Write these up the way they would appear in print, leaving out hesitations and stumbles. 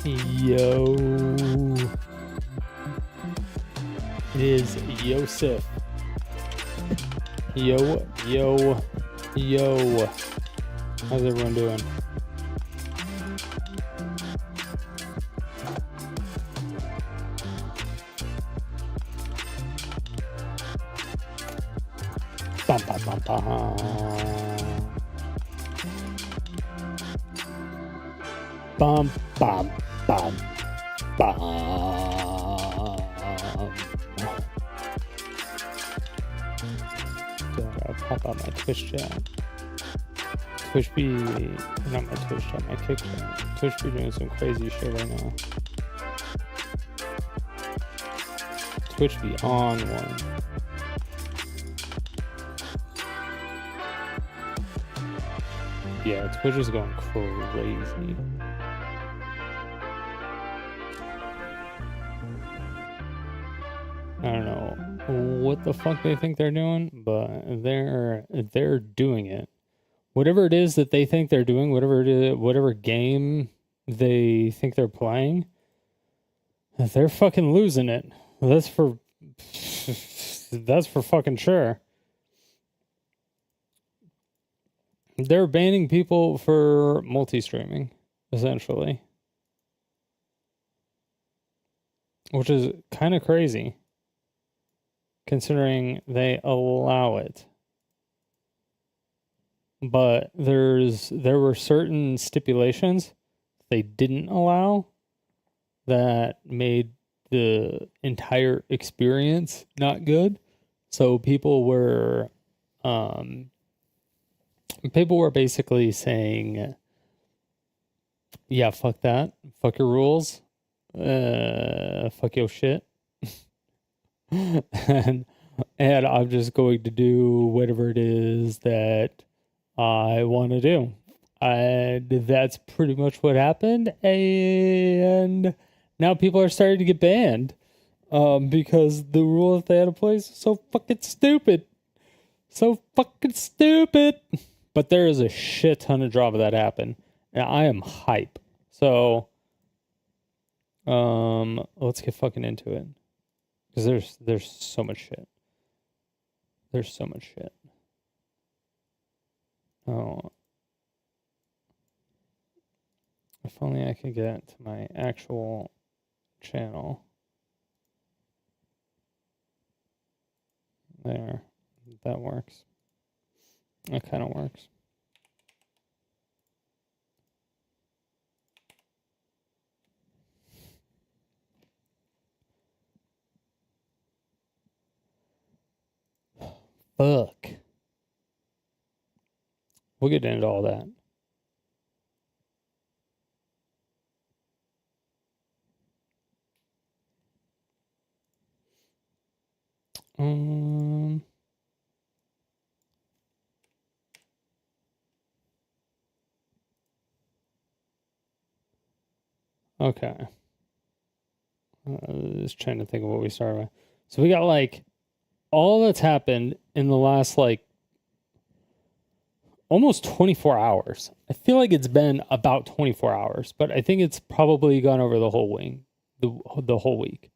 Yo. It is Yosef. Yo. How's everyone doing? Bum, bum, bum, bum. Bum, bum, bum, bum. Gotta pop out my Twitch chat. Twitch be, not my Twitch chat, my Kick chat. Twitch be doing some crazy shit right now. Twitch be on one. Yeah, Twitch is going crazy. I don't know what the fuck they think they're doing, but they're doing it. Whatever it is that they think they're doing, whatever it is, whatever game they think they're playing, they're fucking losing it. That's for fucking sure. They're banning people for multi-streaming, essentially. Which is kind of crazy, considering they allow it. But there were certain stipulations they didn't allow that made the entire experience not good. So people were basically saying, yeah, fuck that. Fuck your rules. Fuck your shit. and I'm just going to do whatever it is that I want to do. And that's pretty much what happened. And now people are starting to get banned because the rule that they had in place is so fucking stupid. So fucking stupid. But there is a shit ton of drama that happened. And I am hype. So let's get fucking into it. Because there's so much shit. There's so much shit. Oh. If only I could get to my actual channel. There. That works. That kind of works. Fuck. We'll get into all that. Okay. Just trying to think of what we started with. So we got like all that's happened in the last like almost 24 hours. I feel like it's been about 24 hours, but I think it's probably gone over the whole week. The whole week.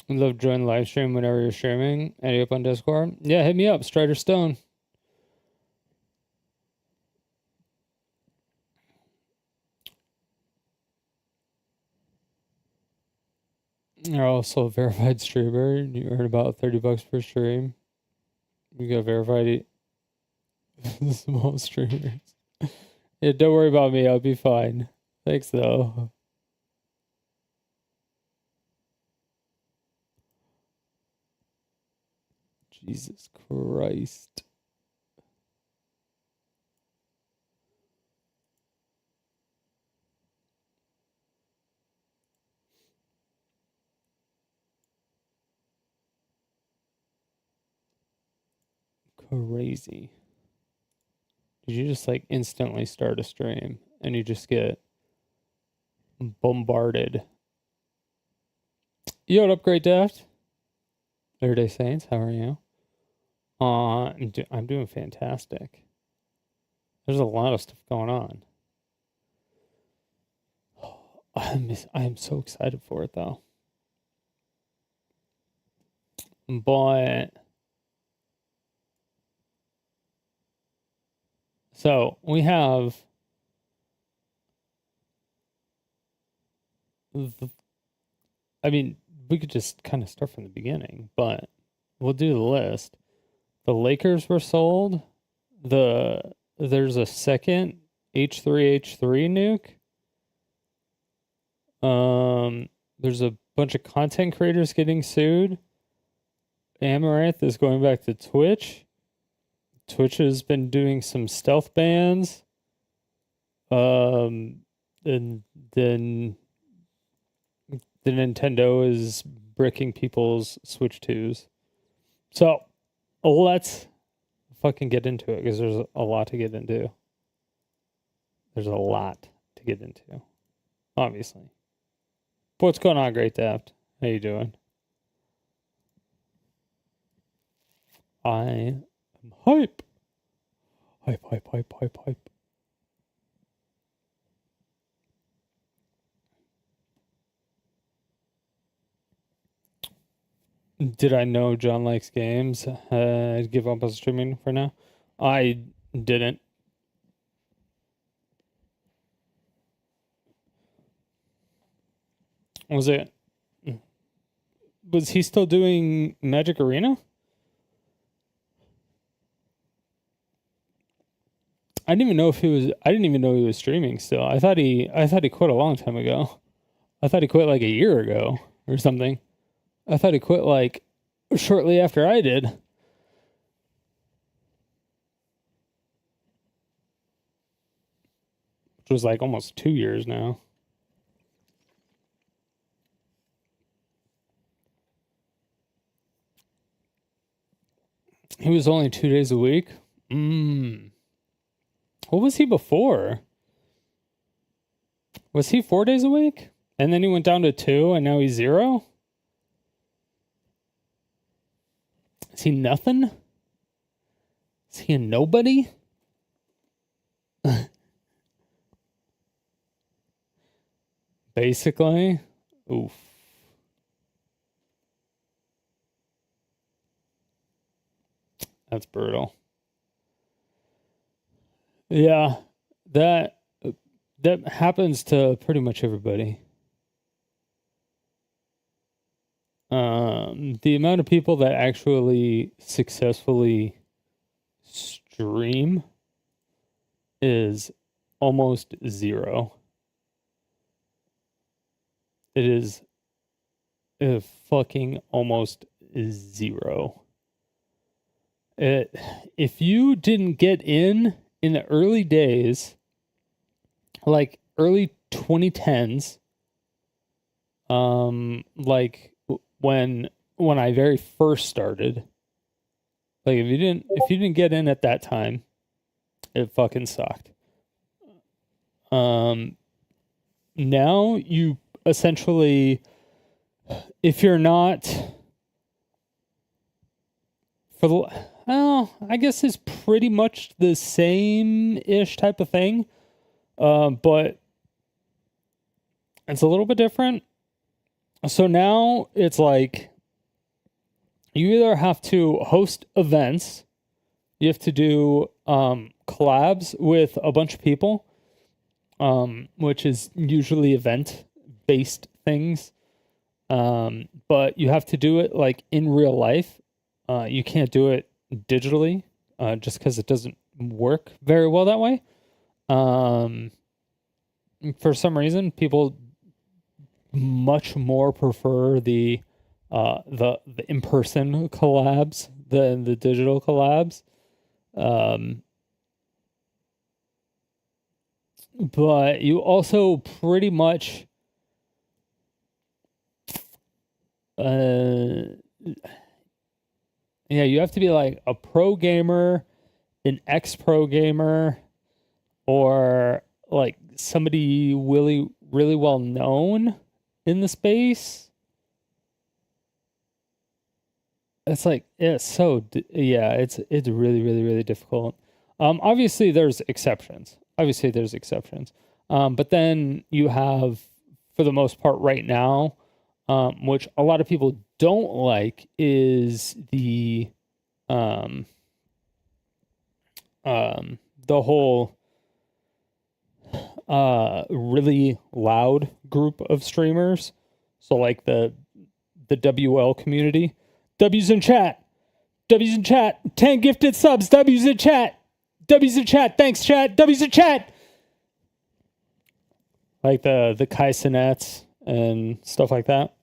I'd love to join live stream whenever you're streaming. Any up on Discord? Yeah, hit me up, Strider Stone. You're also a verified streamer. You earn about $30 per stream. You got verified small streamers. Yeah, don't worry about me. I'll be fine. Thanks, though. Jesus Christ. Crazy. Did you just like instantly start a stream and you just get bombarded? Yo, what up, Great Daft? Everyday Saints, how are you? I'm doing fantastic. There's a lot of stuff going on. I am so excited for it though. But so we have I mean, we could just kind of start from the beginning, but we'll do the list. The Lakers were sold. There's a second H3H3 nuke. There's a bunch of content creators getting sued. Amouranth is going back to Twitch. Twitch has been doing some stealth bans. And then the Nintendo is bricking people's Switch 2s. So let's fucking get into it because there's a lot to get into. There's a lot to get into, obviously. What's going on, Great Daft? How you doing? I am hype. Hype. Did I know John likes games? I'd give up on streaming for now. I didn't. Was he still doing Magic Arena? I didn't even know he was streaming still. I thought he quit a long time ago. I thought he quit like a year ago or something. I thought he quit like shortly after I did. Which was like almost 2 years now. He was only 2 days a week. What was he before? Was he 4 days a week? And then he went down to 2 and now he's 0? Is he nothing? Is he a nobody? Basically. Oof. That's brutal. Yeah, that happens to pretty much everybody. The amount of people that actually successfully stream is almost zero. It is fucking almost zero. If you didn't get in the early days, like early 2010s, like when I very first started, like if you didn't get in at that time, it fucking sucked. Now you essentially, if you're not for the, well, I guess it's pretty much the same-ish type of thing, but it's a little bit different. So now it's like you either have to host events, you have to do collabs with a bunch of people, which is usually event-based things. But you have to do it like in real life. You can't do it digitally, just because it doesn't work very well that way. For some reason, people much more prefer the in-person collabs than the digital collabs. But you also pretty much you have to be like a pro gamer, an ex-pro gamer, or like somebody really, really well known in the space. It's like, it's really, really, really difficult. Obviously there's exceptions. But then you have, for the most part right now, which a lot of people don't like, is the whole really loud group of streamers. So like the WL community. W's in chat. 10 gifted subs. W's in chat. Thanks, chat. W's in chat. Like the Kai Sinets and stuff like that.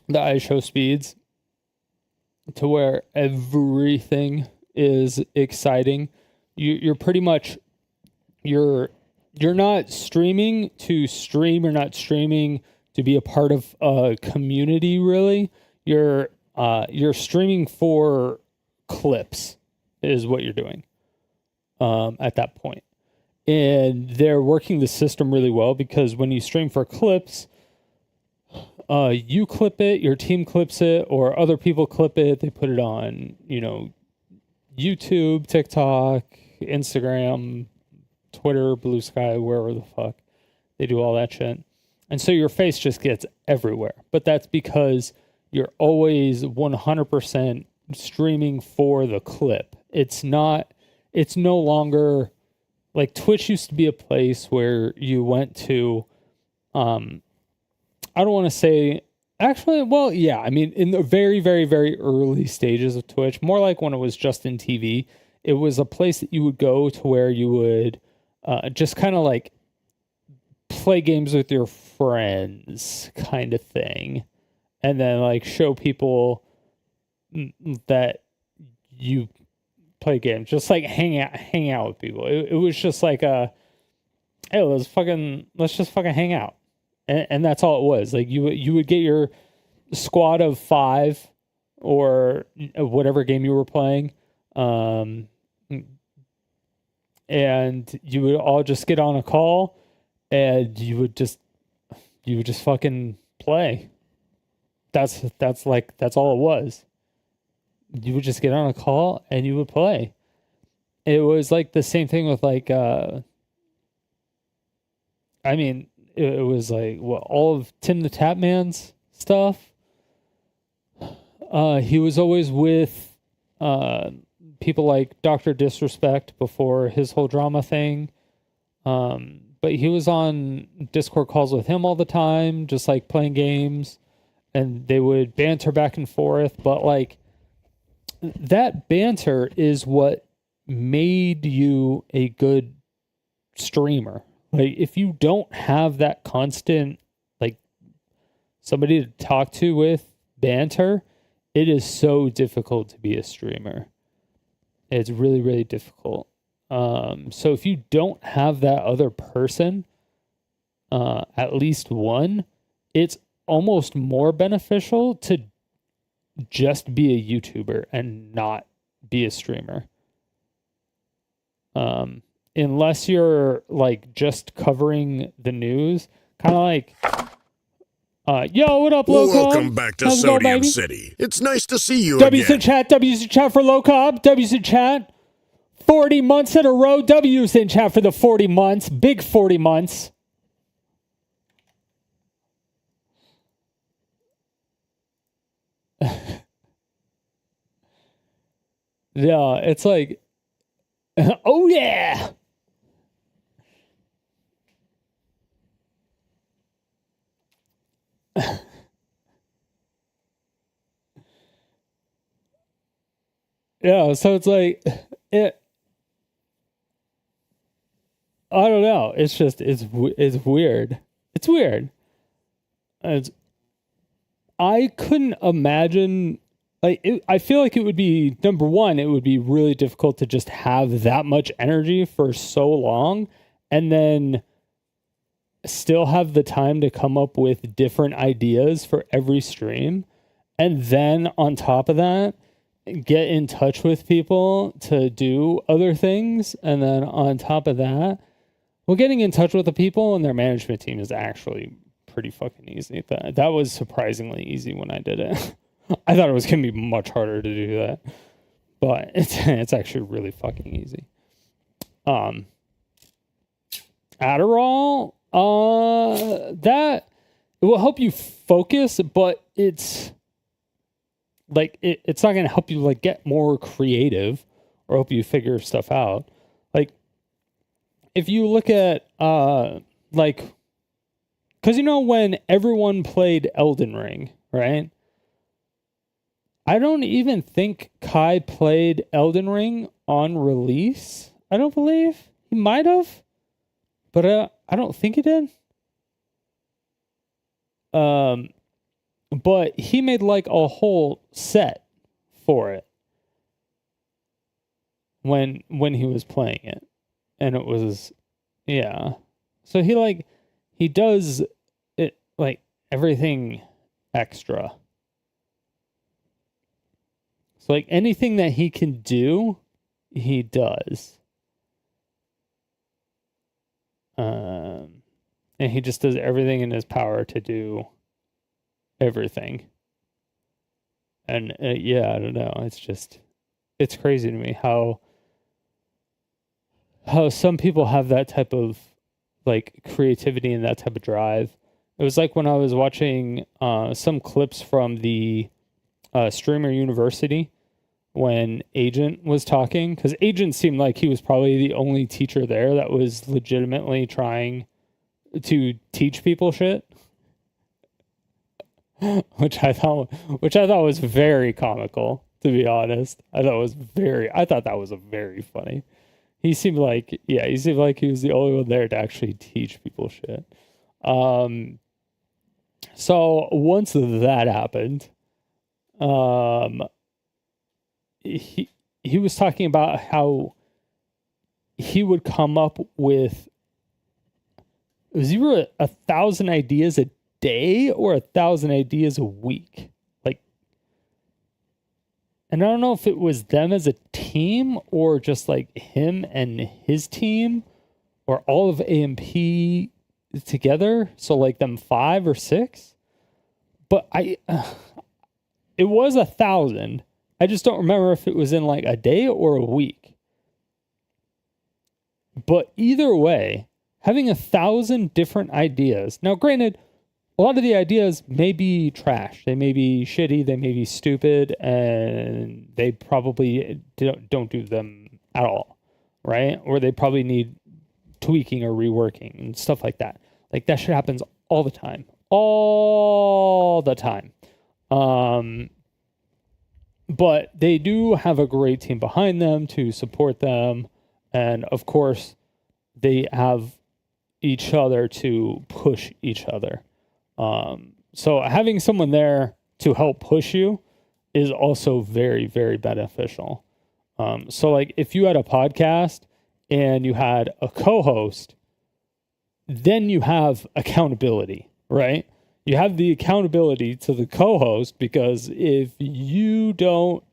The ISO speeds, to where everything is exciting. You're pretty much, you're not streaming to stream. You're not streaming to be a part of a community, really. You're streaming for clips is what you're doing at that point. And they're working the system really well, because when you stream for clips, you clip it, your team clips it, or other people clip it. They put it on, YouTube, TikTok, Instagram, Twitter, Blue Sky, wherever the fuck. They do all that shit. And so your face just gets everywhere. But that's because you're always 100% streaming for the clip. It's no longer like Twitch used to be a place where you went to, I don't want to say, actually, well, yeah, I mean, in the very, very, very early stages of Twitch, more like when it was just in TV, it was a place that you would go to where you would just kind of like play games with your friends kind of thing, and then like show people that you play games, just like hang out with people. It was just like hey, let's just fucking hang out. And that's all it was. Like you would get your squad of 5 or whatever game you were playing, and you would all just get on a call, and you would just fucking play. That's all it was. You would just get on a call and you would play. It was like the same thing with like it was like all of Tim the Tapman's stuff. He was always with people like Dr. Disrespect before his whole drama thing. But he was on Discord calls with him all the time, just like playing games, and they would banter back and forth. But like that banter is what made you a good streamer. Like, if you don't have that constant, like, somebody to talk to with banter, it is so difficult to be a streamer. It's really, really difficult. So if you don't have that other person, at least one, it's almost more beneficial to just be a YouTuber and not be a streamer. Unless you're like just covering the news, kind of like, yo, what up, Low Cobb? Welcome back to Sodium City. It's nice to see you W's in chat, W's in chat for Low Cobb, W's in chat. 40 months in a row, W's in chat for the 40 months, big 40 months. Yeah, it's like, oh yeah. Yeah, so it's like it. I don't know. It's just it's weird. It's weird. It's, I couldn't imagine. I feel like it would be number one. It would be really difficult to just have that much energy for so long, and then still have the time to come up with different ideas for every stream, and then on top of that, get in touch with people to do other things, and then on top of that, well, getting in touch with the people and their management team is actually pretty fucking easy. That was surprisingly easy when I did it. I thought it was gonna be much harder to do that, but it's actually really fucking easy. Adderall, that it will help you focus, but it's like it's not gonna help you like get more creative or help you figure stuff out. Like if you look at like, because you know when everyone played Elden Ring, right? I don't even think Kai played Elden Ring on release. I don't believe he might have, but I don't think he did. But he made like a whole set for it when he was playing it, and it was, yeah. So he does it like everything extra. So like anything that he can do, he does. And he just does everything in his power to do everything. And yeah, I don't know. It's crazy to me how some people have that type of like creativity and that type of drive. It was like when I was watching some clips from the Streamer University when Agent was talking, because Agent seemed like he was probably the only teacher there that was legitimately trying to teach people shit, which I thought was very comical, to be honest. I thought that was a very funny. He seemed like he was the only one there to actually teach people shit. So once that happened, he was talking about how he would come up with, it was either 1,000 ideas a day or 1,000 ideas a week. Like, and I don't know if it was them as a team or just like him and his team or all of AMP together. So like them 5 or 6, but it was 1,000. I just don't remember if it was in like a day or a week. But either way, having 1,000 different ideas. Now, granted, a lot of the ideas may be trash. They may be shitty. They may be stupid, and they probably don't do them at all, right? Or they probably need tweaking or reworking and stuff like that. Like that shit happens all the time. All the time. But they do have a great team behind them to support them. And of course, they have each other to push each other. So having someone there to help push you is also very, very beneficial. So like if you had a podcast and you had a co-host, then you have accountability, right? You have the accountability to the co-host, because if you don't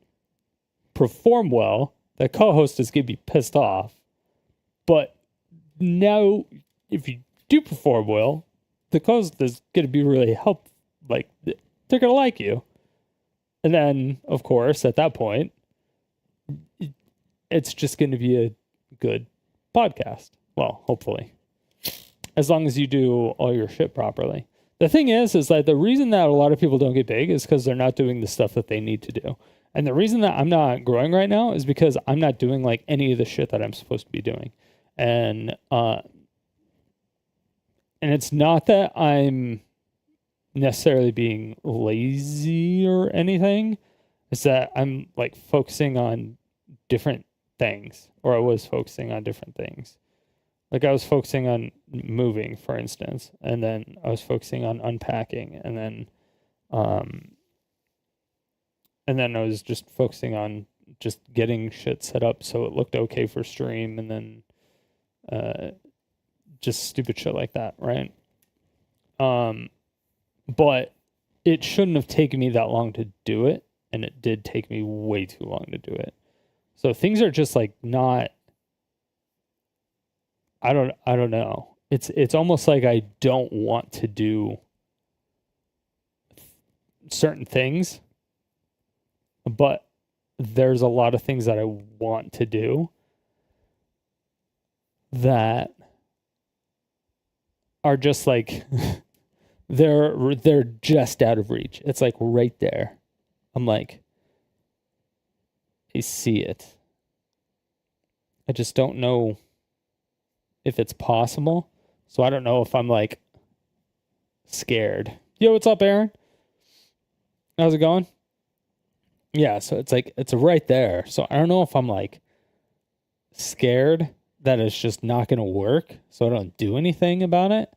perform well, the co-host is going to be pissed off. But now, if you do perform well, the co-host is going to be really helpful. Like, they're going to like you. And then, of course, at that point, it's just going to be a good podcast. Well, hopefully. As long as you do all your shit properly. The thing is that the reason that a lot of people don't get big is because they're not doing the stuff that they need to do. And the reason that I'm not growing right now is because I'm not doing like any of the shit that I'm supposed to be doing. And it's not that I'm necessarily being lazy or anything. It's that I'm like focusing on different things, or I was focusing on different things. Like I was focusing on moving, for instance, and then I was focusing on unpacking, and then I was just focusing on just getting shit set up so it looked okay for stream, and then just stupid shit like that, right? But it shouldn't have taken me that long to do it, and it did take me way too long to do it. So things are just like not. I don't know. It's almost like I don't want to do certain things, but there's a lot of things that I want to do that are just like they're just out of reach. It's like right there. I'm like, I see it. I just don't know if it's possible. So I don't know if I'm like scared. Yo, what's up, Aaron? How's it going? Yeah, so it's like it's right there. So I don't know if I'm like scared that it's just not going to work, so I don't do anything about it,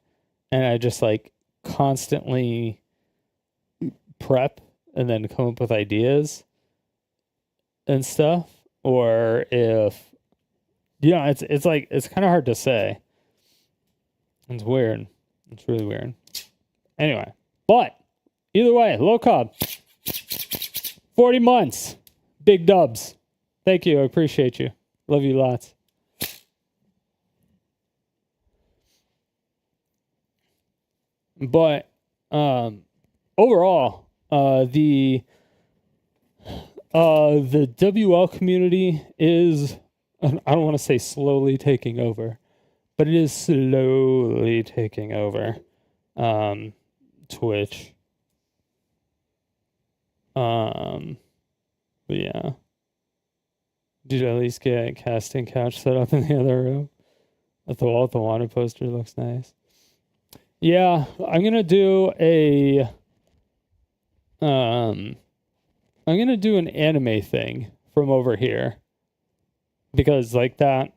and I just like constantly prep and then come up with ideas and stuff, or if it's like it's kind of hard to say. It's weird. It's really weird. Anyway, but either way, low cob. 40 months. Big dubs. Thank you. I appreciate you. Love you lots. But overall, the WL community is, I don't want to say slowly taking over, but it is slowly taking over Twitch. But yeah. Did at least get a casting couch set up in the other room? The wall with the wanted poster looks nice. Yeah, I'm gonna do an anime thing from over here. Because like that,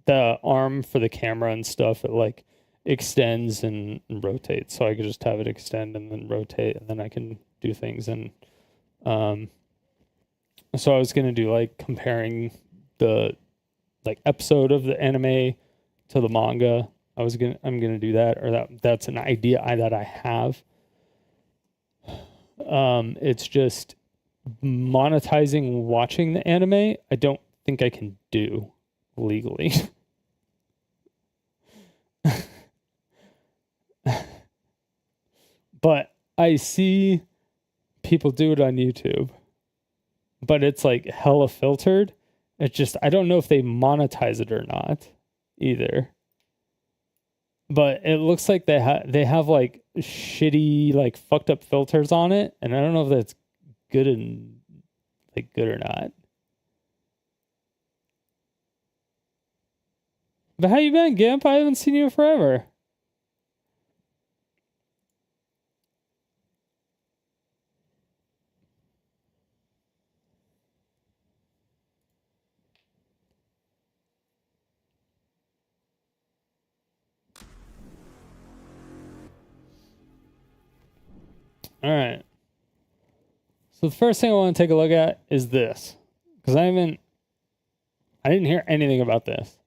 the arm for the camera and stuff, it like extends and rotates. So I could just have it extend and then rotate, and then I can do things. And so I was gonna do like comparing the like episode of the anime to the manga. I'm gonna do that, or that's an idea that I have. It's just monetizing watching the anime. I don't think I can do legally. But I see people do it on YouTube. But it's like hella filtered. It's just, I don't know if they monetize it or not either. But it looks like they have like shitty, like fucked up filters on it, and I don't know if that's good or not. But how you been, Gimp? I haven't seen you in forever. All right. So the first thing I want to take a look at is this, because I didn't hear anything about this.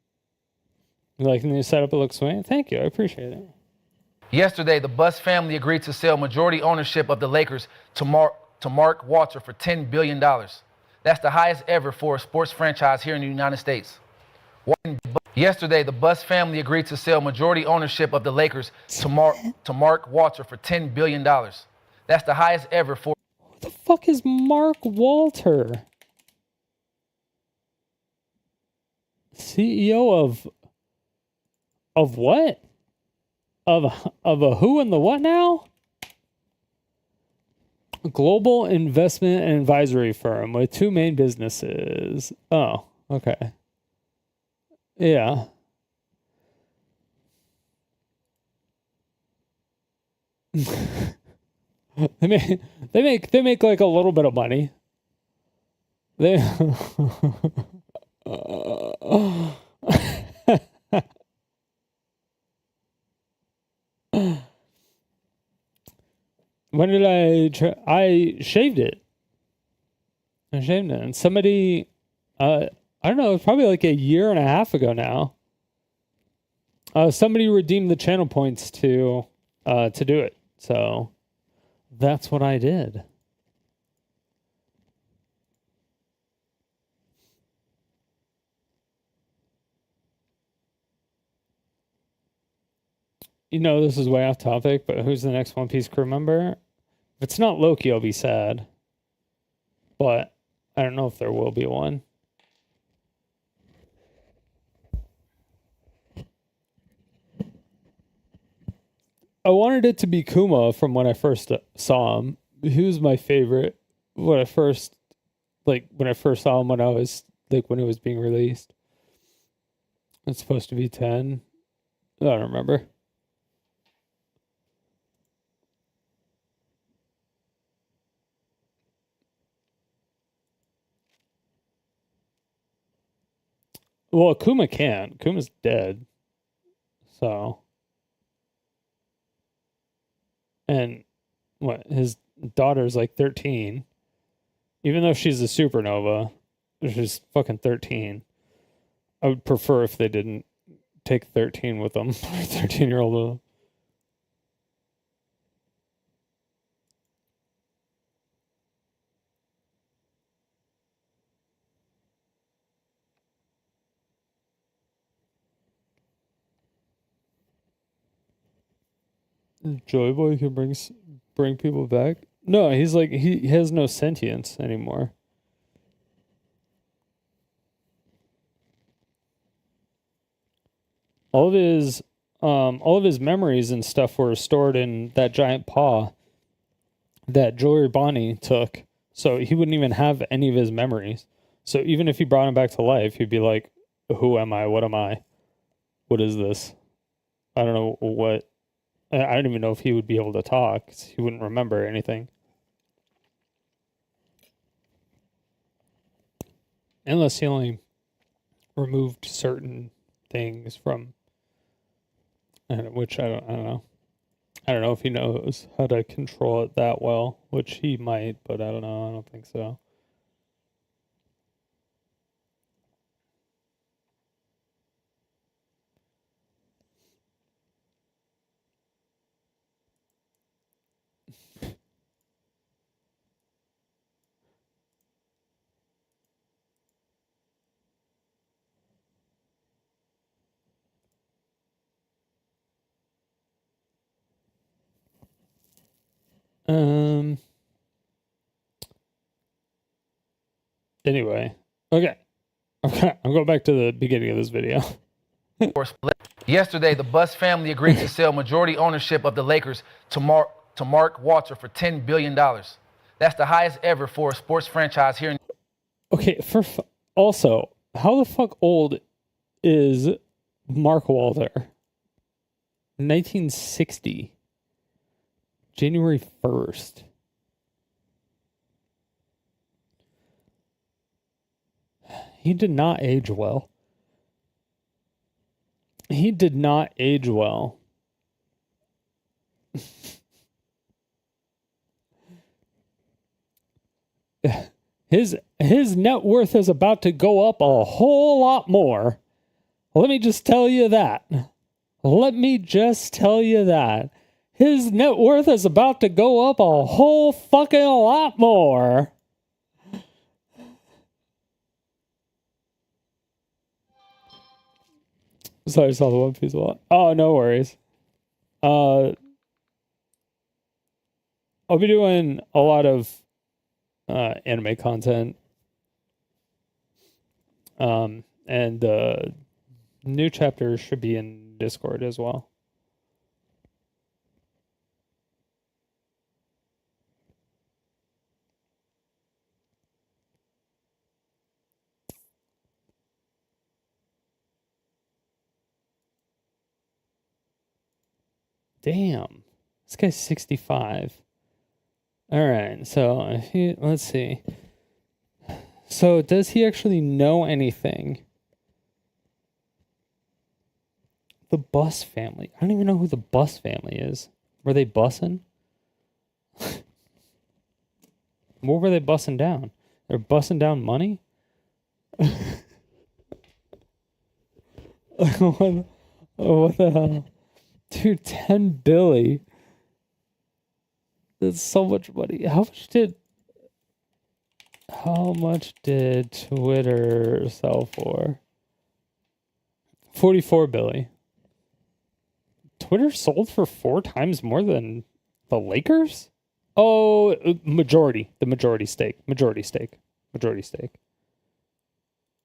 You like the new setup? It looks sweet. Thank you. I appreciate it. Yesterday, the Buss family agreed to sell majority ownership of the Lakers to Mark Walter for $10 billion. That's the highest ever for a sports franchise here in the United States. Yesterday, the Buss family agreed to sell majority ownership of the Lakers to Mark Walter for $10 billion. That's the highest ever for... Who the fuck is Mark Walter? CEO of what? Of a who and the what now? A global investment and advisory firm with 2 main businesses. Oh, okay. Yeah. They make like a little bit of money. They When did I shaved it. I shaved it. And somebody I don't know, it's probably like a year and a half ago now. Somebody redeemed the channel points to do it. So that's what I did. You know, this is way off topic, but who's the next One Piece crew member? If it's not Loki, I'll be sad. But I don't know if there will be one. I wanted it to be Kuma from when I first saw him. He was my favorite when I first saw him when I was when it was being released. It's supposed to be 10. I don't remember. Well, Kuma can't. Kuma's dead. So. And what? His daughter's like 13. Even though she's a supernova, she's fucking 13. I would prefer if they didn't take 13 with them. 13-year-old. Joy Boy can bring people back. No, he's like he has no sentience anymore. All of his memories and stuff were stored in that giant paw that Joy Bonnie took. So he wouldn't even have any of his memories. So even if he brought him back to life, he'd be like, "Who am I? What am I? What is this? I don't know what." I don't even know if he would be able to talk. 'Cause he wouldn't remember anything. Unless he only removed certain things from, which I don't know. I don't know if he knows how to control it that well, which he might, but I don't know. I don't think so. Anyway, okay. I'll go back to the beginning of this video. Yesterday, the Buss family agreed to sell majority ownership of the Lakers to Mark Walter for $10 billion. That's the highest ever for a sports franchise here. Okay, also, how the fuck old is Mark Walter? 1960. January 1st. He did not age well. He did not age well. His net worth is about to go up a whole lot more. Let me just tell you that. His net worth is about to go up a whole fucking lot more. Sorry, I saw the One Piece a lot. Oh, no worries. I'll be doing a lot of anime content. And new chapters should be in Discord as well. Damn. This guy's 65. All right. So let's see. So does he actually know anything? The Bus family. I don't even know who the Bus family is. Were they bussing? What were they bussing down? They're bussing down money? What the hell? Dude, 10 billion. That's so much money. How much did Twitter sell for? 44 billion. Twitter sold for 4 times more than the Lakers? Oh, the majority stake. In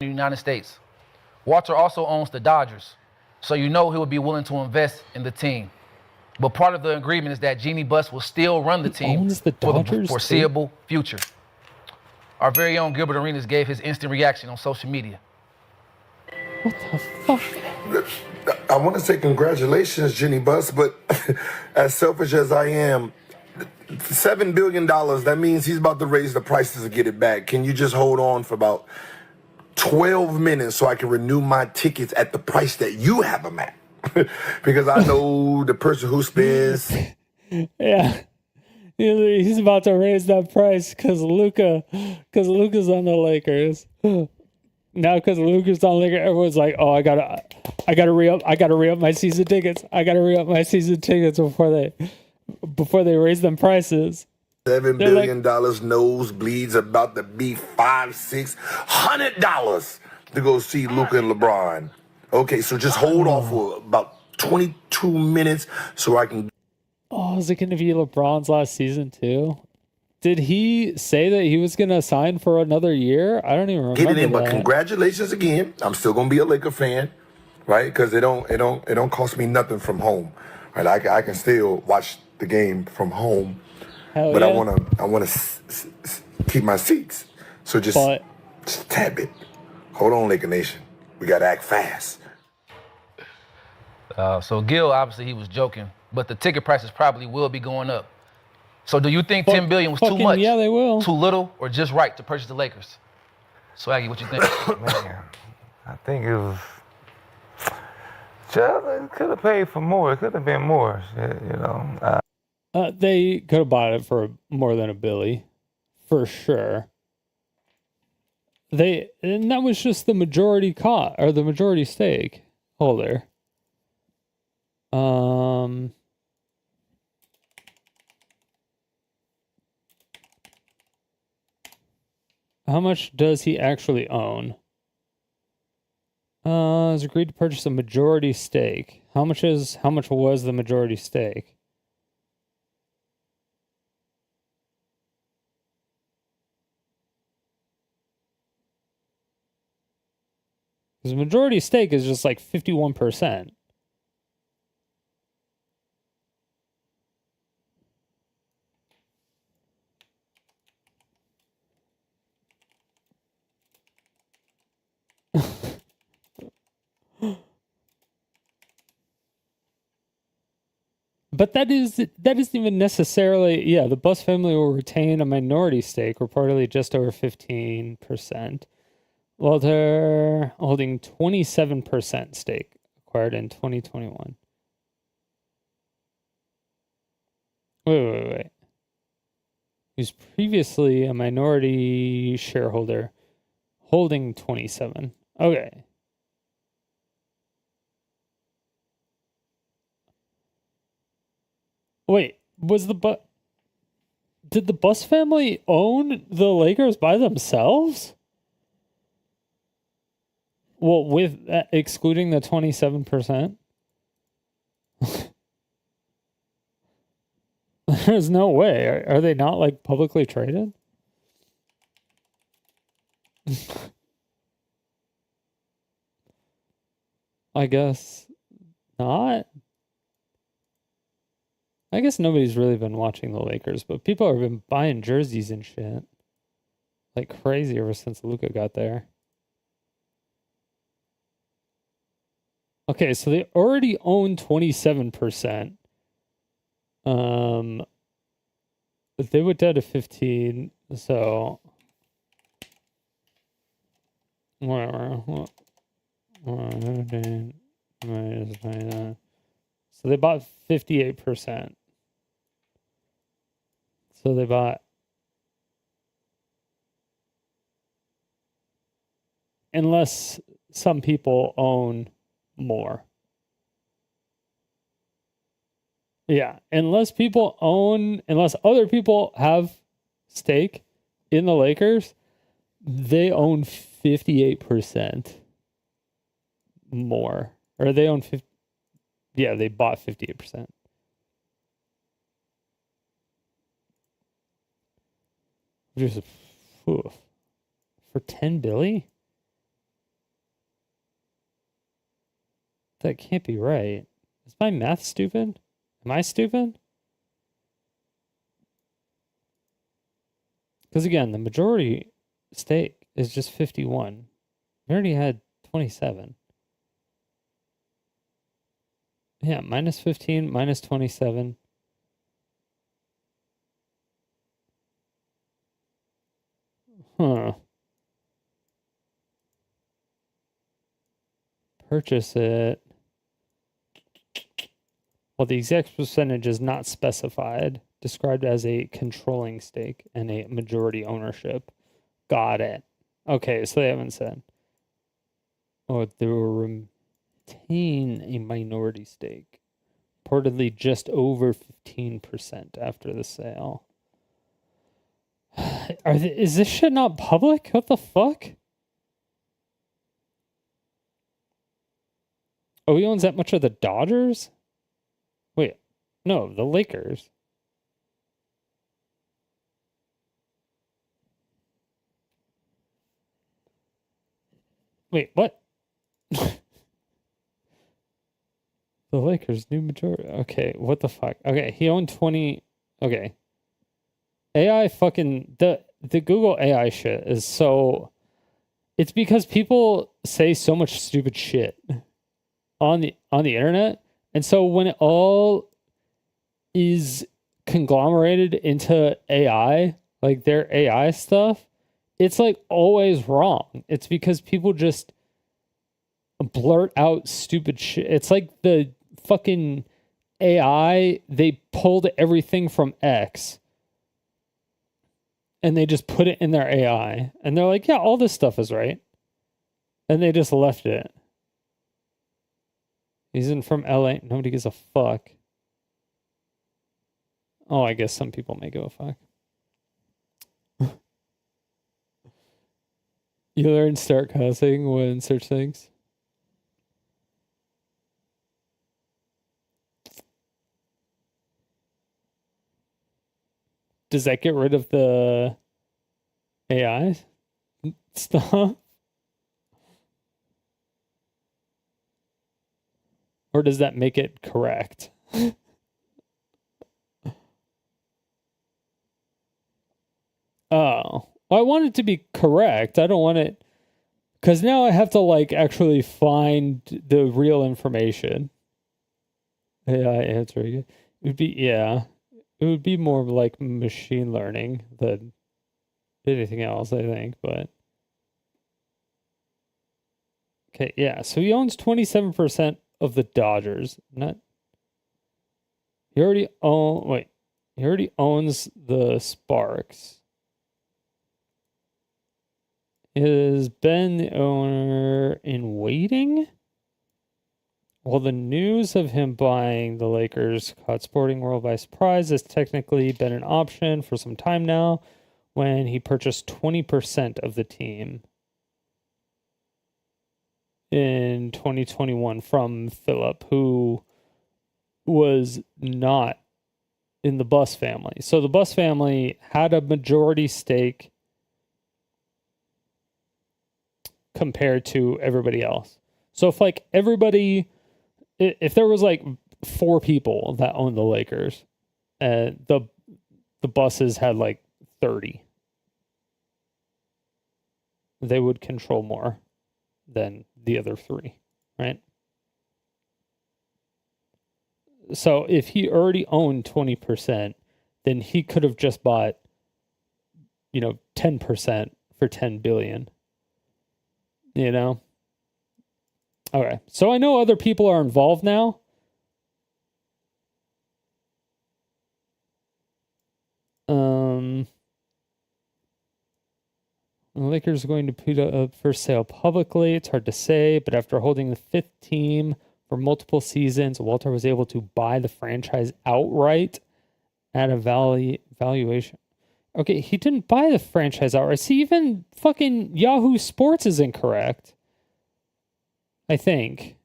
the United States. Walter also owns the Dodgers, so you know he would be willing to invest in the team. But part of the agreement is that Jeannie Buss will still run the team for the foreseeable future. Our very own Gilbert Arenas gave his instant reaction on social media. What the fuck? I want to say congratulations, Jeannie Buss, but as selfish as I am, $7 billion, that means he's about to raise the prices to get it back. Can you just hold on for about 12 minutes so I can renew my tickets at the price that you have them at? Because I know the person who spends... Yeah. He's about to raise that price because Luka's on the Lakers. Now because Luka's on the Lakers, everyone's like, oh, I gotta re-up my season tickets. Before they raise them prices. $7 billion nosebleeds about to be $500-$600 to go see Luka and LeBron. Okay, so just hold off for about 22 minutes so I can... Oh, is it going to be LeBron's last season too? Did he say that he was going to sign for another year? I don't even remember get it in, that. but congratulations again. I'm still going to be a Laker fan, right? Because it don't cost me nothing from home, right? I can still watch the game from home, Hell but yeah. I want to keep my seats. So just a tad bit. Hold on, Laker Nation. We got to act fast. So Gil, obviously he was joking, but the ticket prices probably will be going up. So do you think 10 billion was too much? Yeah, they will. Too little, or just right to purchase the Lakers? Swaggy, what you think? Man, I think it was just, it could have paid for more. It could have been more, They could have bought it for more than $1 billion, for sure. And that was just the majority or the majority stake holder. How much does he actually own? Has agreed to purchase a majority stake. How much was the majority stake? Because majority stake is just like 51%. But that isn't even necessarily, the Buss family will retain a minority stake, reportedly just over 15%. Walter holding 27% stake, acquired in 2021. Wait. He was previously a minority shareholder, holding 27. Okay. Wait, did the Buss family own the Lakers by themselves? Well, with excluding the 27%? There's no way. Are they not like publicly traded? I guess not. I guess nobody's really been watching the Lakers, but people have been buying jerseys and shit like crazy ever since Luka got there. Okay, so they already own 27%. But they went down to 15, so whatever. So they bought 58%. So they bought, unless some people own more. Yeah, unless other people have stake in the Lakers, they own 58% more. Or they own 50, yeah, they bought 58%. Just for 10 billion? That can't be right. Is my math stupid? Am I stupid? Because again, the majority stake is just 51. We already had 27. Yeah, minus 15, minus 27. Huh. Purchase it. Well, the exact percentage is not specified, described as a controlling stake and a majority ownership. Got it. Okay, so they haven't said. Oh, they will retain a minority stake. Reportedly just over 15% after the sale. Is this shit not public? What the fuck? Oh, he owns that much of the Dodgers? Wait, no, the Lakers. Wait, what? The Lakers, new majority. Okay, what the fuck? Okay, he owned 20. Okay. AI fucking the Google AI shit is so, it's because people say so much stupid shit on the internet, and so when it all is conglomerated into AI, like their AI stuff, it's like always wrong. It's because people just blurt out stupid shit. It's like the fucking AI, they pulled everything from X and they just put it in their AI. And they're like, yeah, all this stuff is right. And they just left it. He's in from LA. Nobody gives a fuck. Oh, I guess some people may give a fuck. You learn start cussing when search things. Does that get rid of the AI stuff? Or does that make it correct? Oh, I want it to be correct. I don't want it, because now I have to like actually find the real information. AI answering it. It would be, yeah. It would be more like machine learning than anything else, I think, but okay, yeah. So he owns 27% of the Dodgers. He already owns the Sparks. Has been the owner in waiting? Well, the news of him buying the Lakers caught Sporting World by surprise. Has technically been an option for some time now when he purchased 20% of the team in 2021 from Philip, who was not in the Buss family. So the Buss family had a majority stake compared to everybody else. So if like if there was like 4 people that owned the Lakers, and the Busses had like 30, they would control more than the other 3, right? So if he already owned 20%, then he could have just bought, 10% for 10 billion. Okay. So I know other people are involved now. The Lakers are going to put up for sale publicly. It's hard to say, but after holding the fifth team for multiple seasons, Walter was able to buy the franchise outright at a valuation. Okay, he didn't buy the franchise outright. See, even fucking Yahoo Sports is incorrect. I think.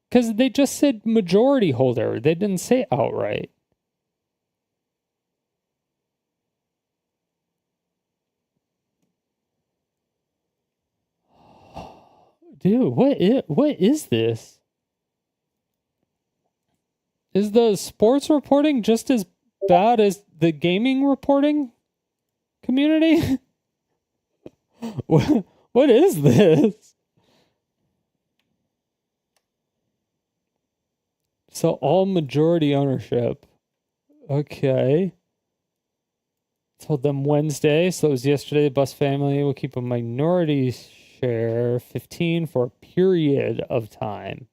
Because they just said majority holder. They didn't say outright. Dude, what is this? Is the sports reporting just as bad as the gaming reporting community? What is this? So all majority ownership. Okay. Told them Wednesday, so it was yesterday. The Bus family will keep a minority share, 15, for a period of time.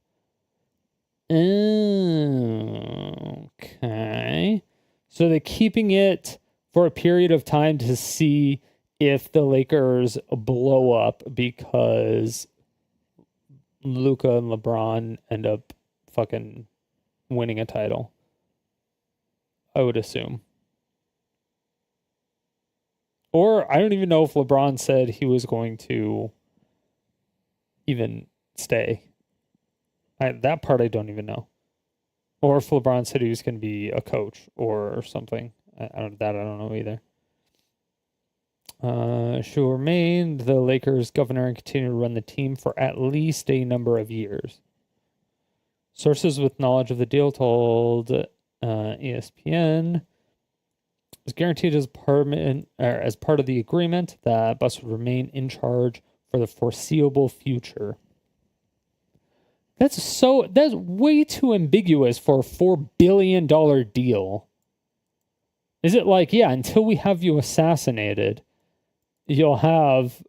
Okay. So they're keeping it for a period of time to see if the Lakers blow up because Luka and LeBron end up fucking winning a title. I would assume. Or I don't even know if LeBron said he was going to even stay. That part I don't even know. Or if LeBron said he was going to be a coach or something. I don't know either. She will remain the Lakers governor and continue to run the team for at least a number of years. Sources with knowledge of the deal told ESPN was guaranteed as part of the agreement that Buss would remain in charge for the foreseeable future. That's way too ambiguous for a $4 billion deal. Is it like, yeah, until we have you assassinated, you'll have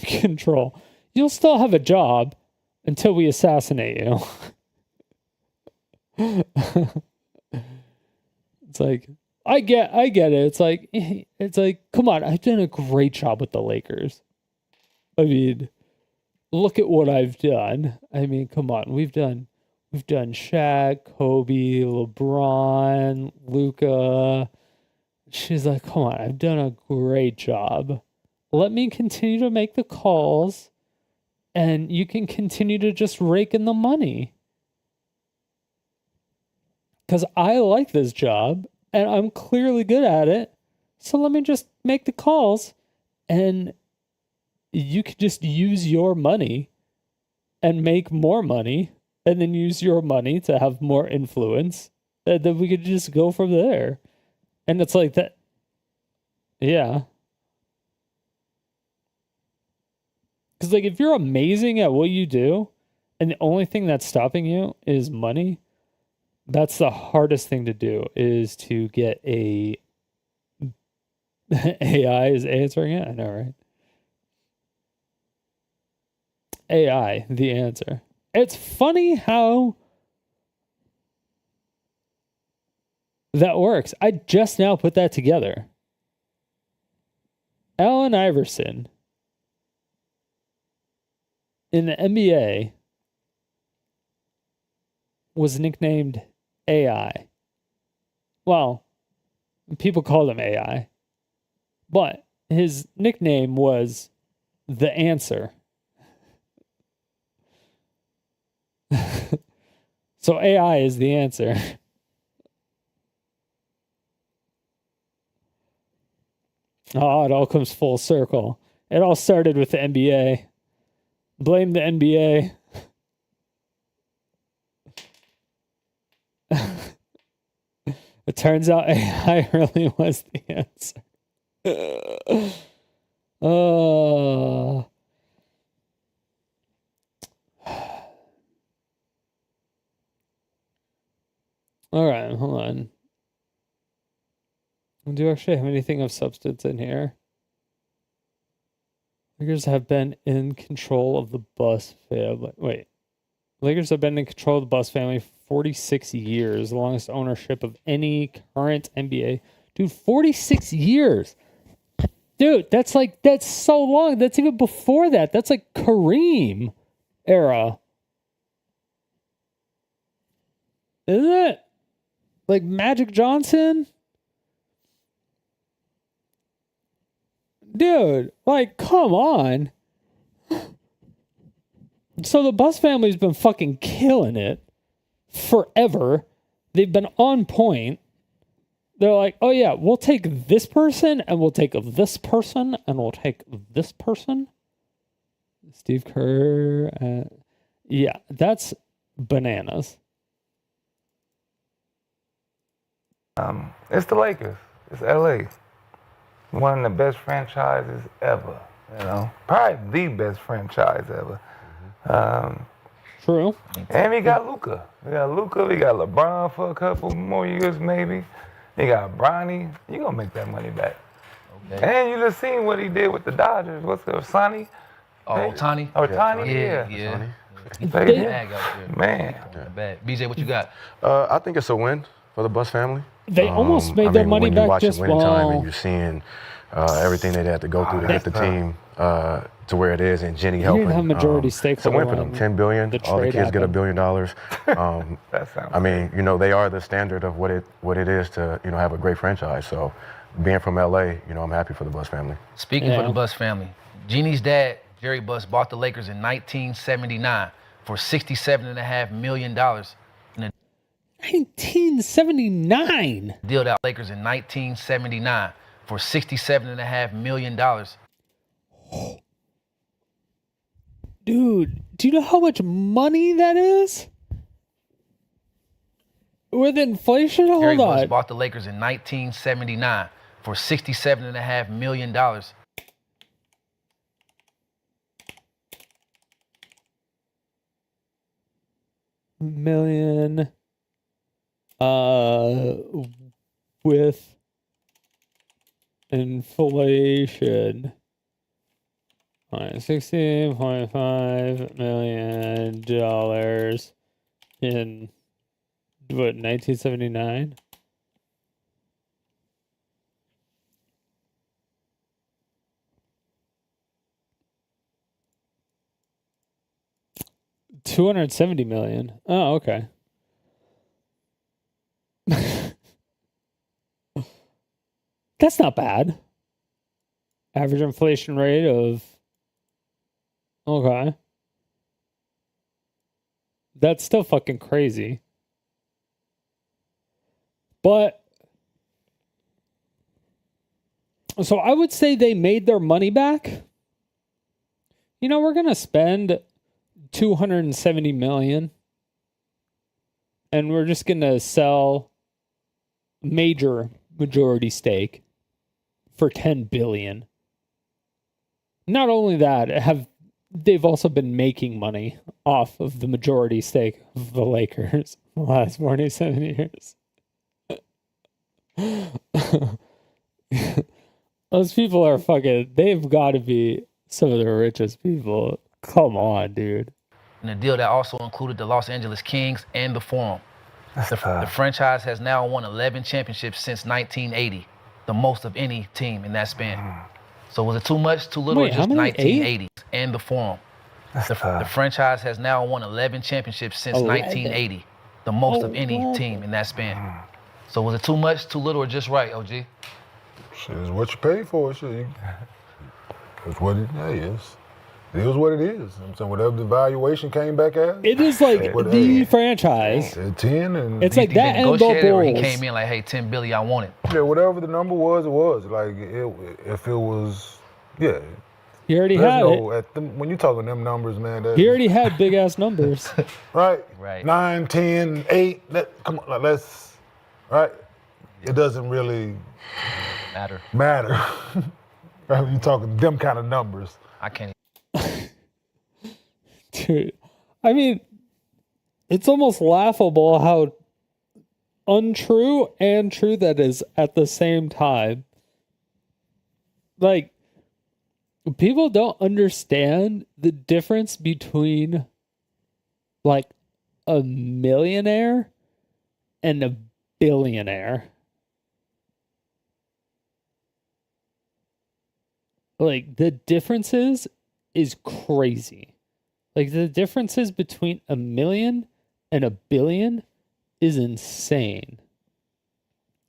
control. You'll still have a job until we assassinate you. It's like, I get it. It's like, come on, I've done a great job with the Lakers. I mean, look at what I've done. I mean, come on, we've done Shaq, Kobe, LeBron, Luka. She's like, come on, I've done a great job. Let me continue to make the calls, and you can continue to just rake in the money. Because I like this job, and I'm clearly good at it. So let me just make the calls, and you could just use your money and make more money, and then use your money to have more influence, and then we could just go from there. And it's like that. Yeah. Because, like, if you're amazing at what you do, and the only thing that's stopping you is money, that's the hardest thing to do, is to get a AI is answering it. I know, right? AI, the answer. It's funny how that works. I just now put that together. Allen Iverson in the NBA was nicknamed AI. Well, people called him AI, but his nickname was the answer. So AI is the answer. Oh, it all comes full circle. It all started with the NBA. Blame the NBA. It turns out AI really was the answer. All right, hold on. Do you actually have anything of substance in here? Lakers have been in control of the Bus family. Wait. Lakers have been in control of the Bus family for 46 years, the longest ownership of any current NBA. Dude, 46 years. Dude, that's so long. That's even before that. That's like Kareem era. Isn't it? Like Magic Johnson? Dude, like, come on. So the Bus family's been fucking killing it forever. They've been on point. They're like, oh yeah, we'll take this person and we'll take this person and we'll take this person. Steve Kerr. Yeah, that's bananas. It's the Lakers. It's LA. One of the best franchises ever. You know, probably the best franchise ever. True. And we got Luka. We got LeBron for a couple more years maybe. They got Bronny. You gonna make that money back. Okay. And you just seen what he did with the Dodgers. What's the Sonny? Oh, Ohtani? Ohtani, Yeah. Man. Bad. BJ, what you got? I think it's a win for the Bus family. They almost made their money when you back watch just winning time and well. you're seeing everything they had to go through to get the team to where it is, and Jenny helping. didn't have majority stake It's a win for when them. $10 billion. All the trade kids get $1 happened. billion. I mean, you know, they are the standard of what it is to, you know, have a great franchise. So, being from LA, you know, I'm happy for the Bus family. Speaking for the Bus family, Jeannie's dad, Jerry Buss, bought the Lakers in 1979 for $67.5 million. 1979. Dealed out Lakers in 1979 for $67.5 million. Dude, do you know how much money that is? With inflation? Jerry Hold Buss on. bought the Lakers in 1979 for $67.5 million. Million. With inflation. $16.5 million in what, 1979? $270 million. Oh, okay. That's not bad. Average inflation rate of... Okay. That's still fucking crazy. But... So I would say they made their money back. You know, we're going to spend $270 million. And we're just going to sell major majority stake for $10 billion. Not only that, they've also been making money off of the majority stake of the Lakers the last 47 years. Those people are fucking, they've got to be some of the richest people. Come on, dude. And a deal that also included the Los Angeles Kings and the Forum. The franchise has now won 11 championships since 1980, the most of any team in that span. So was it too much, too little, or just 1980s and the Forum? The franchise has now won 11 championships since 1980, the most of any team in that span. So was it too much, too little, or just right, OG? Shit, it's what you pay for. Shit, it's what it is. It is what it is. I'm saying whatever the valuation came back as. It is like the franchise. 10 and it's like that and the Bulls. Or he came in like, hey, $10 billion, I want it. Yeah, whatever the number was, it was. Like if it was, yeah. He already had it. When you're talking them numbers, man. He already had big ass numbers. Right. 9, 10, 8. Come on, let's. Right. It doesn't really matter. Right, you're talking them kind of numbers. I can't. Dude, I mean, it's almost laughable untrue and true that is at the same time. Like, people don't understand the difference between like a millionaire and a billionaire. Like, the differences is crazy. Like, the differences between a million and a billion is insane.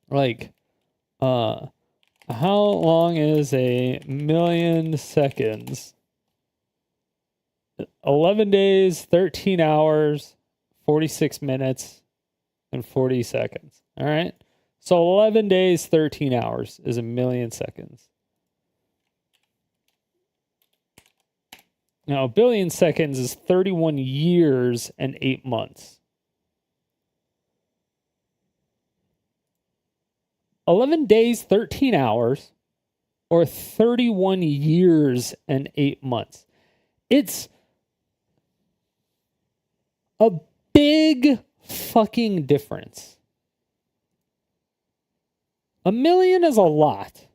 Like, how long is a million seconds? 11 days, 13 hours, 46 minutes, and 40 seconds. All right? So 11 days, 13 hours is a million seconds. Now, a billion seconds is 31 years and 8 months. 11 days, 13 hours, or 31 years and 8 months. It's a big fucking difference. A million is a lot.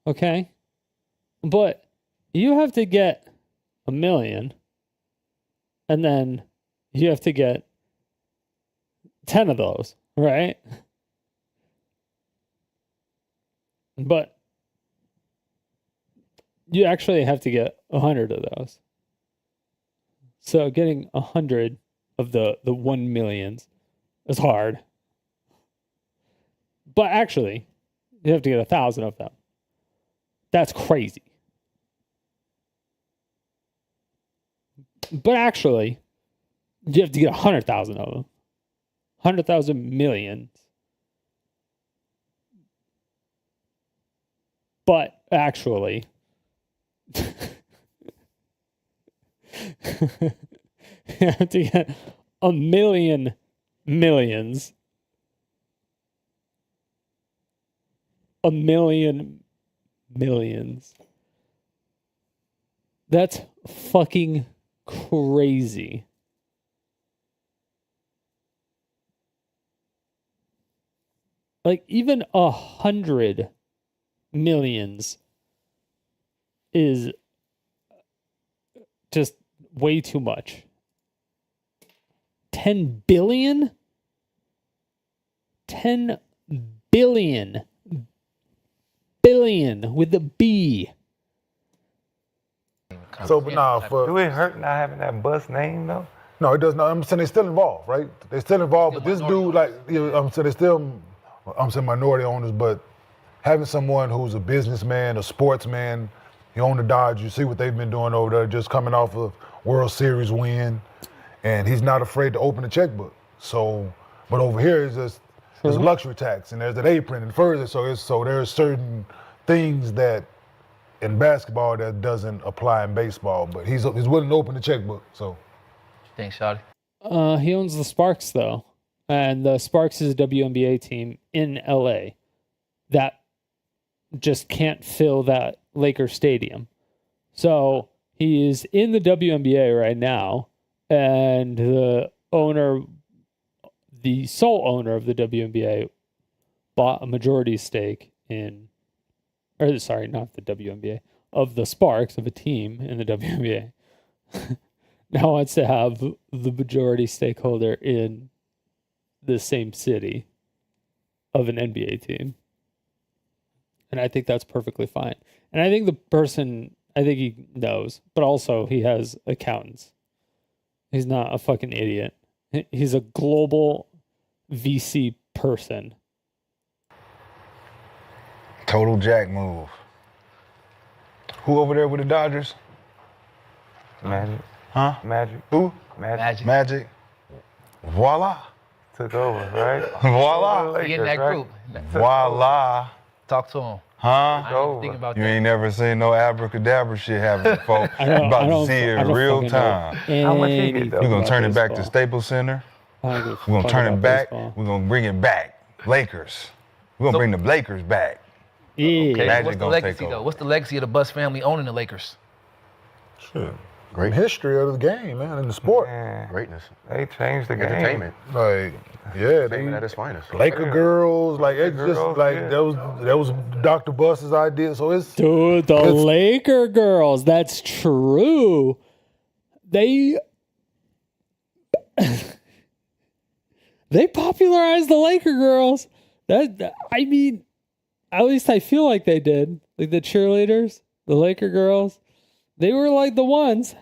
Okay? But you have to get a million, and then you have to get 10 of those, right? But you actually have to get 100 of those. So getting 100 of the 1 millions is hard. But actually, you have to get 1,000 of them. That's crazy. But actually, you have to get 100,000 of them. 100,000 millions. But actually, you have to get a million millions. A million millions. That's fucking crazy. Like, even 100 millions is just way too much. 10 billion? 10 billion. Billion with a B. So, but nah, Do it hurt not having that bus name though? no, it does not. I'm saying they're still involved, right? They're still involved, but this dude, like, I'm saying they're still, I'm saying minority owners, but having someone who's a businessman, a sportsman, he owned the Dodgers, you see what they've been doing over there, just coming off of World Series win, and he's not afraid to open a checkbook. So, but over here is just, there's a luxury tax, and there's an apron, and further, so there's certain things that in basketball that doesn't apply in baseball, but he's willing to open the checkbook, so. Thanks, Shawty. He owns the Sparks, though. And the Sparks is a WNBA team in LA that just can't fill that Lakers stadium. So he is in the WNBA right now, and the sole owner of the WNBA bought a majority stake not the WNBA, of the Sparks, of a team in the WNBA. Now wants to have the majority stakeholder in the same city of an NBA team. And I think that's perfectly fine. And I think he knows, but also he has accountants. He's not a fucking idiot. He's a global VC person. Total jack move. Who over there with the Dodgers? Magic. Huh? Magic. Who? Magic. Voila. Took over, right? Voila. He in that group. Voila. Talk to him. Huh? I ain't thinking about You that. ain't never seen no abracadabra shit happen before. I don't- About I to don't- see it I in don't real fucking know time. How much he get, though? We're gonna turn it back to baseball. Staples Center. I don't give a We're gonna fuck turn about it back. baseball. We're gonna bring it back. Lakers. We're gonna bring the Lakers back. Yeah. Okay, Magic what's the gonna legacy, take though? over. What's the legacy of the Buss family owning the Lakers? Shit. Great history of the game, man, in the sport. Man, greatness, they changed the game. entertainment, Like, yeah, entertainment at its finest. Laker Yeah. girls, like it's Laker just girls, like yeah. that was Dr. Buss's idea. So it's Dude, the It's- Laker girls. That's true. They popularized the Laker girls. I mean, at least I feel like they did. Like the cheerleaders, the Laker girls. They were like the ones.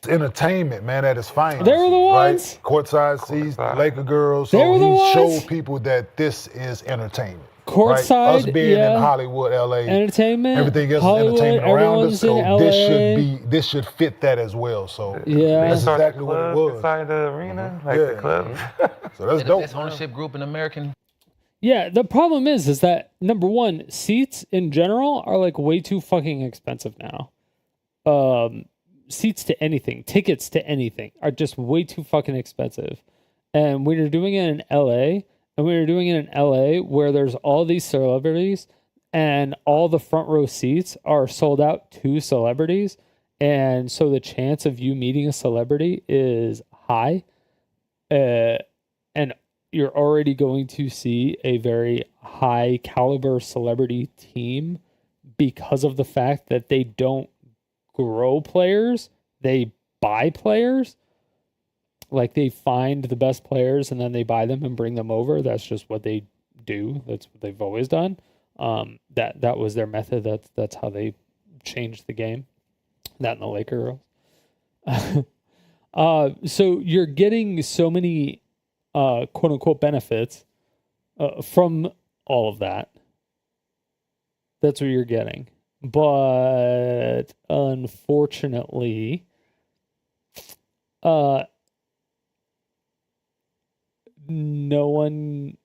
entertainment, man, at its finest. They were the ones. Right? Courtside seats, Laker girls. So They were the he ones. showed people that this is entertainment. Courtside, right? Us being yeah. in Hollywood, LA, Entertainment. everything else Hollywood, is entertainment around us. everyone's So in this should fit that as well. So Yeah. that's Start the exactly what it club was. inside the arena, like Yeah. the club. So that's They're the dope. best ownership group in American. Yeah, the problem is that number one, seats in general are like way too fucking expensive now. Seats to anything, tickets to anything are just way too fucking expensive. And when you're doing it in LA, where there's all these celebrities and all the front row seats are sold out to celebrities, and so the chance of you meeting a celebrity is high, and you're already going to see a very high caliber celebrity team because of the fact that they don't grow players, they buy players. Like they find the best players and then they buy them and bring them over. That's just what they do. That's what they've always done. That was their method. That's how they changed the game. That and the Laker girls. So you're getting so many quote unquote benefits from all of that. That's what you're getting. But unfortunately, no one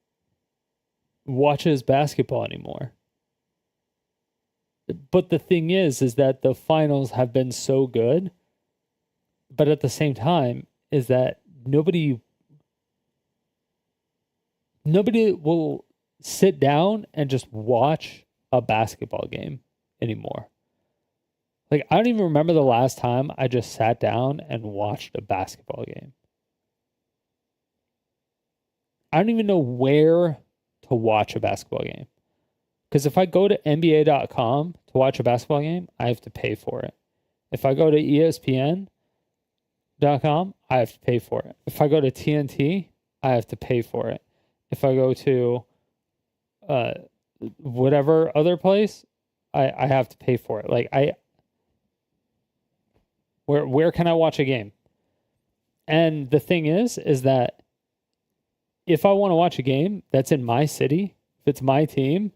watches basketball anymore. But the thing is that the finals have been so good, but at the same time is that nobody will sit down and just watch a basketball game anymore. Like, I don't even remember the last time I just sat down and watched a basketball game. I don't even know where to watch a basketball game. Because if I go to NBA.com to watch a basketball game, I have to pay for it. If I go to ESPN.com, I have to pay for it. If I go to TNT, I have to pay for it. If I go to whatever other place, I have to pay for it. Like where can I watch a game? And the thing is that if I want to watch a game that's in my city, if it's my team,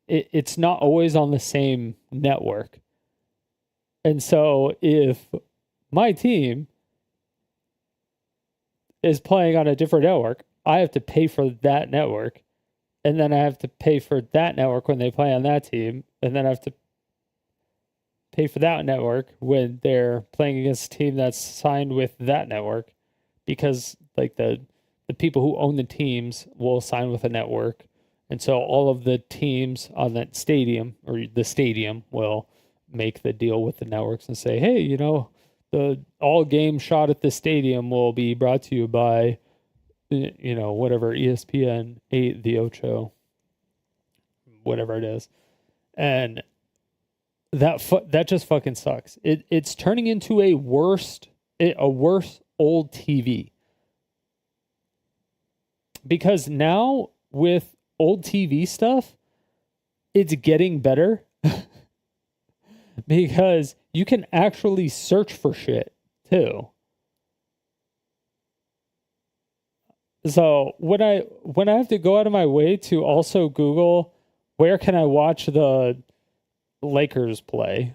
it's not always on the same network. And so if my team is playing on a different network, I have to pay for that network. And then I have to pay for that network when they play on that team. And then I have to pay for that network when they're playing against a team that's signed with that network. Because like the people who own the teams will sign with a network. And so all of the teams on that stadium or the stadium will make the deal with the networks and say, hey, you know, the all game shot at the stadium will be brought to you by, you know, whatever, ESPN 8, the Ocho, whatever it is. And that just fucking sucks. It's turning into a worse old TV. Because now with old TV stuff, it's getting better because you can actually search for shit too. So when I have to go out of my way to also Google where can I watch the Lakers play,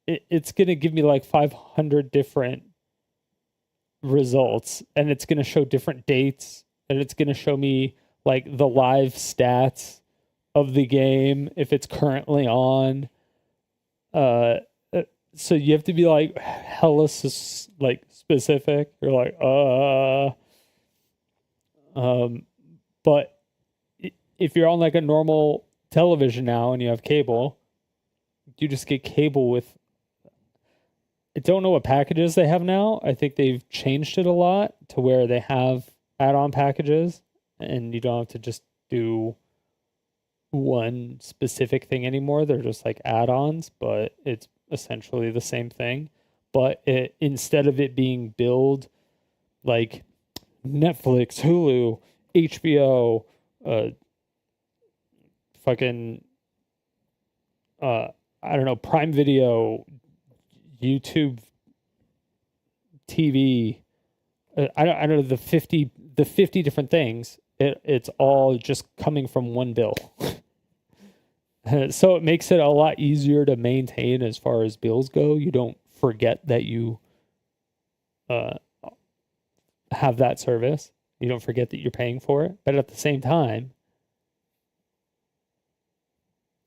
it's going to give me like 500 different results, and it's going to show different dates, and it's going to show me like the live stats of the game if it's currently on. So you have to be like hella like specific. You're like, but if you're on like a normal television now and you have cable, you just get cable with. I don't know what packages they have now. I think they've changed it a lot to where they have add-on packages, and you don't have to just do one specific thing anymore. They're just like add-ons, but it's essentially the same thing. But instead of it being billed like Netflix, Hulu, HBO, fucking I don't know, Prime Video, YouTube TV, I don't know, the 50 different things. It's all just coming from one bill. So it makes it a lot easier to maintain as far as bills go. You don't forget that you have that service. You don't forget that you're paying for it. But at the same time,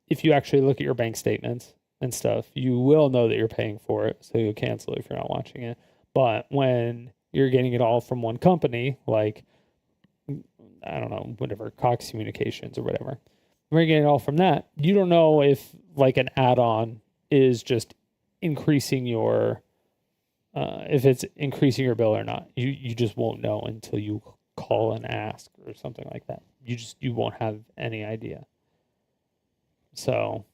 if you actually look at your bank statements and stuff, you will know that you're paying for it. So you'll cancel if you're not watching it. But when you're getting it all from one company, like, I don't know, whatever, Cox Communications or whatever, when you're getting it all from that, you don't know if like an add-on is just increasing your, if it's increasing your bill or not. You just won't know until you call and ask or something like that. You won't have any idea. So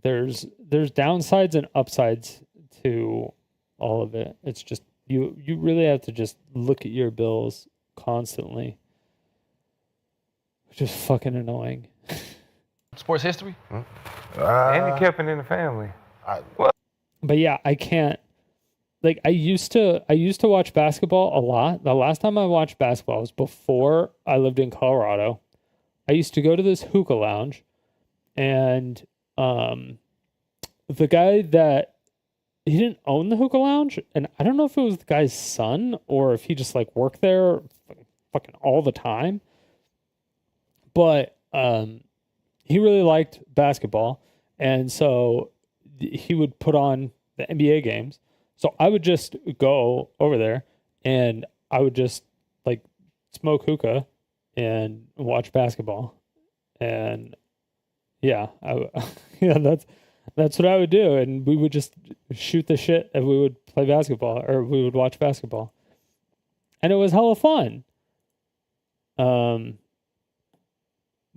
there's downsides and upsides to all of it. It's just you really have to just look at your bills constantly, which is fucking annoying. Sports history? Handicapping in the family. But yeah, I can't. Like I used to watch basketball a lot. The last time I watched basketball was before I lived in Colorado. I used to go to this hookah lounge, and the guy that he didn't own the hookah lounge, and I don't know if it was the guy's son or if he just like worked there fucking all the time. But he really liked basketball, and so he would put on the NBA games. So I would just go over there and I would just like smoke hookah and watch basketball. And yeah, yeah, that's what I would do. And we would just shoot the shit and we would play basketball, or we would watch basketball. And it was hella fun.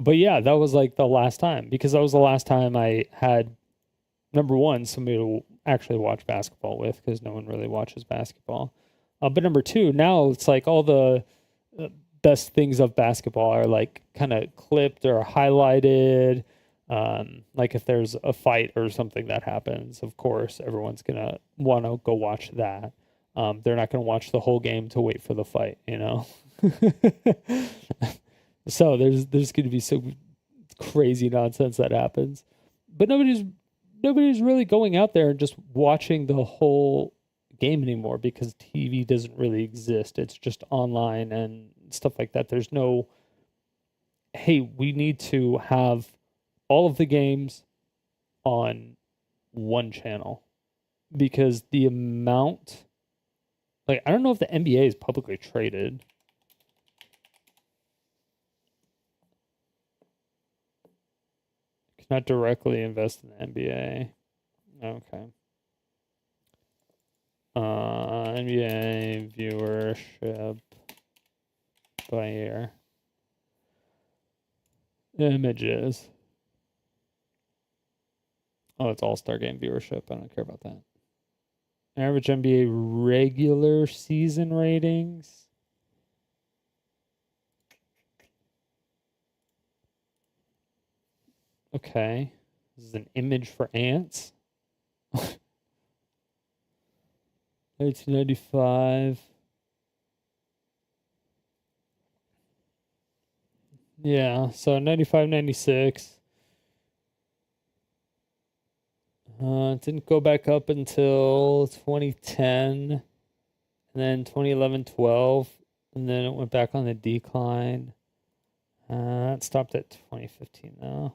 But yeah, that was like the last time, because that was the last time I had, number one, somebody to actually watch basketball with, because no one really watches basketball. But number two, now it's like all the best things of basketball are like kind of clipped or highlighted. Like if there's a fight or something that happens, of course, everyone's going to want to go watch that. They're not going to watch the whole game to wait for the fight, you know? So there's going to be some crazy nonsense that happens. But nobody's really going out there and just watching the whole game anymore, because TV doesn't really exist. It's just online and stuff like that. There's no, hey, we need to have all of the games on one channel, because the amount, like, I don't know if the NBA is publicly traded. Not directly invest in the NBA. Okay. NBA viewership by year. Images. Oh, it's All-Star Game viewership. I don't care about that. Average NBA regular season ratings. Okay. This is an image for ants. 1995. Yeah, so 95, 96. It didn't go back up until 2010. And then 2011, 12. And then it went back on the decline. It stopped at 2015 now.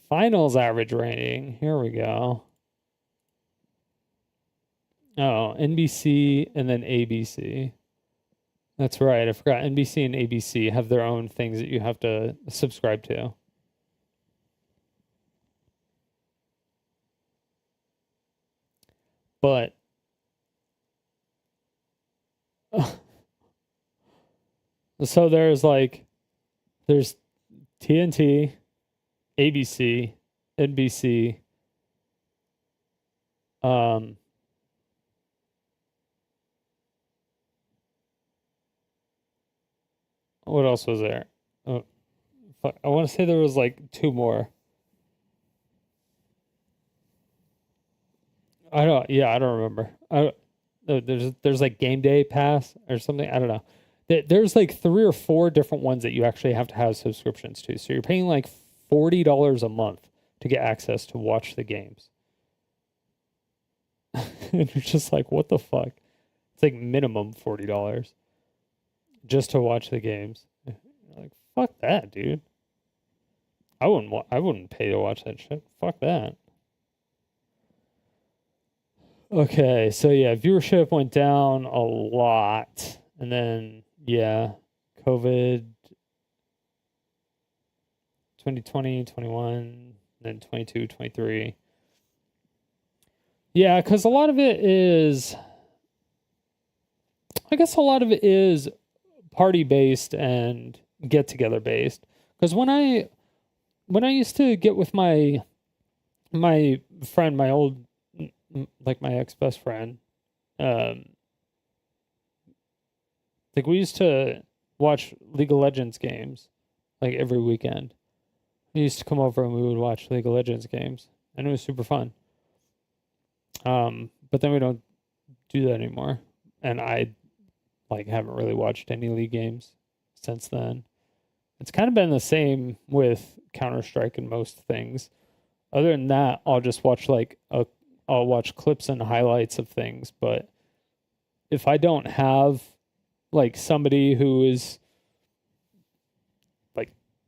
Finals average rating. Here we go. Oh, NBC and then ABC. That's right. I forgot. NBC and ABC have their own things that you have to subscribe to. But so there's TNT, ABC, NBC, what else was there? I want to say there was like two more. I don't remember. There's like Game Day Pass or something. I don't know. There's like 3 or 4 different ones that you actually have to have subscriptions to. So you're paying like $40 a month to get access to watch the games. And you're just like, what the fuck? It's like minimum $40 just to watch the games. You're like, fuck that, dude. I wouldn't pay to watch that shit. Fuck that. Okay, so yeah, viewership went down a lot. And then, yeah, COVID 2020, 21, then 22, 23. Yeah, because a lot of it is party based and get together based. Because when I used to get with my friend, my old, like my ex-best friend, like we used to watch League of Legends games like every weekend. He used to come over and we would watch League of Legends games, and it was super fun. But then we don't do that anymore, and I haven't really watched any League games since then. It's kind of been the same with Counter-Strike and most things. Other than that, I'll just watch I'll watch clips and highlights of things, but if I don't have somebody who is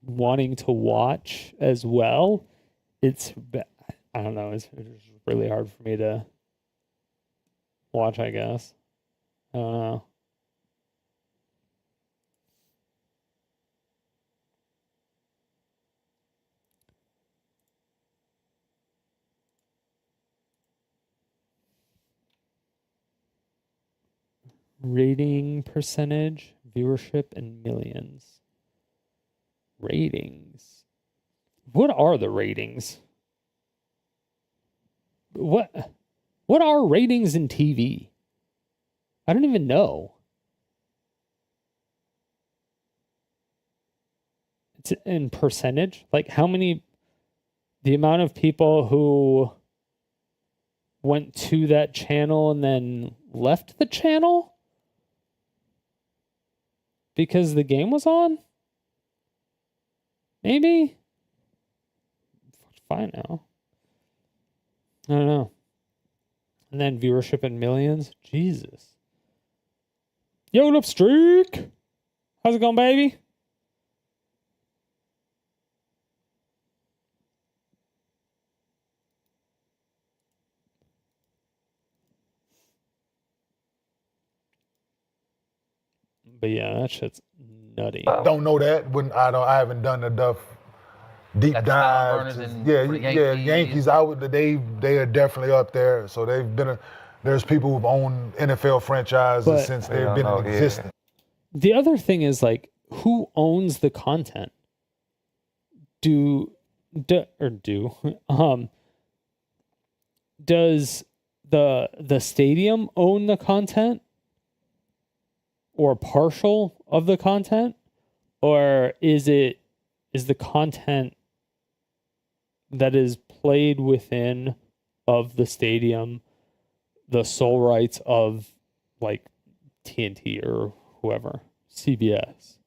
wanting to watch as well, I don't know, it's really hard for me to watch, I guess. I don't know. Rating percentage, viewership in millions. Ratings. What are the ratings? What are ratings in TV? I don't even know. It's in percentage? Like how many, the amount of people who went to that channel and then left the channel because the game was on? Maybe? Fine now. I don't know. And then viewership in millions? Jesus. Yo, what up, Streak? How's it going, baby? But yeah, that shit's nutty. Don't know that. I haven't done enough deep dives. Yankees. They are definitely up there. So there's people who've owned NFL franchises since they've been in existence. The other thing is who owns the content? Does the stadium own the content? Or partial of the content? Or is the content that is played within of the stadium the sole rights of TNT or whoever, CBS?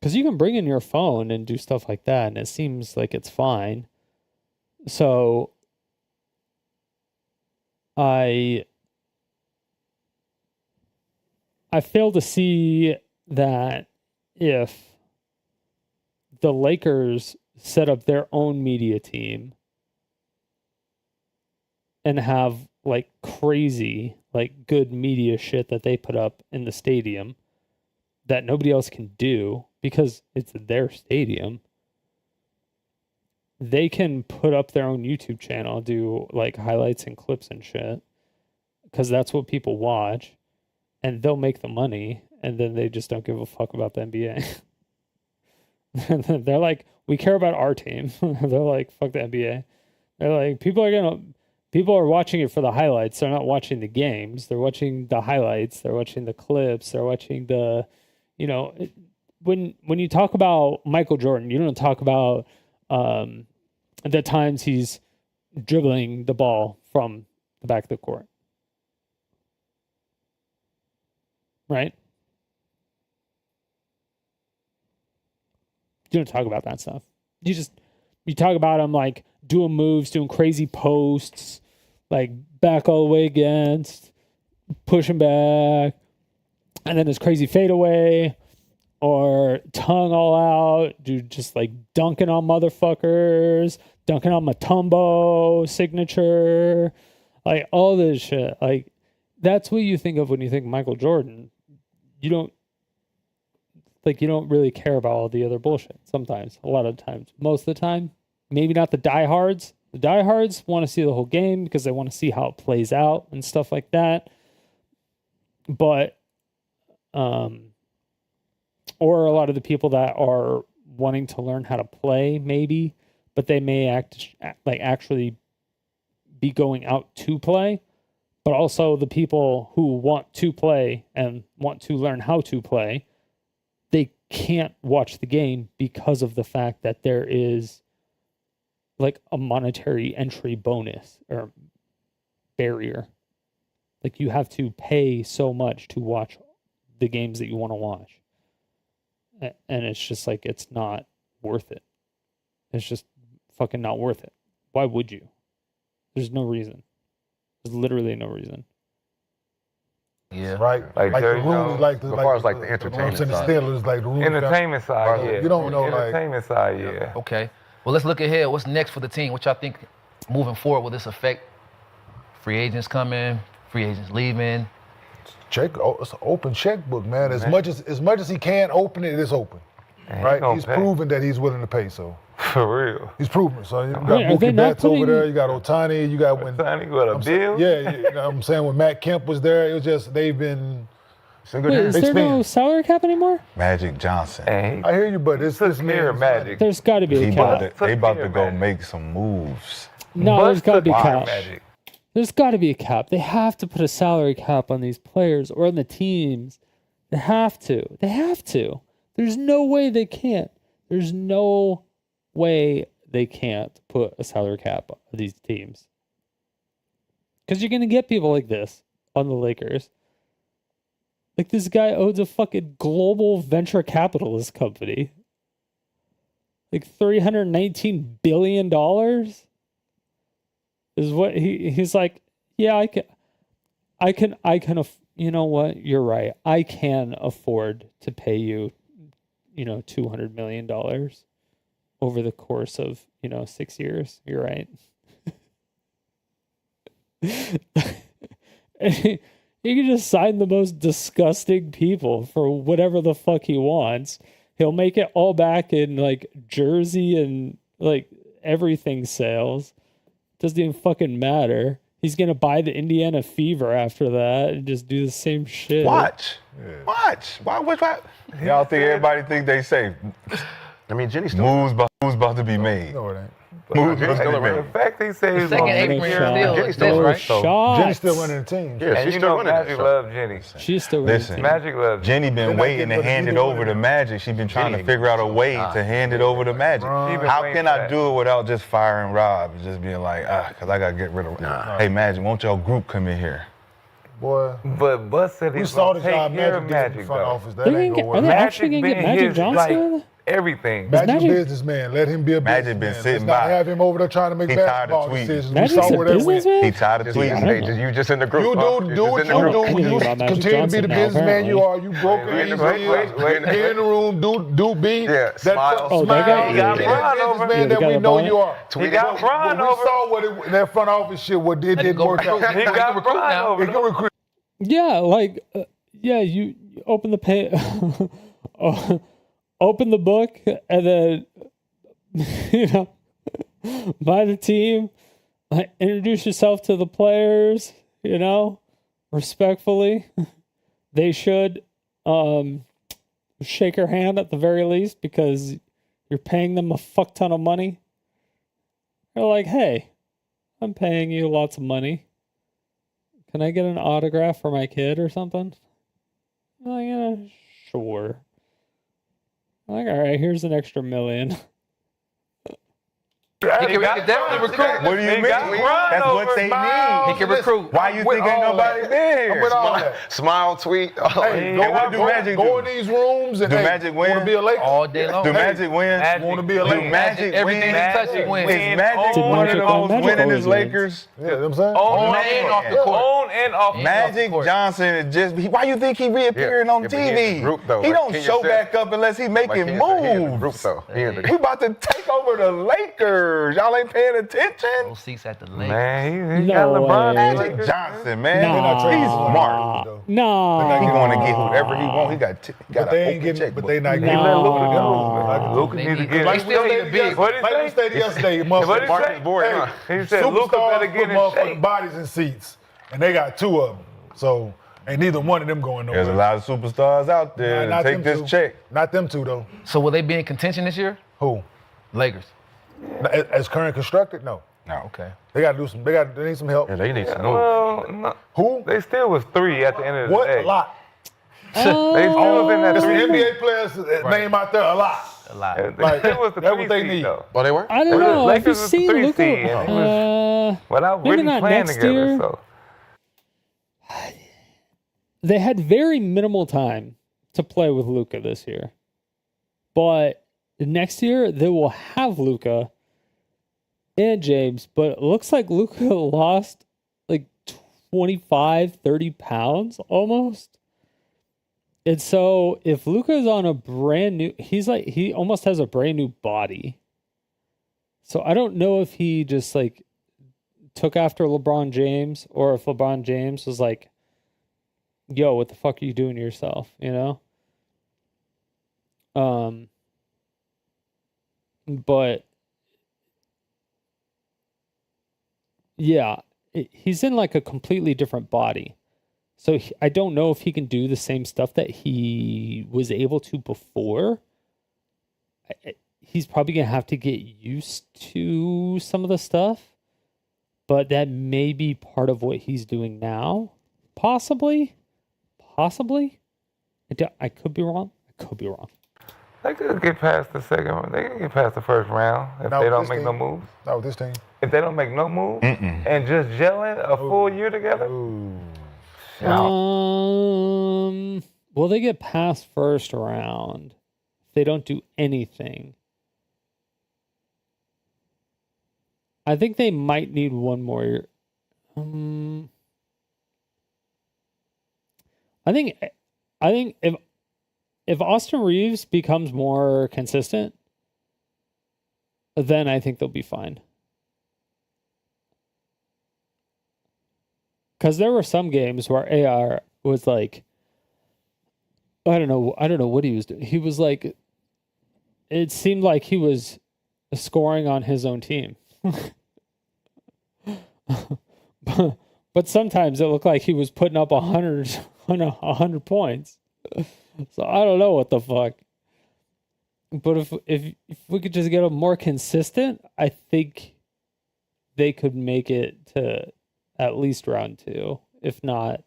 Because you can bring in your phone and do stuff like that, and it seems like it's fine. So I fail to see that if the Lakers set up their own media team and have crazy, good media shit that they put up in the stadium that nobody else can do because it's their stadium, they can put up their own YouTube channel, do like highlights and clips and shit, because that's what people watch, and they'll make the money, and then they just don't give a fuck about the NBA. They're like, we care about our team. They're like, fuck the NBA. They're like, people are watching it for the highlights. They're not watching the games. They're watching the highlights. They're watching the clips. They're watching the, when you talk about Michael Jordan, you don't talk about the times he's dribbling the ball from the back of the court. Right? You don't talk about that stuff. You talk about him like doing moves, doing crazy posts, like back all the way against, pushing back, and then his crazy fadeaway, or tongue all out, dude, just like dunking on motherfuckers, dunking on Mutombo signature, like all this shit. Like that's what you think of when you think Michael Jordan. You don't really care about all the other bullshit. Sometimes, a lot of times, most of the time, maybe not the diehards. The diehards want to see the whole game because they want to see how it plays out and stuff like that. But, or a lot of the people that are wanting to learn how to play, maybe, but they may actually be going out to play. But also the people who want to play and want to learn how to play, they can't watch the game because of the fact that there is like a monetary entry bonus or barrier. Like you have to pay so much to watch the games that you want to watch. And it's just like, it's not worth it. It's just fucking not worth it. Why would you? There's no reason. There's literally no reason. Yeah. Right? Like the room, as far as like the entertainment side. The Steelers, like the room. Entertainment side, yeah. You don't know, entertainment side, yeah. Okay. Well, let's look ahead. What's next for the team? What y'all think moving forward will this affect? Free agents coming, free agents leaving. It's an open checkbook, man. As much as he can open it, it's open. Man, right? He's proven that he's willing to pay, so. For real. He's proven. So you got Mookie Betts over there, you got Ohtani, you got Ohtani got a bill? Yeah, you know what I'm saying when Matt Kemp was there, it was just they've been is there no salary cap anymore? Magic Johnson. Hey, I hear you, but it's near Magic. There's got to be a cap. They about to go make some moves. No, there's got to be a cap. Magic. There's got to be a cap. They have to put a salary cap on these players or on the teams. They have to. They have to. There's no way they can't. There's no way they can't put a salary cap on these teams. Because you're going to get people like this on the Lakers. Like this guy owns a fucking global venture capitalist company. Like $319 billion is what he's like, yeah, I can, you know what? You're right. I can afford to pay you, $200 million over the course of, 6 years. You're right. He can just sign the most disgusting people for whatever the fuck he wants. He'll make it all back in like jersey and like everything sales. Doesn't even fucking matter. He's gonna buy the Indiana Fever after that and just do the same shit. Watch. Why? Y'all think everybody think they safe? I mean, Jenny's still moves about to be made. No, it ain't. Jenny's still around. The fact they say he's second gonna eighth make man sure. deal exists, right? So, Jenny's still running the team. Yeah, And she's you still know running Magic that. love Jenny. she's still running. Listen, Magic love Jenny been waiting to getting hand it rid of over it. to Magic. She's been trying to Jenny figure out a way to hand it over to Magic. How waiting can for I that. do it without just firing Rob and just being like, because I got to get rid of Hey, Magic, won't y'all group come in here? Boy, But Bus said we he's saw gonna the job take care of Magic did in the Magic, front though. office. That ain't gonna Are work. they actually gonna get been Magic his, Johnson? like, everything. Magic's Magic- a businessman. Let him be a Magic businessman. been sitting Let's not by. have him over there trying to make He tired of basketball tweeting. decisions. Magic's we saw a where that went. businessman? He tired of Just tweeting. hey, you just in the group. You huh? do You're what just you in the group. do. Anything You about Magic continue to be Johnson the now, businessman you are. You broke Wait, it. wait. Get in the room. Do be. Yeah, smile. Oh, that guy- Be got the Bron over. businessman Yeah, that they we got know Bron. you are. He got But Bron we over. saw what that front office shit. What it didn't work out. He got Bron over. He can recruit. Yeah, like, you open the pay, open the book, and then, Buy the team. Introduce yourself to the players, respectfully. They should shake her hand at the very least because you're paying them a fuck ton of money. They're like, hey, I'm paying you lots of money. Can I get an autograph for my kid or something? I'm like, yeah, sure. I'm like, all right, here's an extra $1 million. He can definitely recruit. What do you mean? That's what they need. He can recruit. Why you think ain't nobody been I'm with here? all that. Smile, tweet. Hey, go in these rooms and Do Magic win? want to be a Laker? All day long. Do Magic win? Want to be a Do Laker? Magic Everything win? he touches wins. Is Magic Did one of Magic those Magic winning always his wins. Lakers? Yeah, you know what I'm saying? On and off the court. On and off. Magic Johnson is just. Why you think he reappearing on Yeah, but he in the TV? group, though, He like don't Kenya show said. back up unless he Like making Kenya said, he in the group, moves. though. He in the We group. about to take over the Lakers. Y'all ain't paying attention. Those seats at the Lakers. Man, he No got LeBron. way. Magic Johnson, man. Nah. He's smart. No. He going to get whoever he want. He got But a they ain't open getting. checkbook. But they not No. getting. Let Luka Nah. go. Luka They need to need- get. they still need a big. What did Like he we say? stated yesterday, What did he motherfuckers. say? Board, Hey, huh? He said Luka better superstars get put in motherfucking shape. bodies in seats, and they got 2 of them. So ain't neither one of them going nowhere. There's a lot of superstars out there. Nah, not Take them this two. check. Not them 2 though. So will they be in contention this year? Who? Lakers. As current constructed, no. No. Okay. They got to do some. They need some help. Yeah, they need some moves. Well, no, Who? they still was 3 at the end of the What? day. A lot. They still was in that There's 3. some NBA players name out there a lot. A lot. They Like, still was the that's 3 what they seed, need. though. Oh, they were? I don't know. Have you Lakers was the seen 3 Luka? seed, and he was without maybe really not playing next together. year. So They had very minimal time to play with Luka this year. But next year, they will have Luka and James. But it looks like Luka lost like 25, 30 pounds almost. And so if Luka is on a brand new, he almost has a brand new body. So I don't know if he just like took after LeBron James or if LeBron James was like, yo, what the fuck are you doing to yourself? But yeah, he's in like a completely different body. So I don't know if he can do the same stuff that he was able to before. He's probably going to have to get used to some of the stuff, but that may be part of what he's doing now. Possibly. I could be wrong. they could get past the second round. They can get past the first round if Not they with don't this make no team. moves. Not with this team. If they don't make no moves and just gelling a full year together, Will they get past first round if they don't do anything? I think they might need one more year. I think if Austin Reeves becomes more consistent, then I think they'll be fine. Because there were some games where AR was like, I don't know what he was doing. He was like, it seemed like he was scoring on his own team. But sometimes it looked like he was putting up 100 points. So I don't know what the fuck. But if we could just get them more consistent, I think they could make it to at least round 2, if not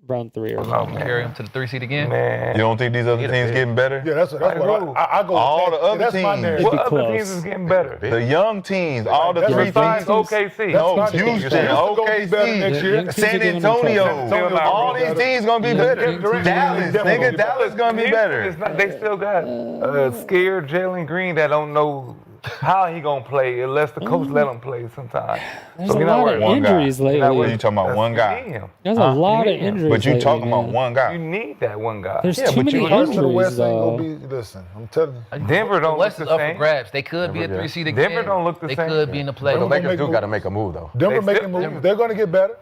round 3 or something. Carry him to the 3 seed again. man. You don't think these other teams getting better? Yeah, that's what I go. All with the other that's my teams. narrative. What be other close. teams is getting better? The young teams, all the That's 3 Besides teams. OKC. No, That's my Houston, team. Gonna be better next year. Young teams are San giving them trouble. Antonio. All these teams gonna be better. Dallas, nigga, Dallas gonna be better. They still got scared Jalen Green that don't know how he gonna play unless the coach let him play sometime. There's So a you're not lot worried. of One guy. injuries You're not worried. lately. You talking about one guy. Damn. There's a lot of You need him. injuries. But you lately, talking about man. one You guy. need that one guy. There's Yeah, too but many the rest of the injuries, West ain't though. gonna be. Listen, I'm telling you. Denver don't West look is the up for same. grabs. They could be a Denver, 3 seed Denver again. don't look the They same. could be in the But the playoffs. Denver Lakers make do moves. got to make a move, though. Denver They making still- moves. They're gonna get better.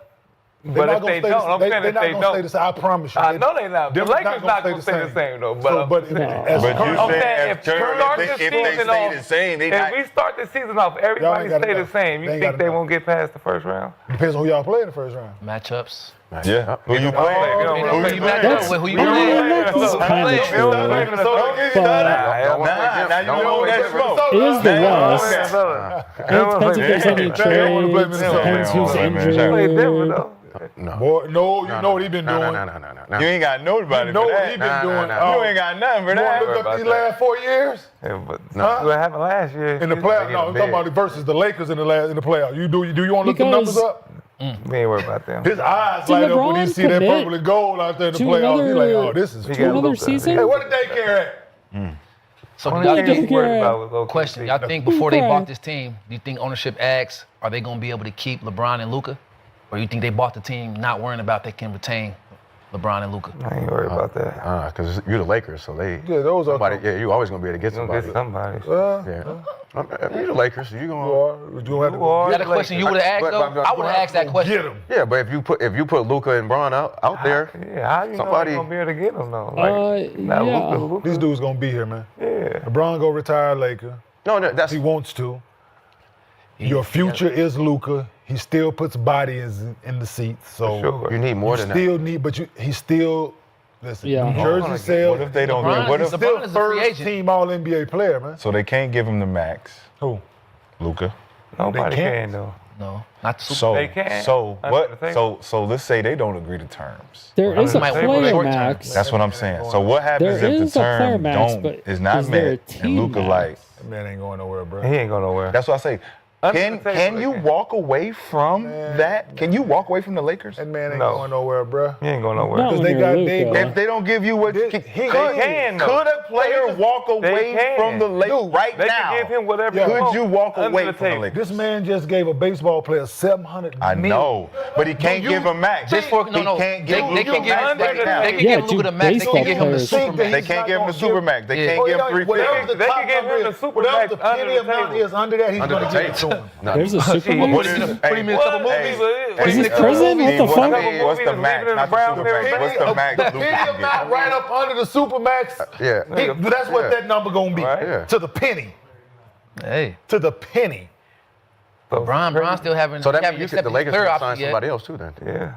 But if they don't, I'm saying if they they're not gonna stay don't. the same. I promise you. I know they not. The They're Lakers not gonna stay the same though. But But No. as But current- you I'm said saying if if we start this they season stay off, the same, they if not. we start the season off, everybody gotta stay go. the same. They You ain't think gotta they go. won't get past the first round? depends on who y'all play in the first round. Matchups. Yeah. Who you Oh, playing? who Who you match up with? Who you I mean, playing? that's kind of true. But Nah, now you know that smoke. it is the West. It It depends if there's any They wanna play trades. Minnesota. Depends who's They wanna play Play Denver injured. though. No. Boy, no, you know what he been doing. No. You ain't got nobody know for what that. he been doing. You ain't got nothing for You want to that. look up these last 4 years Yeah, but Huh? what happened last year? in the playoffs? No, I'm talking about the versus the Lakers in the playoffs. Do you want to look the numbers Because- up? We ain't worried about them. His eyes Did light up when he LeBron see that commit purple and gold out there in the to playoffs. He's like, another- oh, this is He To got another Luka. season? Hey, where the daycare at? So Only do y'all thing think, he's worried about was OKC. question, y'all think before they Okay. bought this team, do you think ownership asks, are they going to be able to keep LeBron and Luka? Or you think they bought the team not worrying about they can retain LeBron and Luka? I ain't worried about that. Because you're the Lakers, so they. Yeah, those are. Somebody, yeah, you always gonna be able to get You gonna somebody. get somebody. Yeah. You're the Lakers, so you You gonna. are. You have to You are. Is that a question you would have asked, But- though? but- I would have asked that Get question. him. Yeah, but if you put Luka and Bron out there, Yeah, how you Somebody- know you gonna be able to get them though? Like, Yeah. Luka. These dudes gonna be here, man. Yeah. LeBron go retire Laker. no, that's He wants to. Your future is Luka. He still puts bodies in the seats, so Sure. you need more you than still need. But he still listen. Yeah. New What Jersey if sales. they don't LeBron get? What is if? LeBron Still is a free first agent. team All NBA player, man. So they can't give him the max, Who? Luka. Nobody They can't. can though. No, not the Super. So They can't. So Under what? the table. So let's say they don't agree to terms. There is a might wait for player short term. max. That's what I'm saying. So what happens There if the is a player term max, don't but is not is there a met team and Luka max? like? That man ain't going nowhere, bro. He ain't going nowhere. That's what I say. Under Can the table, can they you can. walk away from that? Can you walk away from the Lakers? That man ain't No. going nowhere, bro. He ain't going nowhere. No. Because they When got you're they Luka. If they don't give you what They- could, he can, though. could a player walk away can. from the Lakers Dude, right They now? can give him whatever. Yeah. he Could wants you walk under away the from the table. Lakers? This man just gave a baseball player $700 I million. know, but he can't you give him max. Just for no, he no. can't They give can Luka give max under right the- now. they can Yeah, give Luka the do max. They baseball can give him the players. super Think that max. They he's can't not give him the gonna super give- max. They Oh, can't give yeah, him 350. whatever the They top can give him number the is, super whatever max the under penny the amount table. is under that, he's Under going the to give it to table. him. There's a super He- max. What is Put him in a couple Hey, movies. hey, Is this prison? What the what's fuck? What's the max? Not the super max. What's the max The Luka penny can amount get? right up under the super max, yeah. that's what Yeah. that number going to be. Right. Yeah. To the penny. Hey, To the penny. Bron still haven't. So that haven't means you accepted could, the Lakers clear can option sign yet. somebody else too then. Yeah.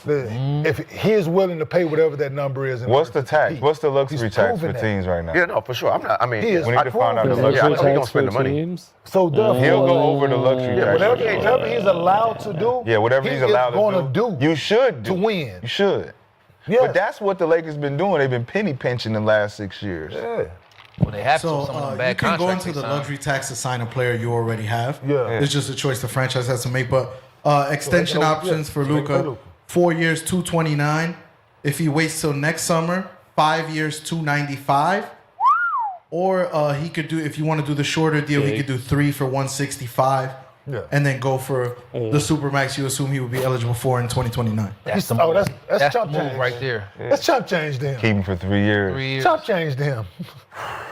If he is willing to pay whatever that number is. in What's order the to tax? compete, What's the luxury he's tax for proven that. teams right now? Yeah, no, for sure. I'm not. I mean, He is. We need to find out I the told The him. Yeah, I luxury know he gonna tax spend for the money. teams. So therefore, He'll go over the luxury tax. whatever he's allowed to do. Yeah, whatever he he's allowed is going to do. You should do. to win. You should. Yes. But that's what the Lakers been doing. They've been penny pinching the last 6 years. Yeah. Well, they have So to. Some of them you bad can go contracts into they the signed. luxury tax to sign a player you already have. Yeah. It's just a choice the franchise has to make. But extension Yeah. options for So they can pay Luka: Luka. 4 years, 229. If he waits till next summer, 5 years, 295. Or he could do, if you want to do the shorter deal, he could do 3 for 165. Yeah. And then go for the supermax you assume he would be eligible for in 2029. That's the Oh, move. that's the chump move change. right there. That's chump change to him. Keep him for 3 years. 3 years. Chump change to him.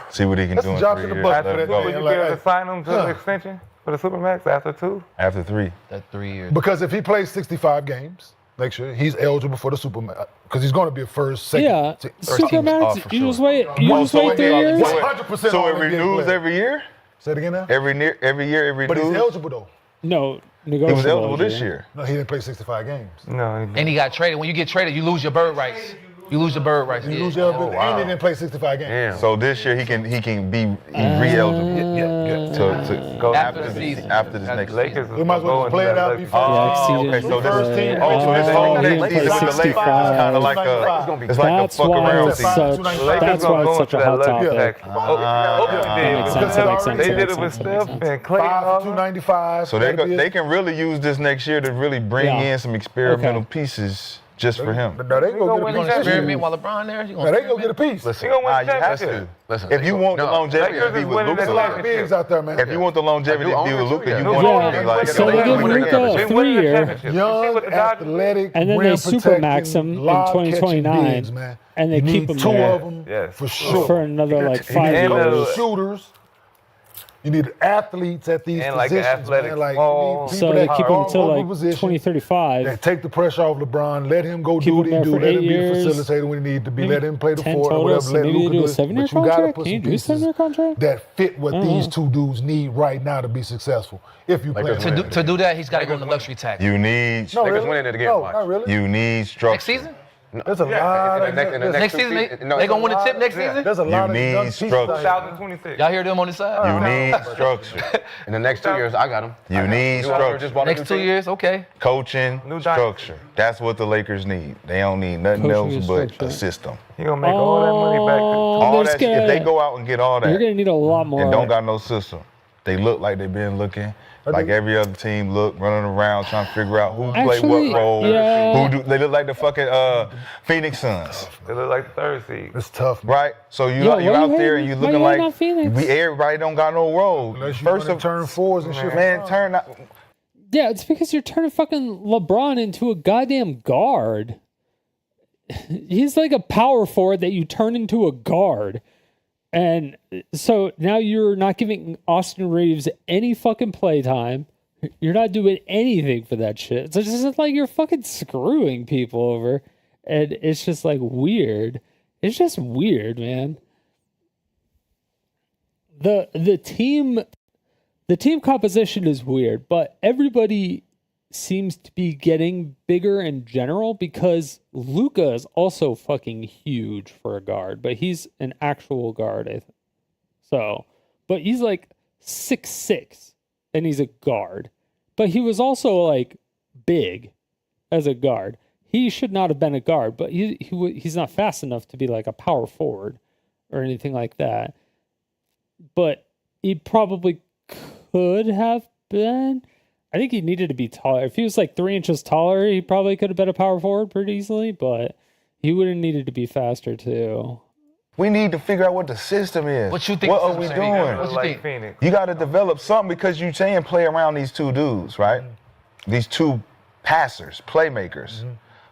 See what he can That's do the in job 3 to the years. buck Let for him that go. Would you Like, be able hey, to sign him to the huh. extension for the supermax after 2? After 3. That 3 years. Because if he plays 65 games next year, he's eligible for the Supermax. Because he's going to be a first, second. Yeah, First team's off supermax. for You sure. just wait. You just wait 3 years. 100% So it all NBA renews player. every year? Say it again now? Every year it But he's renews? eligible, though. No, He negotiable. was eligible this year. No, he didn't play 65 games. No, he didn't. And he got traded. When you get traded, you lose your bird rights. You lose your bird rights. He Yeah. lose eligible, and he didn't play 65 games. Damn. So this year he can be re-eligible Yeah. to go After after the season. after this next Lakers We might as well going play to it that out luxury before. Yeah, Oh, exceeded okay, so this first is team. oh, so this whole he didn't next play season with the Lakers is 65. kind of like it's like a That's fuck why around it's season. such. Lakers That's gonna why go it's such into a that hot luxury topic. tax. Oakland That did, makes because sense. That makes sense. they That did it makes with sense. That Steph makes sense. and Clay. 5 for 295. So they can really use this next year to really bring Yeah. in some experimental Okay. pieces just for him. Now they gonna go win get You a gonna piece. experiment while LeBron there? You Now they go get a experiment? piece. Listen, He gonna win the You have championship. to. listen. If you want the longevity Lakers to be is with winning There's a Luka, lot of bigs out there, man. if you want the longevity to be with Luka, you Yeah. want Yeah. to be like So they give win again. Luka a They winning the 3-year, championship. You see Young, what the Dodgers did? athletic, and then they rim supermax him in lob catching 2029, bigs, man. and they You keep need him 2 there of them Yes. for sure. for another like He 5 And, years. Shooters. You need athletes at these And positions, like athletic man. Like, small. So they keep him until like 2035. That take the pressure off LeBron. Let him go Keep do what him he there do. for Let 8 him be the years, facilitator when he need to be. maybe Let him play the 10 four or total, whatever. so Let maybe Luka they do do a it. 7-year But you gotta contract? put Can you some do a pieces 7-year contract? that fit what these two dudes need right now to be successful. If you play To do that, he's got to go on the luxury tax. You need. No, Lakers really? winning it again, No, watch. not really. You need structure. Next season? There's a lot of Next season, they gonna win the chip next season? There's a lot You of young need pieces structure. out here. 2026. Y'all hear them on the side? You need structure. In the next 2 years, I got him. You need structure. Next 2 years, okay. Coaching, structure. That's what the Lakers need. They don't need nothing Coaching else and but structure. a system. He gonna make all that money back. All that shit, if they go out and get all You're that gonna need a lot more. and don't got no system, they look like they've been looking like every other team look, running around trying to figure out who play Actually, what role. yeah. They look like the fucking Phoenix Suns, They look like the third seed. It's tough, man. right? So you Yo, you're why out you there hating- and you why looking you hating like on Phoenix? everybody don't got no role. Unless you First wanna turn fours and shit. man, turn out. Yeah, it's because you're turning fucking LeBron into a goddamn guard. He's like a power forward that you turn into a guard. And so now you're not giving Austin Reeves any fucking playtime. You're not doing anything for that shit. So it's just like you're fucking screwing people over. And it's just like weird. It's just weird, man. The team composition is weird, but everybody seems to be getting bigger in general because Luka is also fucking huge for a guard, but he's an actual guard, I think. So, but he's like 6'6", and he's a guard. But he was also like big as a guard. He should not have been a guard, but he's not fast enough to be like a power forward or anything like that. But he probably could have been. I think he needed to be taller. If he was like 3 inches taller, he probably could have been a power forward pretty easily, but he would have needed to be faster too. We need to figure out what the system is. What you think? What are we doing? What you think? Phoenix. You got to develop something because you saying play around these two dudes, right? These two passers, playmakers.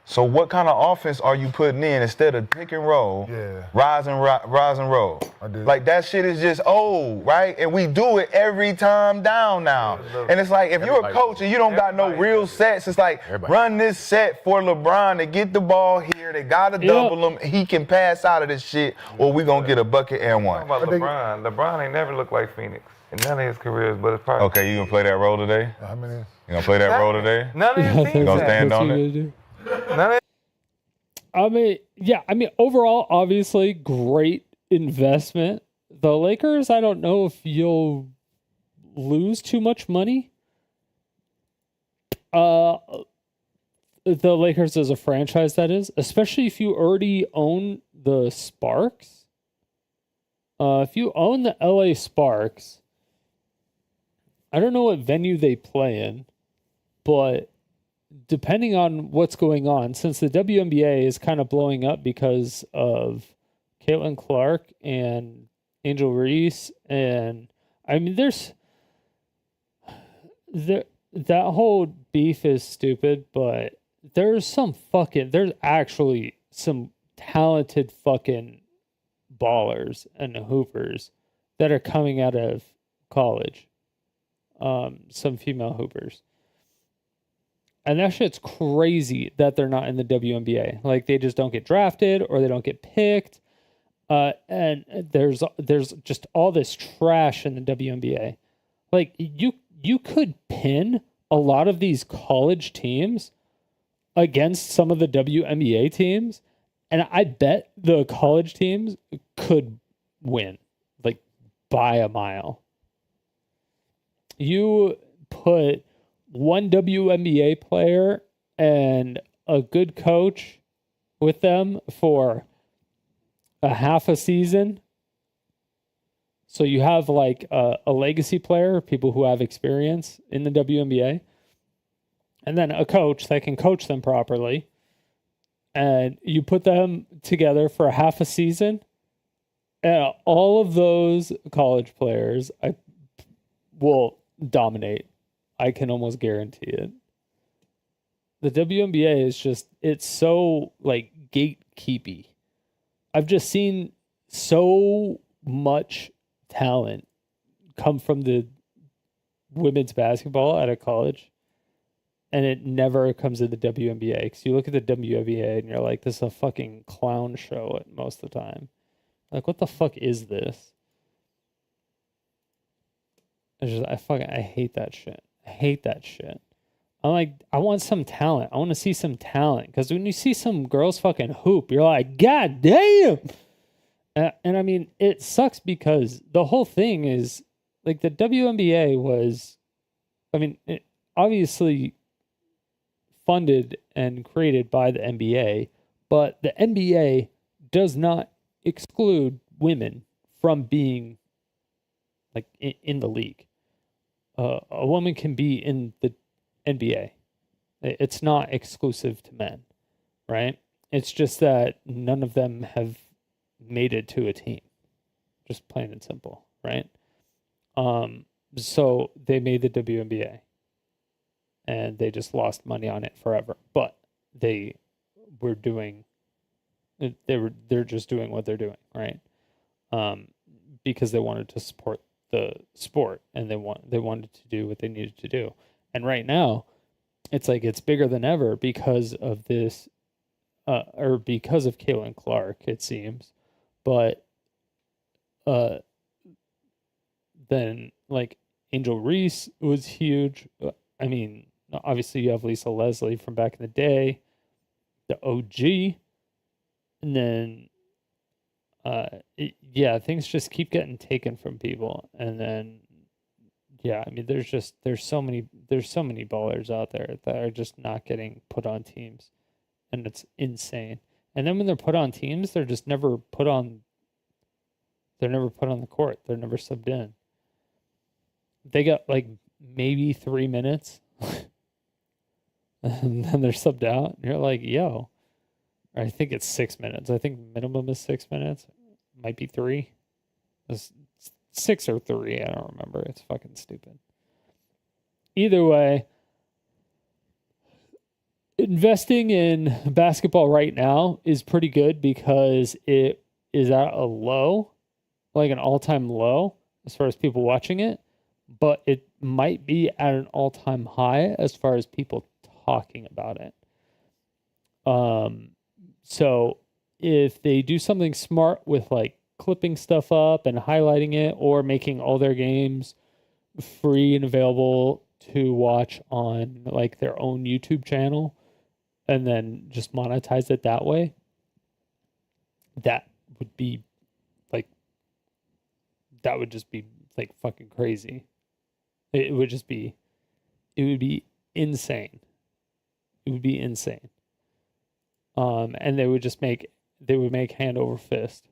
So what kind of offense are you putting in instead of pick and roll, rise and roll? Like that shit is just old, right? And we do it every time down now. And it's like if you're a coach and you don't got no real sets, it's like run this set for LeBron to get the ball here. They gotta double him. He can pass out of this shit, or we gonna get a bucket and one. Talking about LeBron. LeBron ain't never looked like Phoenix in none of his careers, but it's probably Okay, you gonna play that role today? How many? You gonna play that role today? none of his You teams. gonna have. stand on That's what it? you gotta do. None of I mean, overall, obviously, great investment. The Lakers, I don't know if you'll lose too much money. The Lakers as a franchise, that is, especially if you already own the Sparks. If you own the LA Sparks, I don't know what venue they play in, but depending on what's going on, since the WNBA is kind of blowing up because of Caitlin Clark and Angel Reese, and I mean, that whole beef is stupid, but there's actually some talented fucking ballers and hoopers that are coming out of college. Some female hoopers. And that shit's crazy that they're not in the WNBA. Like, they just don't get drafted or they don't get picked. And there's just all this trash in the WNBA. Like, you could pin a lot of these college teams against some of the WNBA teams, and I bet the college teams could win, like, by a mile. You put one WNBA player and a good coach with them for a half a season. So you have like a legacy player, people who have experience in the WNBA, and then a coach that can coach them properly. And you put them together for a half a season, and all of those college players will dominate. I can almost guarantee it. The WNBA is just, it's so like gatekeepy. I've just seen so much talent come from the women's basketball out of college, and it never comes in the WNBA. Because you look at the WNBA and you're like, this is a fucking clown show at most of the time. Like, what the fuck is this? I hate that shit. I hate that shit. I'm like, I want some talent. I want to see some talent. Because when you see some girls fucking hoop, you're like, God damn. And I mean, it sucks because the whole thing is, like, the WNBA was, I mean, obviously funded and created by the NBA, but the NBA does not exclude women from being, like, in the league. A woman can be in the NBA. It's not exclusive to men, right? It's just that none of them have made it to a team. Just plain and simple, right? So they made the WNBA, and they just lost money on it forever. But they're just doing what they're doing, right? Because they wanted to support the sport, and they wanted to do what they needed to do. And right now, it's like it's bigger than ever because of this, or because of Caitlin Clark, it seems. But then, like, Angel Reese was huge. I mean, obviously you have Lisa Leslie from back in the day, the OG, and then things just keep getting taken from people. And then I mean, there's so many ballers out there that are just not getting put on teams, and it's insane. And then when they're put on teams, they're just never put on. They're never put on the court. They're never subbed in. They got like maybe 3 minutes, and then they're subbed out. And you're like, yo, I think it's 6 minutes. I think minimum is 6 minutes. Might be 3. It's 6 or 3. I don't remember. It's fucking stupid. Either way, investing in basketball right now is pretty good because it is at a low, like an all-time low as far as people watching it, but it might be at an all-time high as far as people talking about it. So if they do something smart with like clipping stuff up and highlighting it, or making all their games free and available to watch on like their own YouTube channel, and then just monetize it that way, that would just be like fucking crazy. It would be insane. It would be insane. And they would make hand over fist.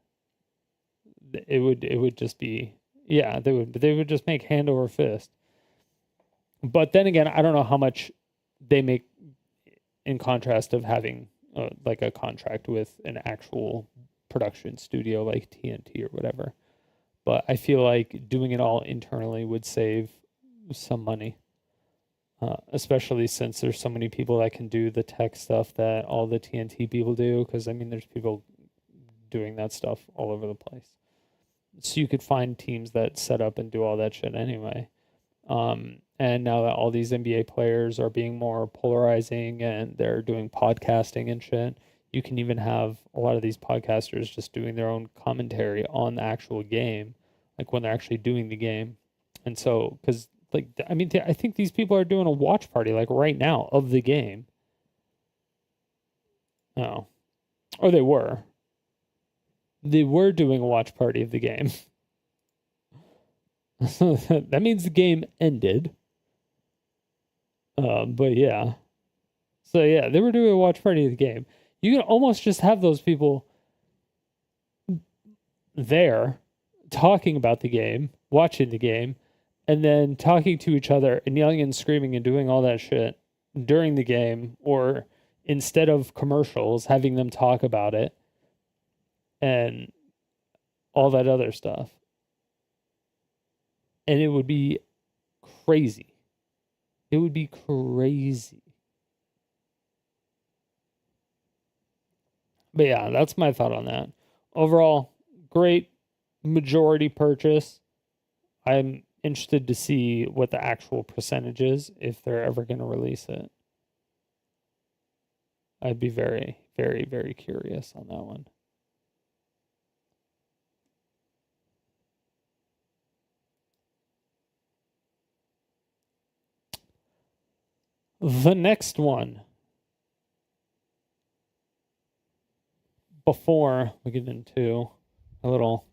They would just make hand over fist. But then again, I don't know how much they make in contrast of having like a contract with an actual production studio like TNT or whatever. But I feel like doing it all internally would save some money, especially since there's so many people that can do the tech stuff that all the TNT people do. Because I mean, there's people doing that stuff all over the place. So you could find teams that set up and do all that shit anyway. And now that all these NBA players are being more polarizing and they're doing podcasting and shit, you can even have a lot of these podcasters just doing their own commentary on the actual game, like when they're actually doing the game. And so, because, like, I mean, I think these people are doing a watch party, like, right now of the game. Oh. Or they were. They were doing a watch party of the game. That means the game ended. But yeah. So yeah, they were doing a watch party of the game. You can almost just have those people there talking about the game, watching the game, and then talking to each other and yelling and screaming and doing all that shit during the game, or instead of commercials, having them talk about it and all that other stuff. And it would be crazy. It would be crazy. But yeah, that's my thought on that. Overall, great majority purchase. I'm interested to see what the actual percentage is if they're ever going to release it. I'd be very, very, very curious on that one. The next one, before we get into a little,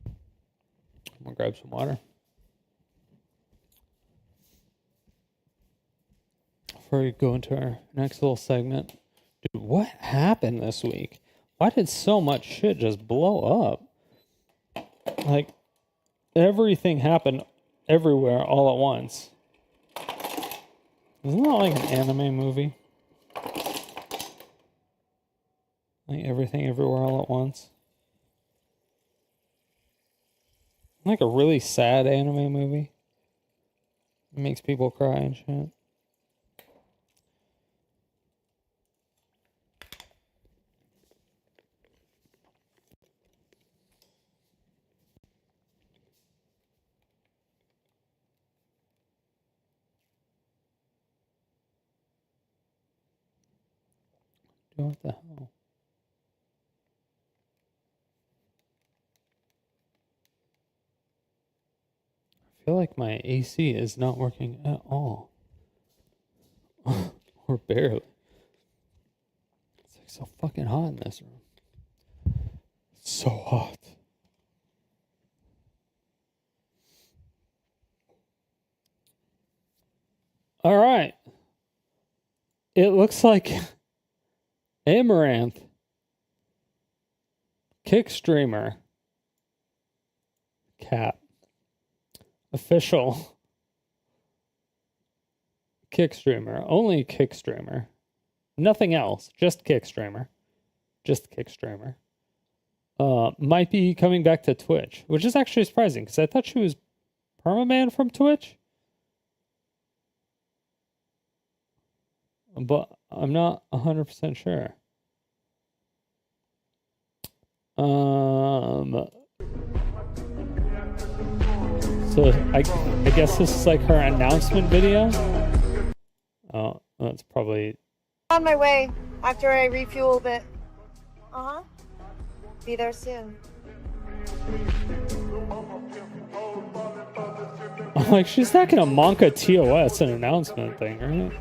I'm gonna grab some water. Before we go into our next little segment, dude, what happened this week? Why did so much shit just blow up? Like, everything happened everywhere all at once. Isn't that like an anime movie? Like everything everywhere all at once? Like a really sad anime movie. It makes people cry and shit. What the hell? I feel like my AC is not working at all. Or barely. It's like so fucking hot in this room. It's so hot. All right. It looks like Amouranth, kick streamer, cap, official kick streamer, only kick streamer, nothing else, just kick streamer, might be coming back to Twitch, which is actually surprising because I thought she was permaban from Twitch. But I'm not 100% sure. So I guess this is like her announcement video. Oh, that's probably On my way after I refuel a bit. Be there soon. I'm like, she's not gonna Monka TOS an announcement thing, right?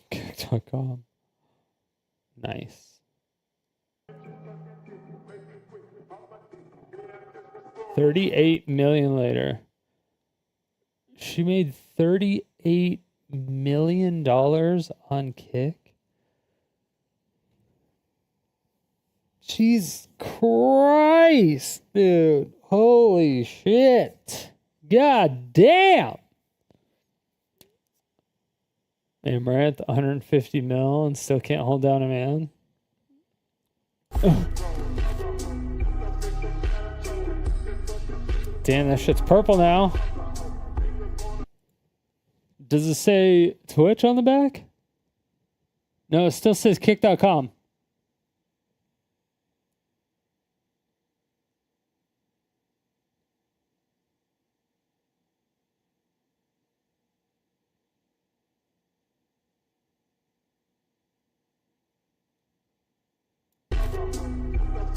Kick.com. Nice. 38 million later. She made $38 million on Kick. Jesus Christ, dude. Holy shit. God damn. Amouranth, 150 mil and still can't hold down a man. Damn, that shit's purple now. Does it say Twitch on the back? No, it still says kick.com.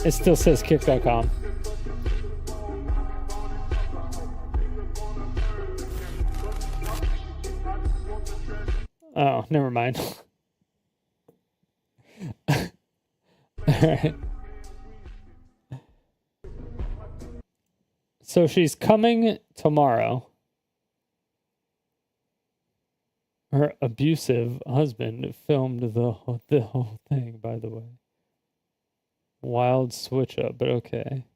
It still says kick.com. Oh, never mind. All right. So she's coming tomorrow. Her abusive husband filmed the whole thing, by the way. Wild switch up, but okay.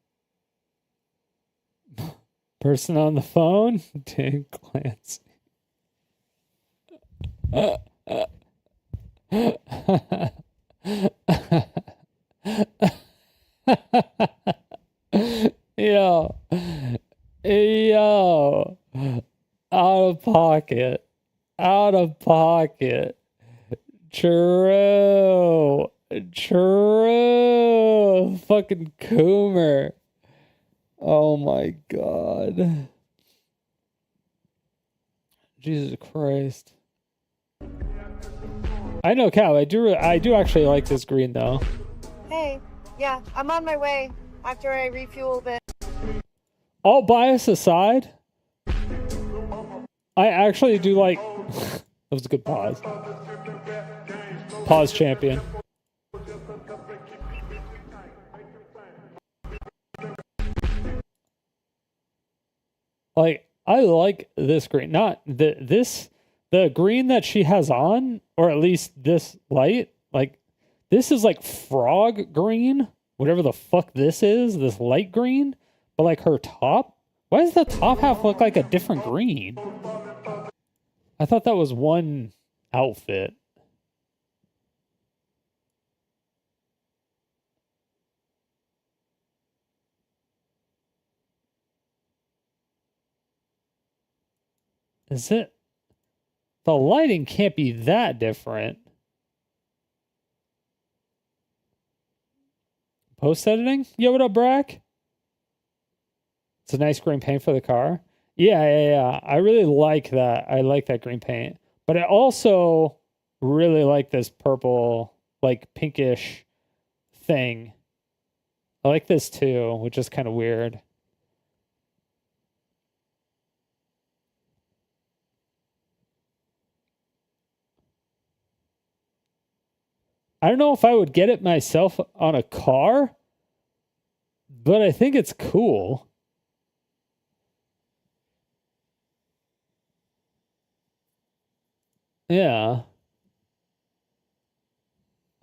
Person on the phone? Dan Clancy. Yo. Out of pocket. True. True. Fucking Coomer. Oh my god. Jesus Christ. I know, Cal. I do actually like this green though. Hey, yeah, I'm on my way after I refuel a bit. All bias aside, I actually do like. That was a good pause. Pause champion. Like, I like this green. Not the green that she has on, or at least this light. Like, this is like frog green, whatever the fuck this is, this light green. But like her top, why does the top half look like a different green? I thought that was one outfit. Is it? The lighting can't be that different. Post editing? Yo, what up, Brack? It's a nice green paint for the car. Yeah. I really like that. I like that green paint. But I also really like this purple, like pinkish thing. I like this too, which is kind of weird. I don't know if I would get it myself on a car, but I think it's cool. Yeah.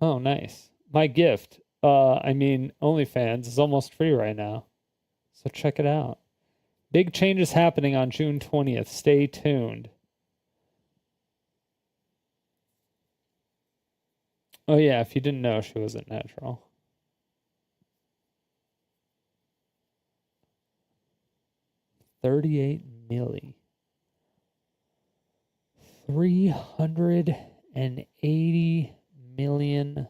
Oh, nice. My gift. I mean, OnlyFans is almost free right now. So check it out. Big changes happening on June 20th. Stay tuned. Oh yeah, if you didn't know, she wasn't natural. $38 million. $380 million.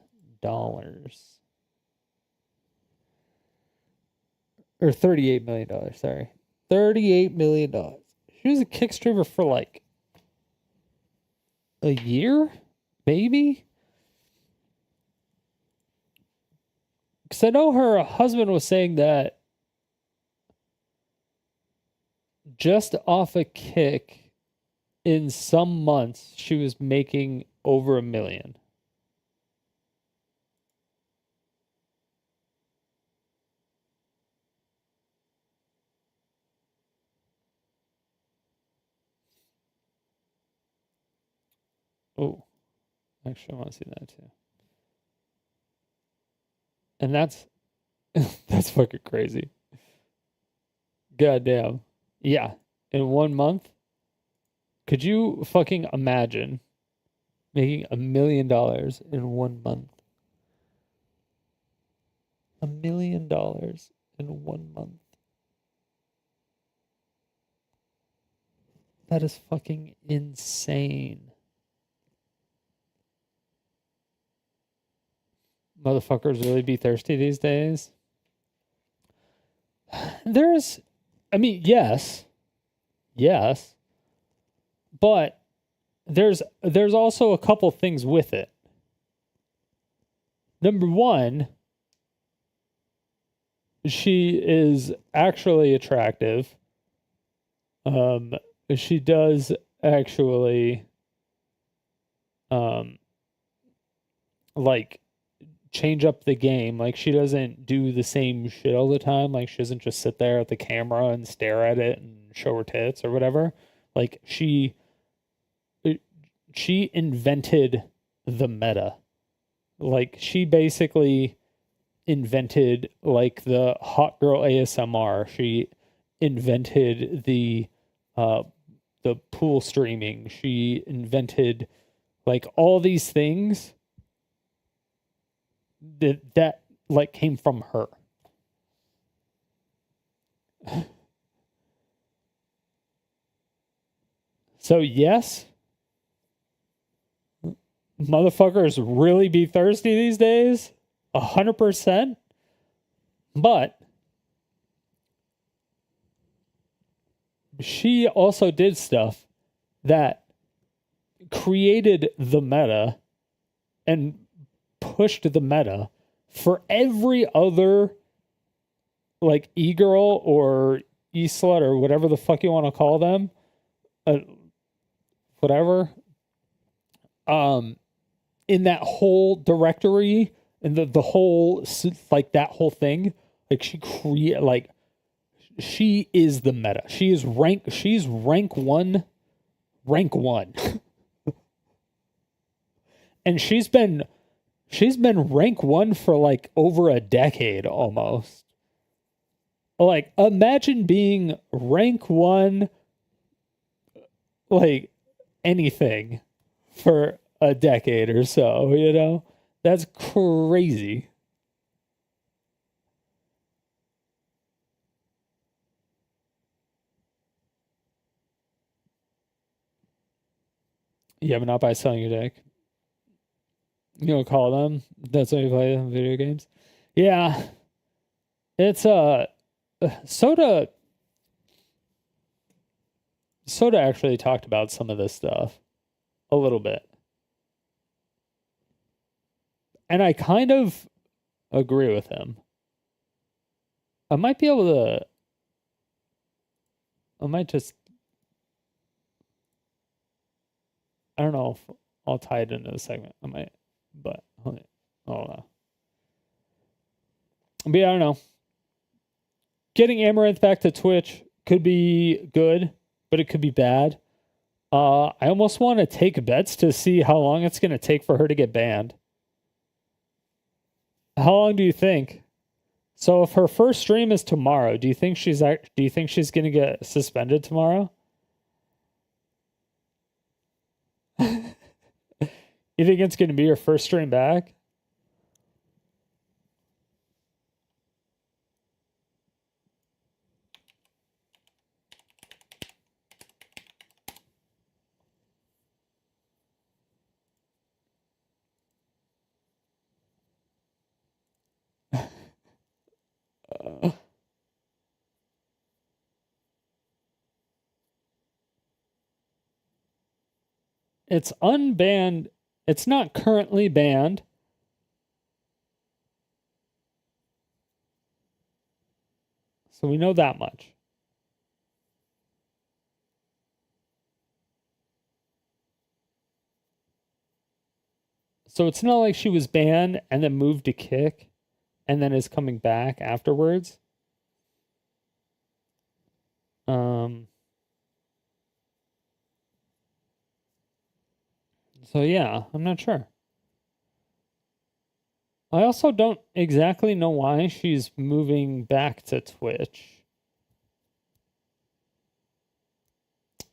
Or $38 million, sorry. $38 million. She was a kick streamer for like a year? Maybe? Because I know her husband was saying that just off a kick, in some months, she was making over $1 million. Oh, actually, I want to see that too. And that's that's fucking crazy. Goddamn. Yeah. In 1 month, could you fucking imagine making $1 million in 1 month? $1 million in 1 month. That is fucking insane. Motherfuckers really be thirsty these days. Yes, but there's also a couple things with it. Number one, she is actually attractive. She does actually like change up the game. Like, she doesn't do the same shit all the time. Like, she doesn't just sit there at the camera and stare at it and show her tits or whatever. Like, she invented the meta. Like, she basically invented like the hot girl ASMR. She invented the pool streaming. She invented like all these things that like came from her. So yes, motherfuckers really be thirsty these days? 100%. But she also did stuff that created the meta and pushed the meta for every other like e-girl or e-slut or whatever the fuck you want to call them, whatever, in that whole directory and the whole, like that whole thing, like she is the meta. She's rank one. And she's been rank one for like over a decade almost. Like, imagine being rank one, like anything for a decade or so, you know? That's crazy. Yeah, but not by selling your dick. You don't call them. That's how you play video games. Yeah. It's Soda actually talked about some of this stuff a little bit. And I kind of agree with him. I might just, I don't know if I'll tie it into the segment. I might, but I don't know. But yeah, I don't know. Getting Amouranth back to Twitch could be good, but it could be bad. I almost want to take bets to see how long it's going to take for her to get banned. How long do you think? So if her first stream is tomorrow, do you think she's going to get suspended tomorrow? You think it's going to be her first stream back? It's unbanned. It's not currently banned. So we know that much. So it's not like she was banned and then moved to Kick and then is coming back afterwards. So yeah, I'm not sure. I also don't exactly know why she's moving back to Twitch.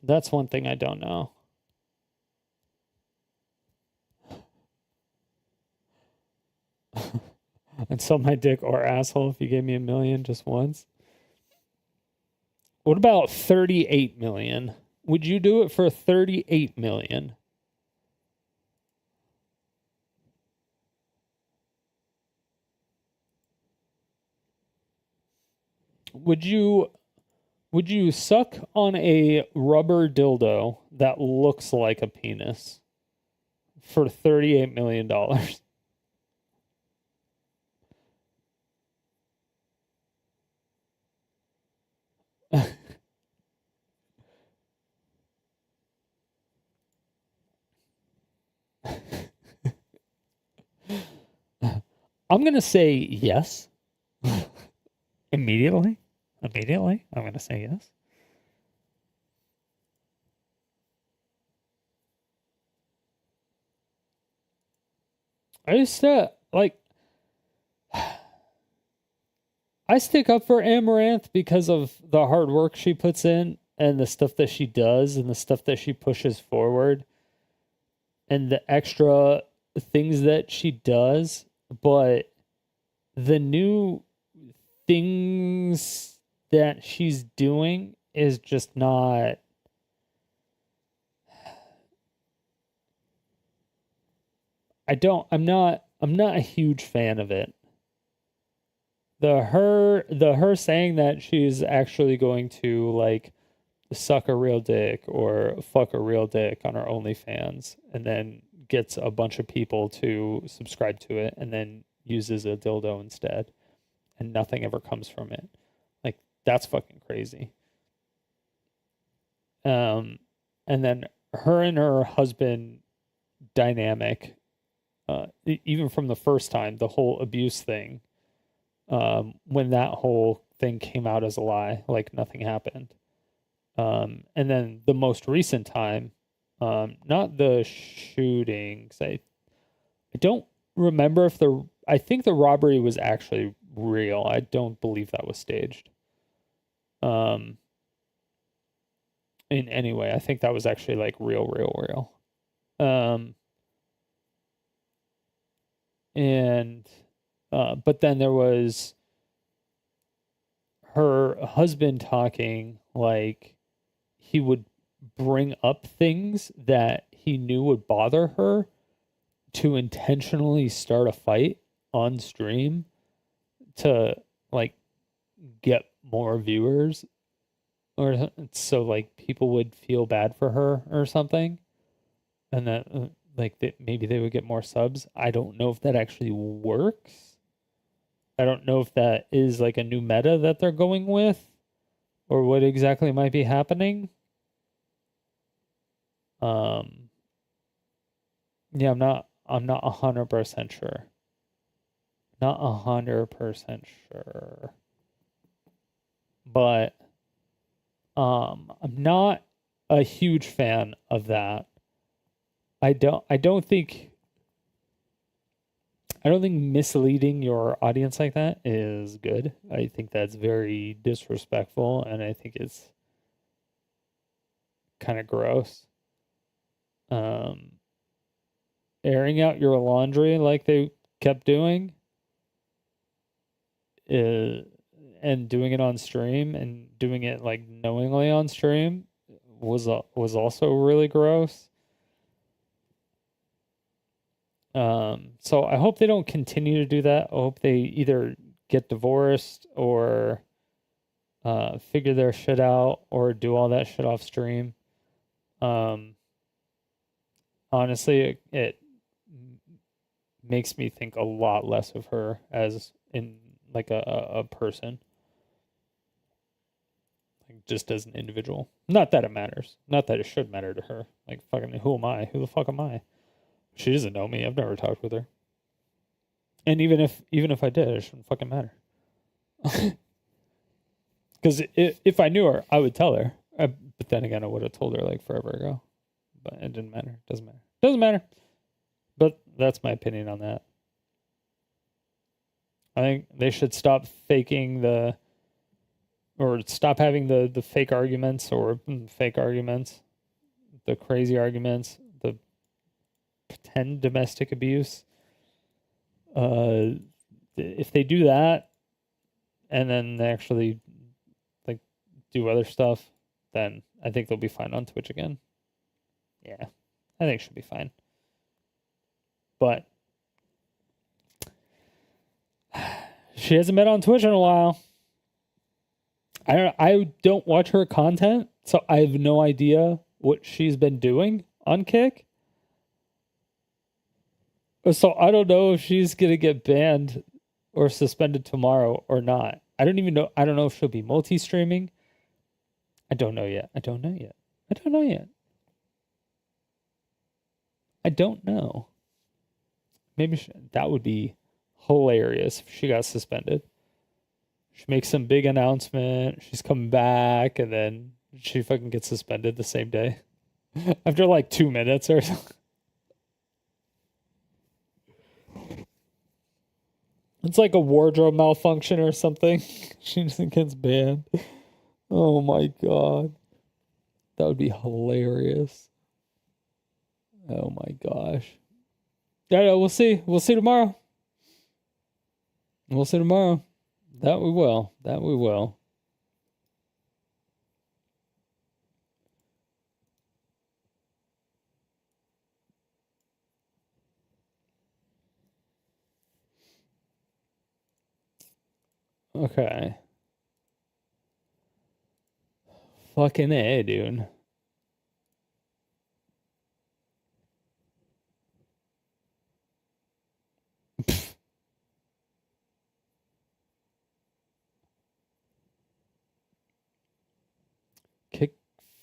That's one thing I don't know. I'd sell my dick or asshole if you gave me $1 million just once. What about 38 million? Would you do it for 38 million? Would you suck on a rubber dildo that looks like a penis for $38 million? I'm going to say yes. Immediately, I'm going to say yes. I used to, like, I stick up for Amouranth because of the hard work she puts in and the stuff that she does and the stuff that she pushes forward and the extra things that she does. But the new things that she's doing is just not. I'm not a huge fan of it. The her saying that she's actually going to like suck a real dick or fuck a real dick on her OnlyFans and then gets a bunch of people to subscribe to it and then uses a dildo instead and nothing ever comes from it. Like, that's fucking crazy. And then her and her husband dynamic, even from the first time, the whole abuse thing, when that whole thing came out as a lie, like nothing happened. And then the most recent time, not the shooting, 'cause I don't remember if I think the robbery was actually real. I don't believe that was staged. In any way, I think that was actually like real. But then there was her husband talking like he would bring up things that he knew would bother her to intentionally start a fight on stream to like get more viewers, or so like people would feel bad for her or something, and that like that maybe they would get more subs. I don't know if that actually works. I don't know if that is like a new meta that they're going with or what exactly might be happening. Yeah, I'm not 100% sure. Not 100% sure. But I'm not a huge fan of that. I don't think misleading your audience like that is good. I think that's very disrespectful, and I think it's kind of gross. Airing out your laundry like they kept doing, and doing it on stream and doing it like knowingly on stream was also really gross. So I hope they don't continue to do that. I hope they either get divorced or figure their shit out or do all that shit off stream. Honestly, it makes me think a lot less of her as in like a person, like just as an individual. Not that it matters. Not that it should matter to her. Like, fucking, who am I? Who the fuck am I? She doesn't know me. I've never talked with her. And even if I did, it shouldn't fucking matter. Because if I knew her, I would tell her. But then again, I would have told her like forever ago. But it didn't matter. Doesn't matter. Doesn't matter. But that's my opinion on that. I think they should stop faking or stop having the fake arguments or fake arguments, the crazy arguments, the pretend domestic abuse. If they do that and then they actually like do other stuff, then I think they'll be fine on Twitch again. Yeah, I think it should be fine. But she hasn't been on Twitch in a while. I don't watch her content, so I have no idea what she's been doing on Kick. So I don't know if she's gonna get banned or suspended tomorrow or not. I don't even know. I don't know if she'll be multi-streaming. I don't know yet. I don't know. Maybe that would be hilarious if she got suspended. She makes some big announcement. She's coming back, and then she fucking gets suspended the same day after like 2 minutes or something. It's like a wardrobe malfunction or something. She just gets banned. Oh my god. That would be hilarious. Oh my gosh. Yeah, we'll see. We'll see tomorrow. That we will. Okay. Fucking A, dude. Kick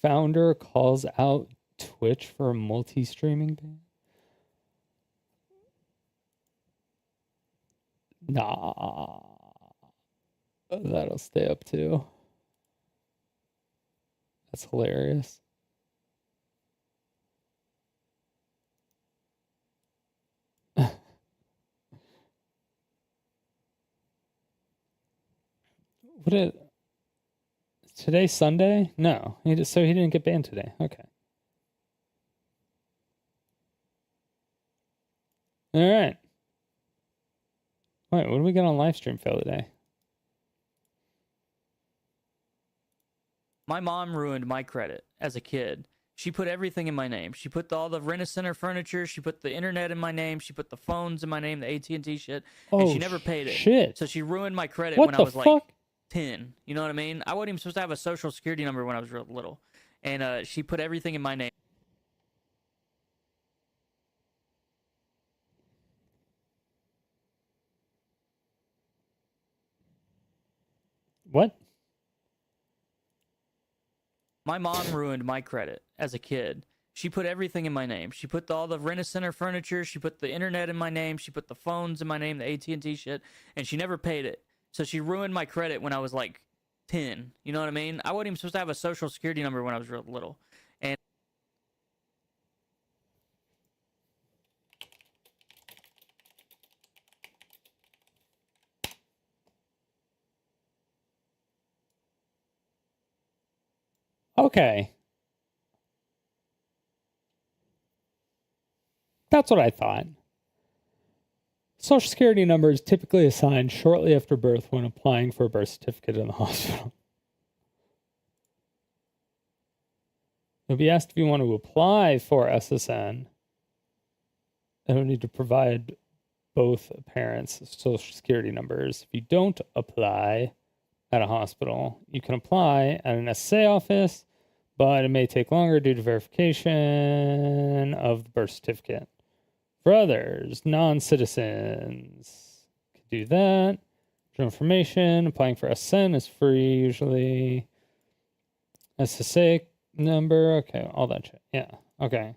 founder calls out Twitch for multi-streaming ban. Nah. That'll stay up too. That's hilarious. What it? Today's Sunday? No, he didn't get banned today. Okay. All right. Wait, what do we got on live stream fail today? My mom ruined my credit as a kid. She put everything in my name. She put all the Rent-A-Center furniture. She put the internet in my name. She put the phones in my name, the AT&T shit. And she never paid it. Shit. So she ruined my credit What when I the was fuck? like 10. You know what I mean? I wasn't even supposed to have a social security number when I was real little. And she put everything in my name. What? My mom ruined my credit as a kid. She put everything in my name. She put all the Rent-A-Center furniture. She put the internet in my name. She put the phones in my name, the AT&T shit. And she never paid it. So she ruined my credit when I was like 10. You know what I mean? I wasn't even supposed to have a social security number when I was real little. And Okay. That's what I thought. Social security number is typically assigned shortly after birth when applying for a birth certificate in the hospital. You'll be asked if you want to apply for SSN. You'll need to provide both parents' social security numbers. If you don't apply at a hospital, you can apply at an SSA office, but it may take longer due to verification of the birth certificate. For others, non-citizens can do that. For information, applying for SSN is free usually. SSA number, okay, all that shit. Yeah, okay.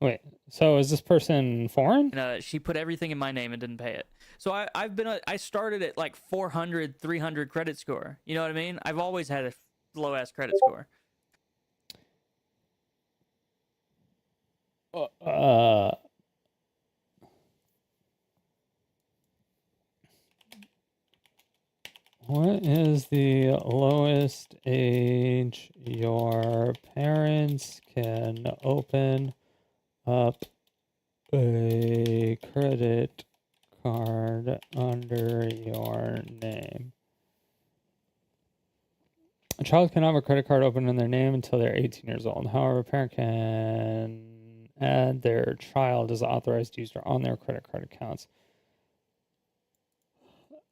Wait, so is this person foreign? she put everything in my name and didn't pay it. So I started at like 400, 300 credit score. You know what I mean? I've always had a low-ass credit score. What is the lowest age your parents can open up a credit card under your name? A child cannot have a credit card open in their name until they're 18 years old. However, a parent can add their child as an authorized user on their credit card accounts.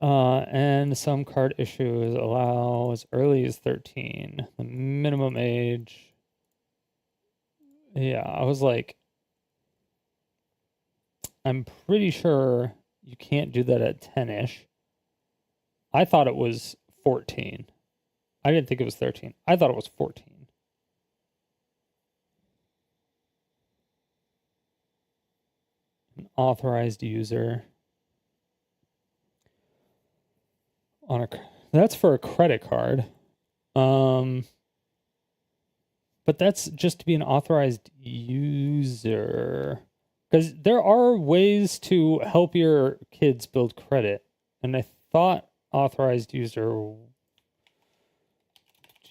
And some card issues allow as early as 13. The minimum age. Yeah, I was like, I'm pretty sure you can't do that at 10-ish. I thought it was 14. I didn't think it was 13. I thought it was 14. An authorized user. That's for a credit card. But that's just to be an authorized user. Because there are ways to help your kids build credit. And I thought authorized user.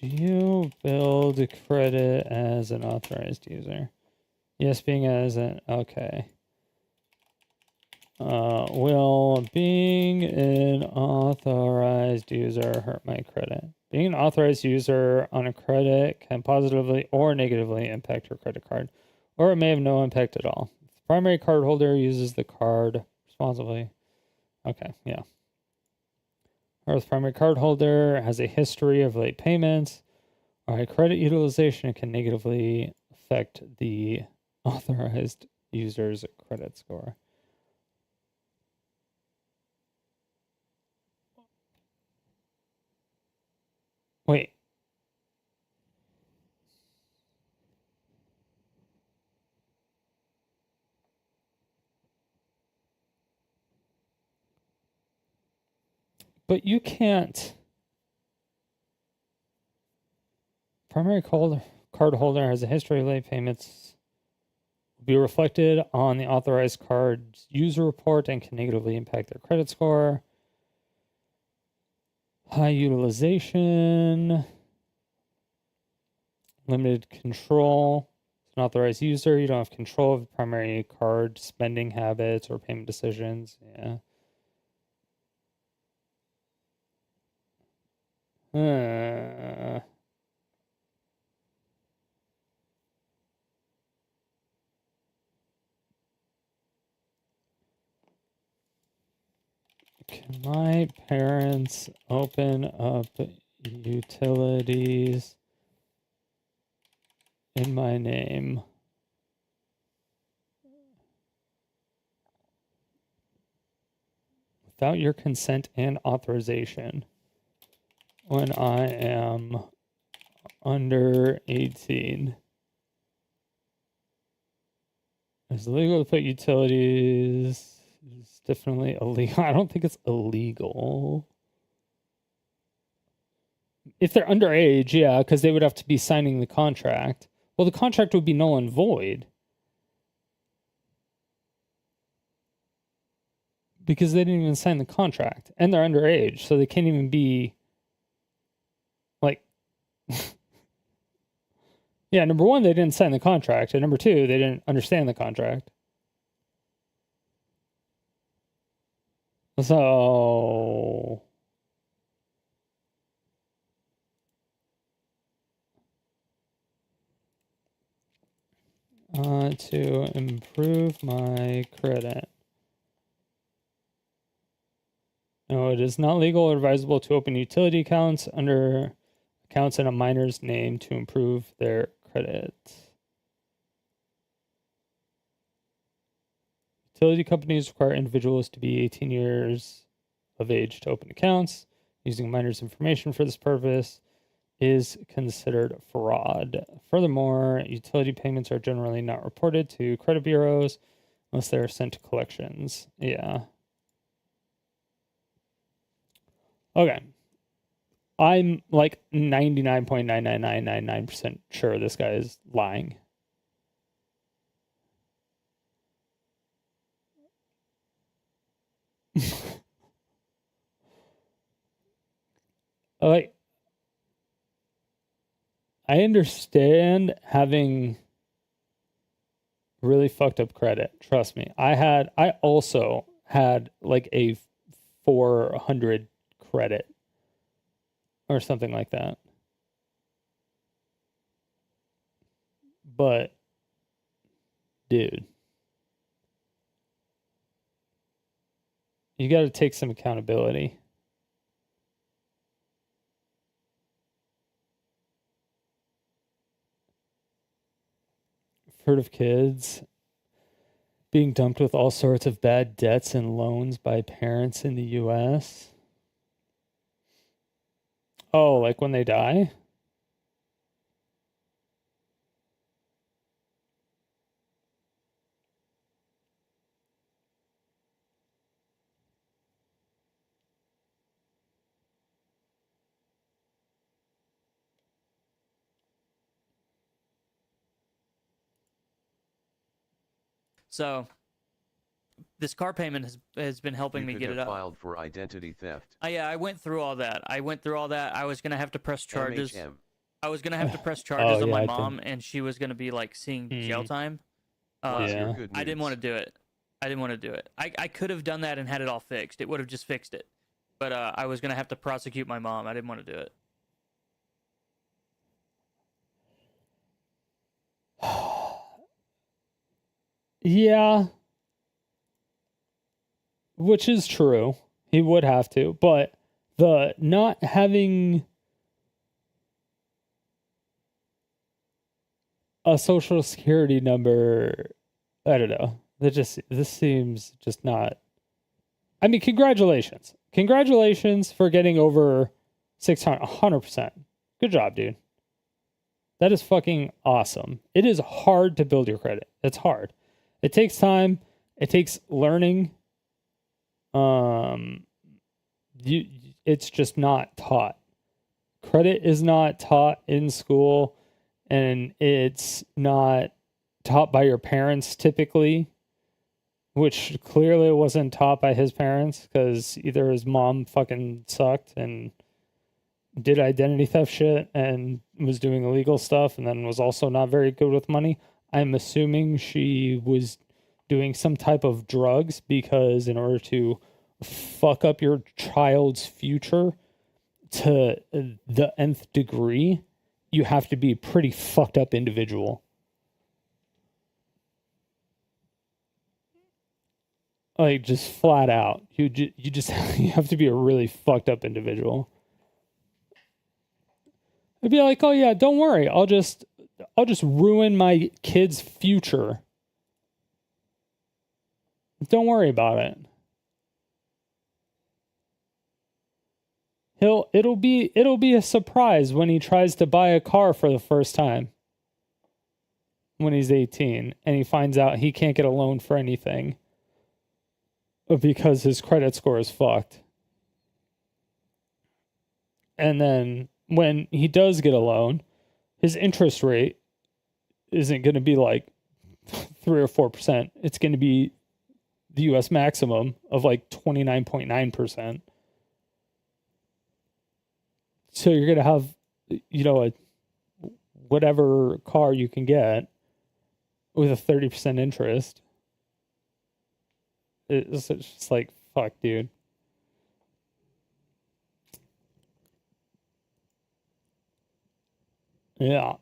Do you build credit as an authorized user? Yes, being as an, okay. Will being an authorized user hurt my credit? Being an authorized user on a credit can positively or negatively impact your credit card, or it may have no impact at all. If the primary card holder uses the card responsibly. Okay, yeah. or the primary card holder has a history of late payments or high credit utilization, it can negatively affect the authorized user's credit score. Wait. But you can't. Primary card holder has a history of late payments. Will be reflected on the authorized card's user report and can negatively impact their credit score. High utilization. Limited control. As an authorized user, you don't have control of the primary card spending habits or payment decisions. Yeah. Can my parents open up utilities in my name without your consent and authorization when I am under 18? It's illegal to put utilities. It's definitely illegal. I don't think it's illegal. If they're underage, yeah, because they would have to be signing the contract. Well, the contract would be null and void. Because they didn't even sign the contract. And they're underage, so they can't even be, like... Yeah, number one, they didn't sign the contract. And number two, they didn't understand the contract. So... to improve my credit. No, it is not legal or advisable to open utility accounts under accounts in a minor's name to improve their credit. Utility companies require individuals to be 18 years of age to open accounts. Using a minor's information for this purpose is considered fraud. Furthermore, utility payments are generally not reported to credit bureaus unless they are sent to collections. Yeah. Okay. I'm like 99.99999% sure this guy is lying. Like, I understand having really fucked up credit. Trust me. I also had like a 400 credit or something like that. But, dude, you got to take some accountability. Heard of kids being dumped with all sorts of bad debts and loans by parents in the US? Oh, like when they die? So this car payment has been helping me get it up. Filed for identity theft. Yeah, I went through all that. I was gonna have to press charges. MHM. I was gonna have to press charges on my I mom, and she was gonna be like seeing jail time. Yeah. I didn't want to do it. I could have done that and had it all fixed. It would have just fixed it. But I was gonna have to prosecute my mom. I didn't want to do it. Yeah. Which is true. He would have to, but the not having a social security number, I don't know. This seems just not. I mean, congratulations. Congratulations for getting over 600, 100%. Good job, dude. That is fucking awesome. It is hard to build your credit. It's hard. It takes time. It takes learning. It's just not taught. Credit is not taught in school, and it's not taught by your parents typically, which clearly wasn't taught by his parents, because either his mom fucking sucked and did identity theft shit and was doing illegal stuff and then was also not very good with money. I'm assuming she was doing some type of drugs, because in order to fuck up your child's future to the nth degree, you have to be a pretty fucked up individual. Like, just flat out. You just you have to be a really fucked up individual. I'd be like, oh yeah, don't worry. I'll just ruin my kid's future. Don't worry about it. It'll be a surprise when he tries to buy a car for the first time when he's 18 and he finds out he can't get a loan for anything because his credit score is fucked. And then when he does get a loan, his interest rate isn't going to be like 3 or 4%. It's going to be the US maximum of like 29.9%. So you're going to have, a whatever car you can get with a 30% interest. It's just like, fuck, dude. Yeah.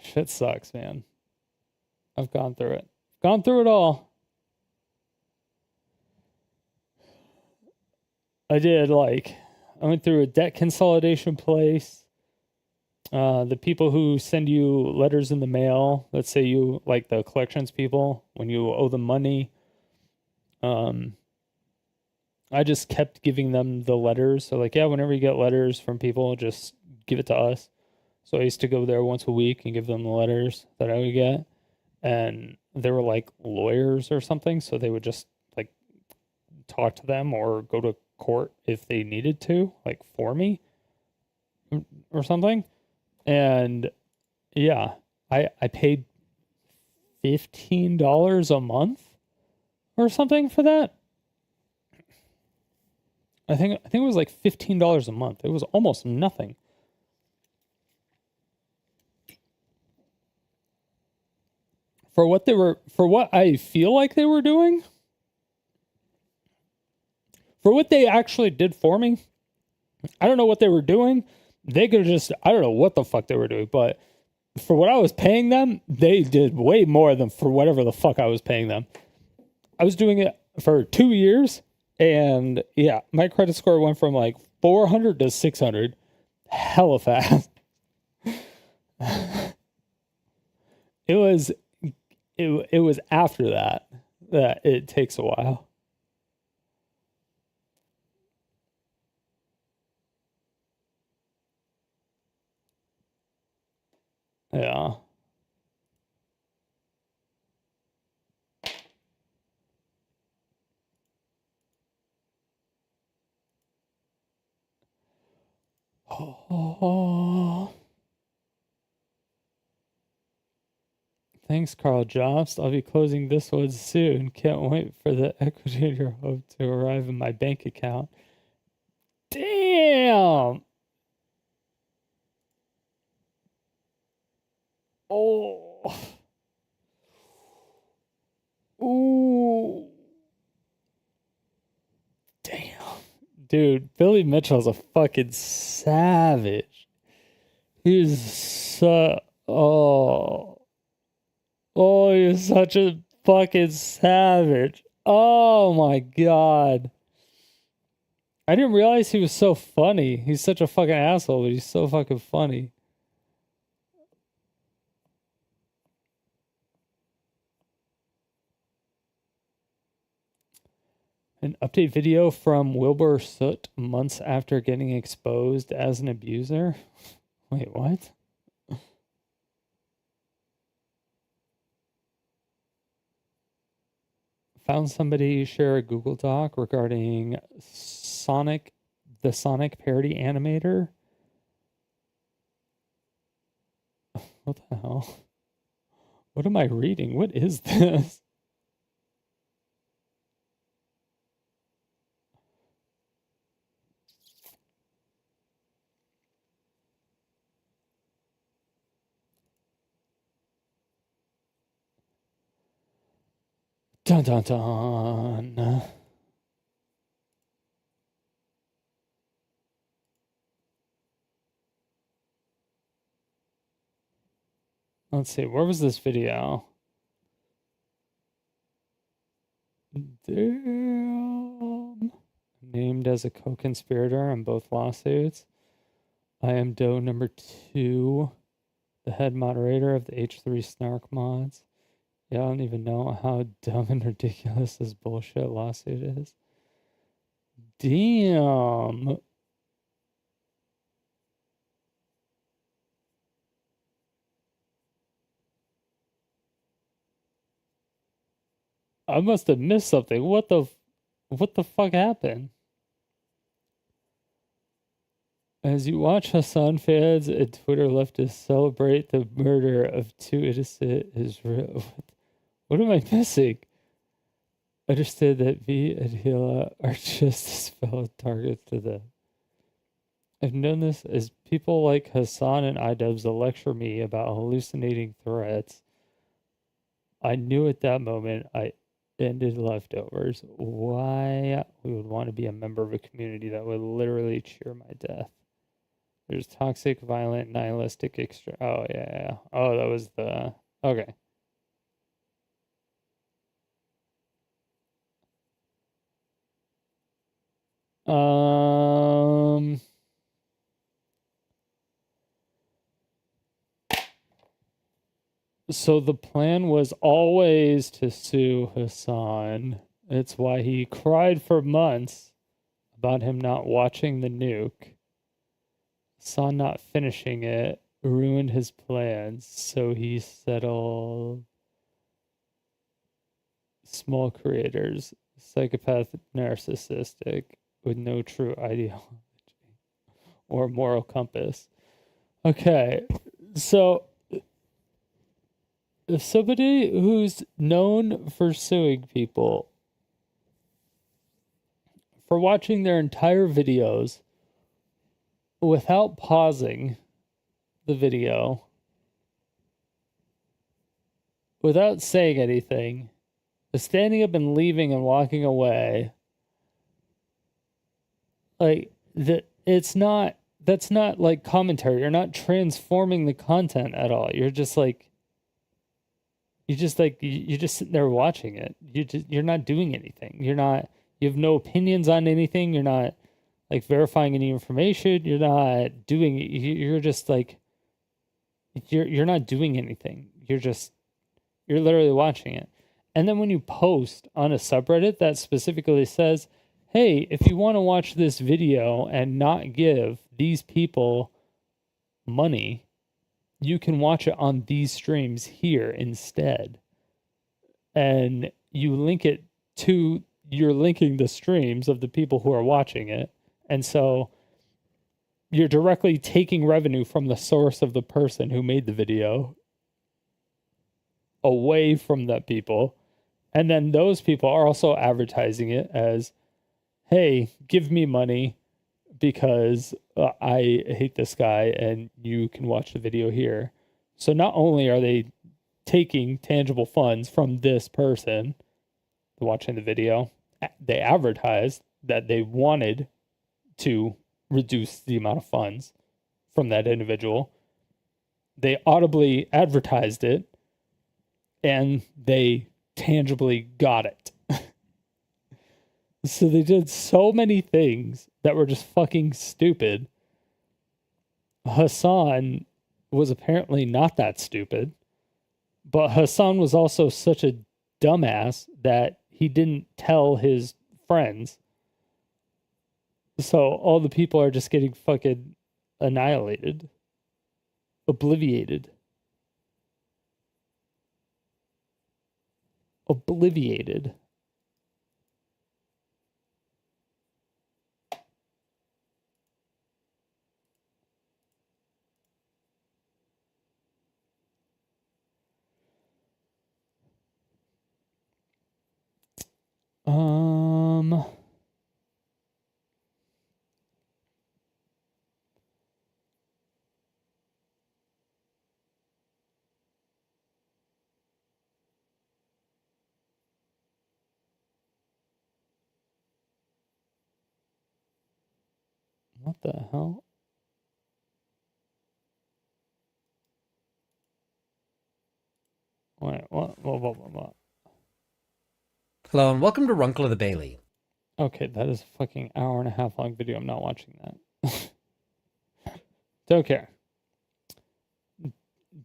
Shit sucks, man. I've gone through it. Gone through it all. I went through a debt consolidation place. The people who send you letters in the mail, let's say you, like the collections people, when you owe them money, I just kept giving them the letters. So like, yeah, whenever you get letters from people, just give it to us. So I used to go there once a week and give them the letters that I would get. And they were like lawyers or something. So they would just like talk to them or go to court if they needed to, like for me or something. And yeah, I paid $15 a month or something for that. I think it was like $15 a month. It was almost nothing. For what I feel like they were doing, for what they actually did for me, I don't know what they were doing. They could have I don't know what the fuck they were doing, but for what I was paying them, they did way more than for whatever the fuck I was paying them. I was doing it for 2 years, and yeah, my credit score went from like 400 to 600 hella fast. It was after that it takes a while. Yeah. Oh. Thanks, Carl Jobst. I'll be closing this one soon. Can't wait for the equity in your hope to arrive in my bank account. Damn. Oh. Ooh. Damn. Dude, Billy Mitchell's a fucking savage. He's so... Oh, you're such a fucking savage. Oh my God. I didn't realize he was so funny. He's such a fucking asshole, but he's so fucking funny. An update video from Wilbur Soot months after getting exposed as an abuser. Wait, what? Found somebody share a Google Doc regarding the Sonic parody animator. What the hell? What am I reading? What is this? Dun dun dun. Let's see, where was this video? Damn. Named as a co-conspirator in both lawsuits. I am Doe number 2, the head moderator of the H3 Snark mods. Yeah, I don't even know how dumb and ridiculous this bullshit lawsuit is. Damn. I must have missed something. What the fuck happened? As you watch Hassan fans and Twitter leftists celebrate the murder of 2 innocent Israel. What am I missing? Understand that V and Hila are just as valid targets to them. I've known this as people like Hassan and iDubbbz lecture me about hallucinating threats. I knew at that moment I ended leftovers. Why we would want to be a member of a community that would literally cheer my death. There's toxic, violent, nihilistic extra. Oh, yeah. Oh, that was the. Okay. So the plan was always to sue Hassan. It's why he cried for months about him not watching the nuke. Hassan not finishing it ruined his plans, so he settled. Small creators, psychopath, narcissistic, with no true ideology or moral compass. Okay, so if somebody who's known for suing people for watching their entire videos without pausing the video, without saying anything, standing up and leaving and walking away, like that's not like commentary. You're not transforming the content at all. You're just sitting there watching it. You're not doing anything. You have no opinions on anything. You're not like verifying any information. You're not doing. You're just like you're not doing anything. You're literally watching it. And then when you post on a subreddit that specifically says, hey, if you want to watch this video and not give these people money, you can watch it on these streams here instead. And you link it to, you're linking the streams of the people who are watching it. And so you're directly taking revenue from the source of the person who made the video away from that people. And then those people are also advertising it as, hey, give me money because I hate this guy and you can watch the video here. So not only are they taking tangible funds from this person watching the video, they advertised that they wanted to reduce the amount of funds from that individual. They audibly advertised it and they tangibly got it. So they did so many things that were just fucking stupid. Hassan was apparently not that stupid, but Hassan was also such a dumbass that he didn't tell his friends. So all the people are just getting fucking annihilated. Obliviated. Obliviated. What the hell? Wait, what? Hello and welcome to Runkle of the Bailey. Okay, that is a fucking hour and a half long video. I'm not watching that. Don't care.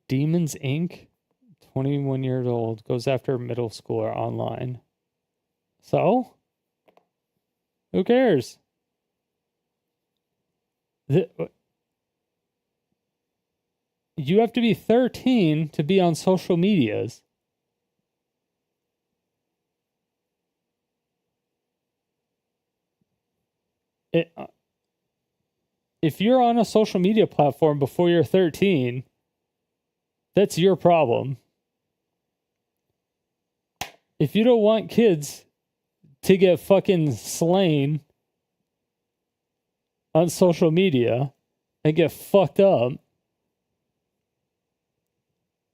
Demons Inc., 21 years old, goes after a middle schooler online. So? Who cares? You have to be 13 to be on social medias. If you're on a social media platform before you're 13, that's your problem. If you don't want kids to get fucking slain on social media and get fucked up,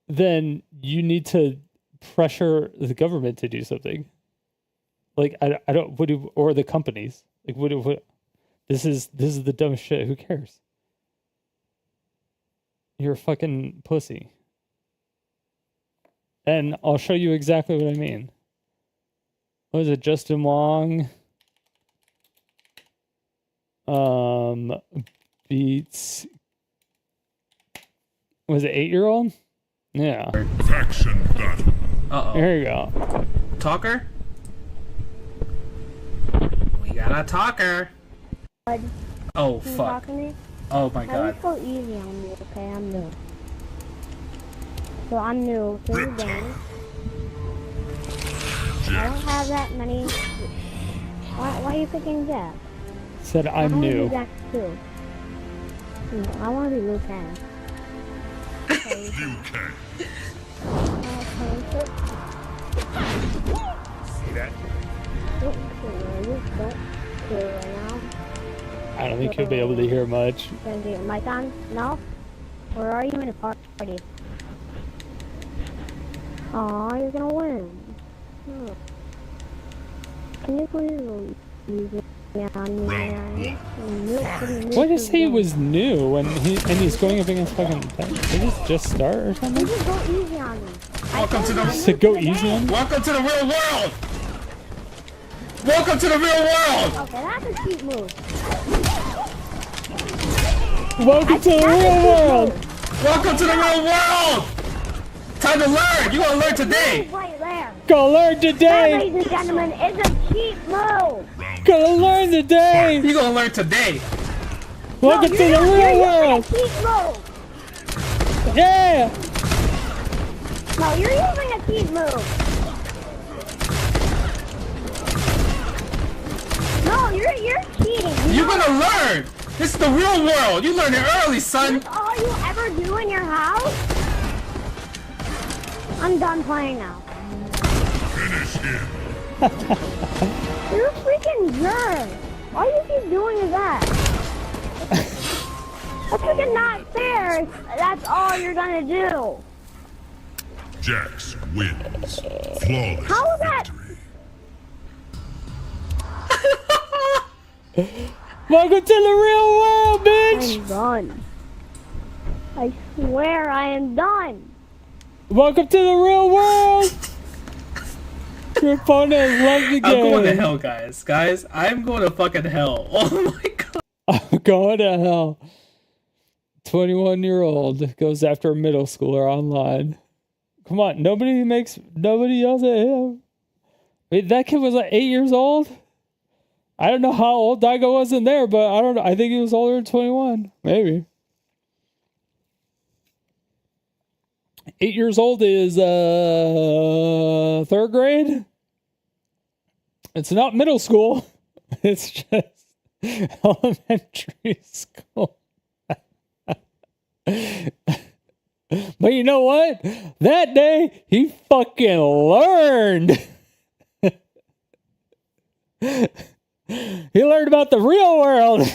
then you need to pressure the government to do something. Like, I don't, or the companies. Like, what, this is the dumbest shit. Who cares? You're a fucking pussy. And I'll show you exactly what I mean. What is it, Justin Wong? Beats. Was it 8-year-old? Yeah. Faction battle. Uh-oh. Here you go. Talker? We got a talker. Oh, Can you fuck. talk to me? Oh, my God. Go easy on me, okay? I'm new. So I'm new to the game. I don't have that many. Why are you picking Jack? Said I'm new. Jack too. I want to be Liu Kang. Liu Kang. See that? I don't think you'll be able to hear much. Gonna get your mic on? No? Or are you in a party? Aw, you're gonna win. Oh. Can you please use it on me? Why did he say he was new and he's going up against fucking... Did this just start or something? Just go easy on me. Welcome to the... So go easy on me? Welcome to the real world! Welcome to the real world! Okay, that's a cheat move. Welcome to the real world! Welcome to the real world! Time to learn! You gonna learn today! Right there. Gonna learn That, today! ladies and gentlemen, is a cheat move. Gonna learn today! You gonna learn today! Welcome to the real world! Cheat move. Yeah! No, you're using a cheat move. No, you're cheating. You're gonna learn! This is the real world! You learn it early, son! That's all you ever do in your house? I'm done playing now. Finish him. You're a freaking jerk. All you keep doing is that. That's freaking not fair. That's all you're gonna do. Jax wins. Flawless How is that? Welcome to the real world, bitch! I'm done. I swear I am done. Welcome to the real world! Your opponent left the game. I'm going to hell, guys. Guys, I'm going to fucking hell. Oh my god. I'm going to hell. 21-year-old goes after a middle schooler online. Come on, nobody yells at him. Wait, that kid was like 8 years old? I don't know how old Daigo was in there, but I don't know. I think he was older than 21. Maybe. 8 years old is third grade. It's not middle school. It's just elementary school. But you know what? That day, he fucking learned. He learned about the real world.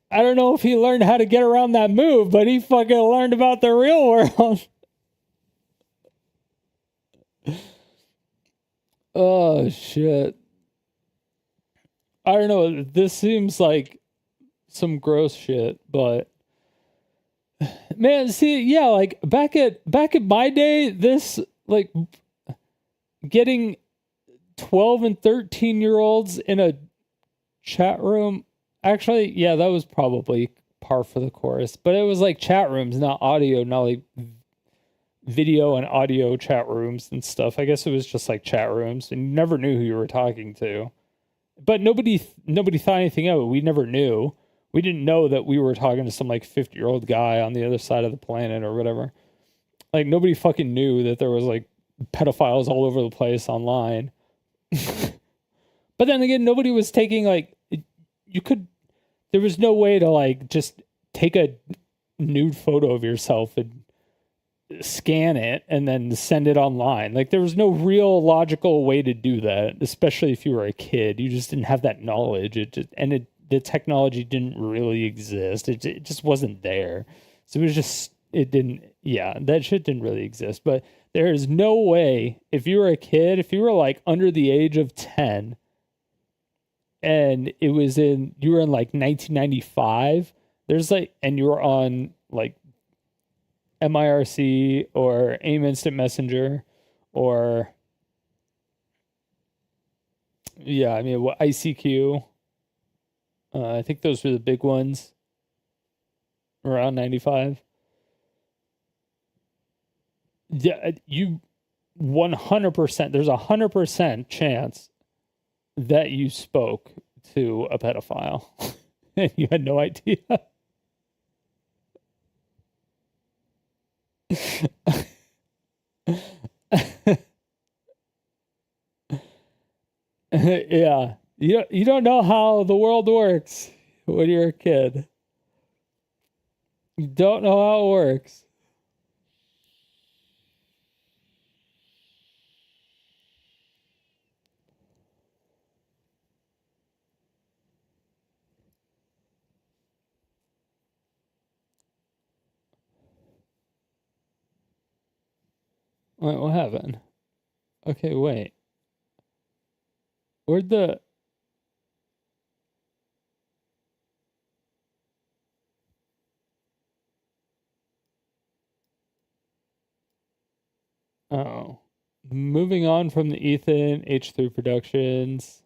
I don't know if he learned how to get around that move, but he fucking learned about the real world. Oh, shit. I don't know. This seems like some gross shit, but man, see, yeah, like back in my day, this like getting 12 and 13-year-olds in a chat room. Actually, yeah, that was probably par for the course, but it was like chat rooms, not audio, not like video and audio chat rooms and stuff. I guess it was just like chat rooms, and you never knew who you were talking to. But nobody thought anything of it. We never knew. We didn't know that we were talking to some like 50-year-old guy on the other side of the planet or whatever. Like nobody fucking knew that there was like pedophiles all over the place online. But then again, nobody was taking like, there was no way to like just take a nude photo of yourself and scan it and then send it online. Like there was no real logical way to do that, especially if you were a kid. You just didn't have that knowledge. The technology didn't really exist. It just wasn't there. So it was just, that shit didn't really exist. But there is no way, if you were a kid, if you were like under the age of 10 and you were in like 1995, there's like, and you were on like MIRC or AIM Instant Messenger or ICQ. I think those were the big ones around 95. Yeah, you 100%, there's 100% chance that you spoke to a pedophile and you had no idea. Yeah. You don't know how the world works when you're a kid. You don't know how it works. Wait, what happened? Okay, wait. Where'd the... Oh. Moving on from the Ethan, H3 Productions.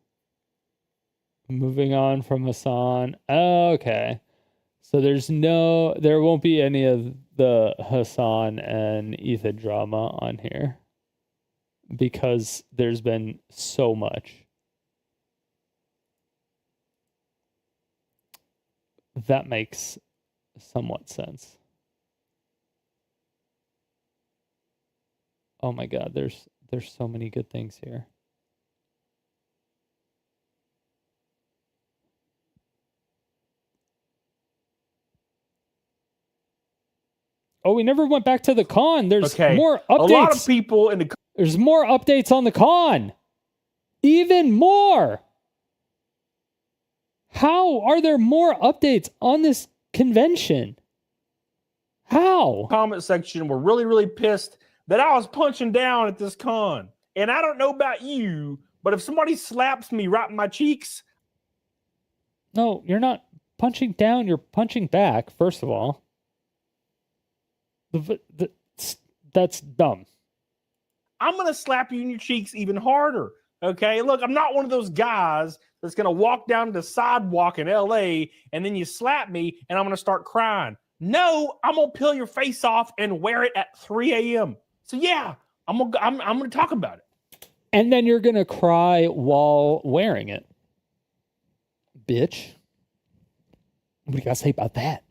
Moving on from Hassan. Oh, okay. So there won't be any of the Hassan and Ethan drama on here. Because there's been so much. That makes somewhat sense. Oh my god, there's so many good things here. Oh, we never went back to the con. There's more updates. A lot of people in the... There's more updates on the con. Even more. How are there more updates on this convention? How? Comment section were really, really pissed that I was punching down at this con. And I don't know about you, but if somebody slaps me right in my cheeks... No, you're not punching down. You're punching back, first of all. That's dumb. I'm going to slap you in your cheeks even harder. Okay, look, I'm not one of those guys that's going to walk down the sidewalk in LA and then you slap me and I'm going to start crying. No, I'm going to peel your face off and wear it at 3 a.m. So yeah, I'm going to talk about it. And then you're going to cry while wearing it. Bitch. What do you got to say about that?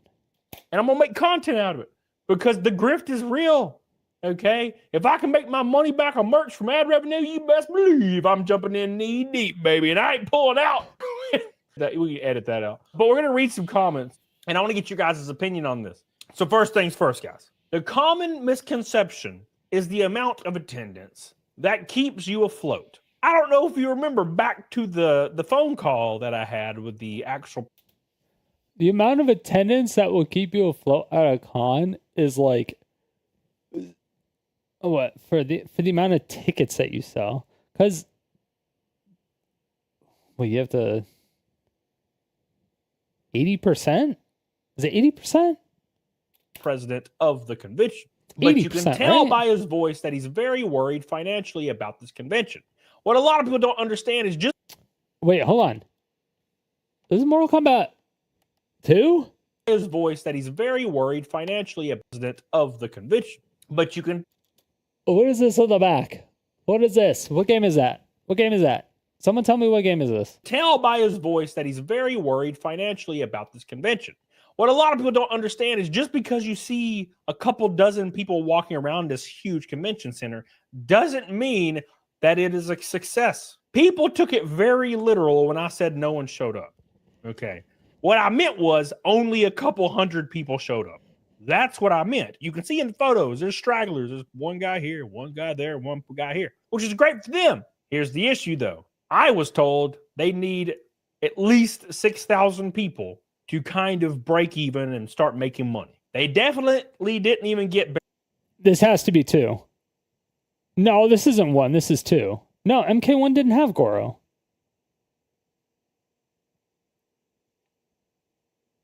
And I'm going to make content out of it because the grift is real. Okay, if I can make my money back on merch from ad revenue, you best believe I'm jumping in knee deep, baby, and I ain't pulling out. We can edit that out. But we're gonna read some comments, and I want to get you guys' opinion on this. So first things first, guys. The common misconception is the amount of attendance that keeps you afloat. I don't know if you remember back to the phone call that I had with the actual. The amount of attendance that will keep you afloat at a con is like. What for the amount of tickets that you sell? Because you have to 80%? Is it 80%? President of the convention. But you can tell by his voice that he's very worried financially about this convention. What a lot of people don't understand is just wait, hold on. This is Mortal Kombat 2? His voice that he's very worried financially about the president of the convention. But you can. What is this on the back? What is this? What game is that? What game is that? Someone tell me what game is this? Tell by his voice that he's very worried financially about this convention. What a lot of people don't understand is just because you see a couple dozen people walking around this huge convention center doesn't mean that it is a success. People took it very literal when I said no one showed up. Okay. What I meant was only a couple hundred people showed up. That's what I meant. You can see in the photos, there's stragglers. There's one guy here, one guy there, one guy here, which is great for them. Here's the issue, though. I was told they need at least 6,000 people to kind of break even and start making money. They definitely didn't even get. This has to be 2. No, this isn't 1. This is 2. No, MK1 didn't have Goro.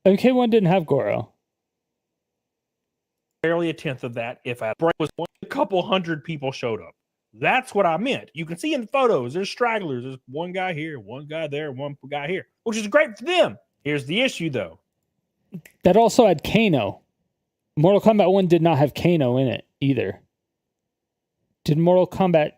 MK1 didn't have Goro. Barely a tenth of that. If I was a couple hundred people showed up. That's what I meant. You can see in the photos, there's stragglers. There's one guy here, one guy there, one guy here, which is great for them. Here's the issue, though. That also had Kano. Mortal Kombat 1 did not have Kano in it either. Did Mortal Kombat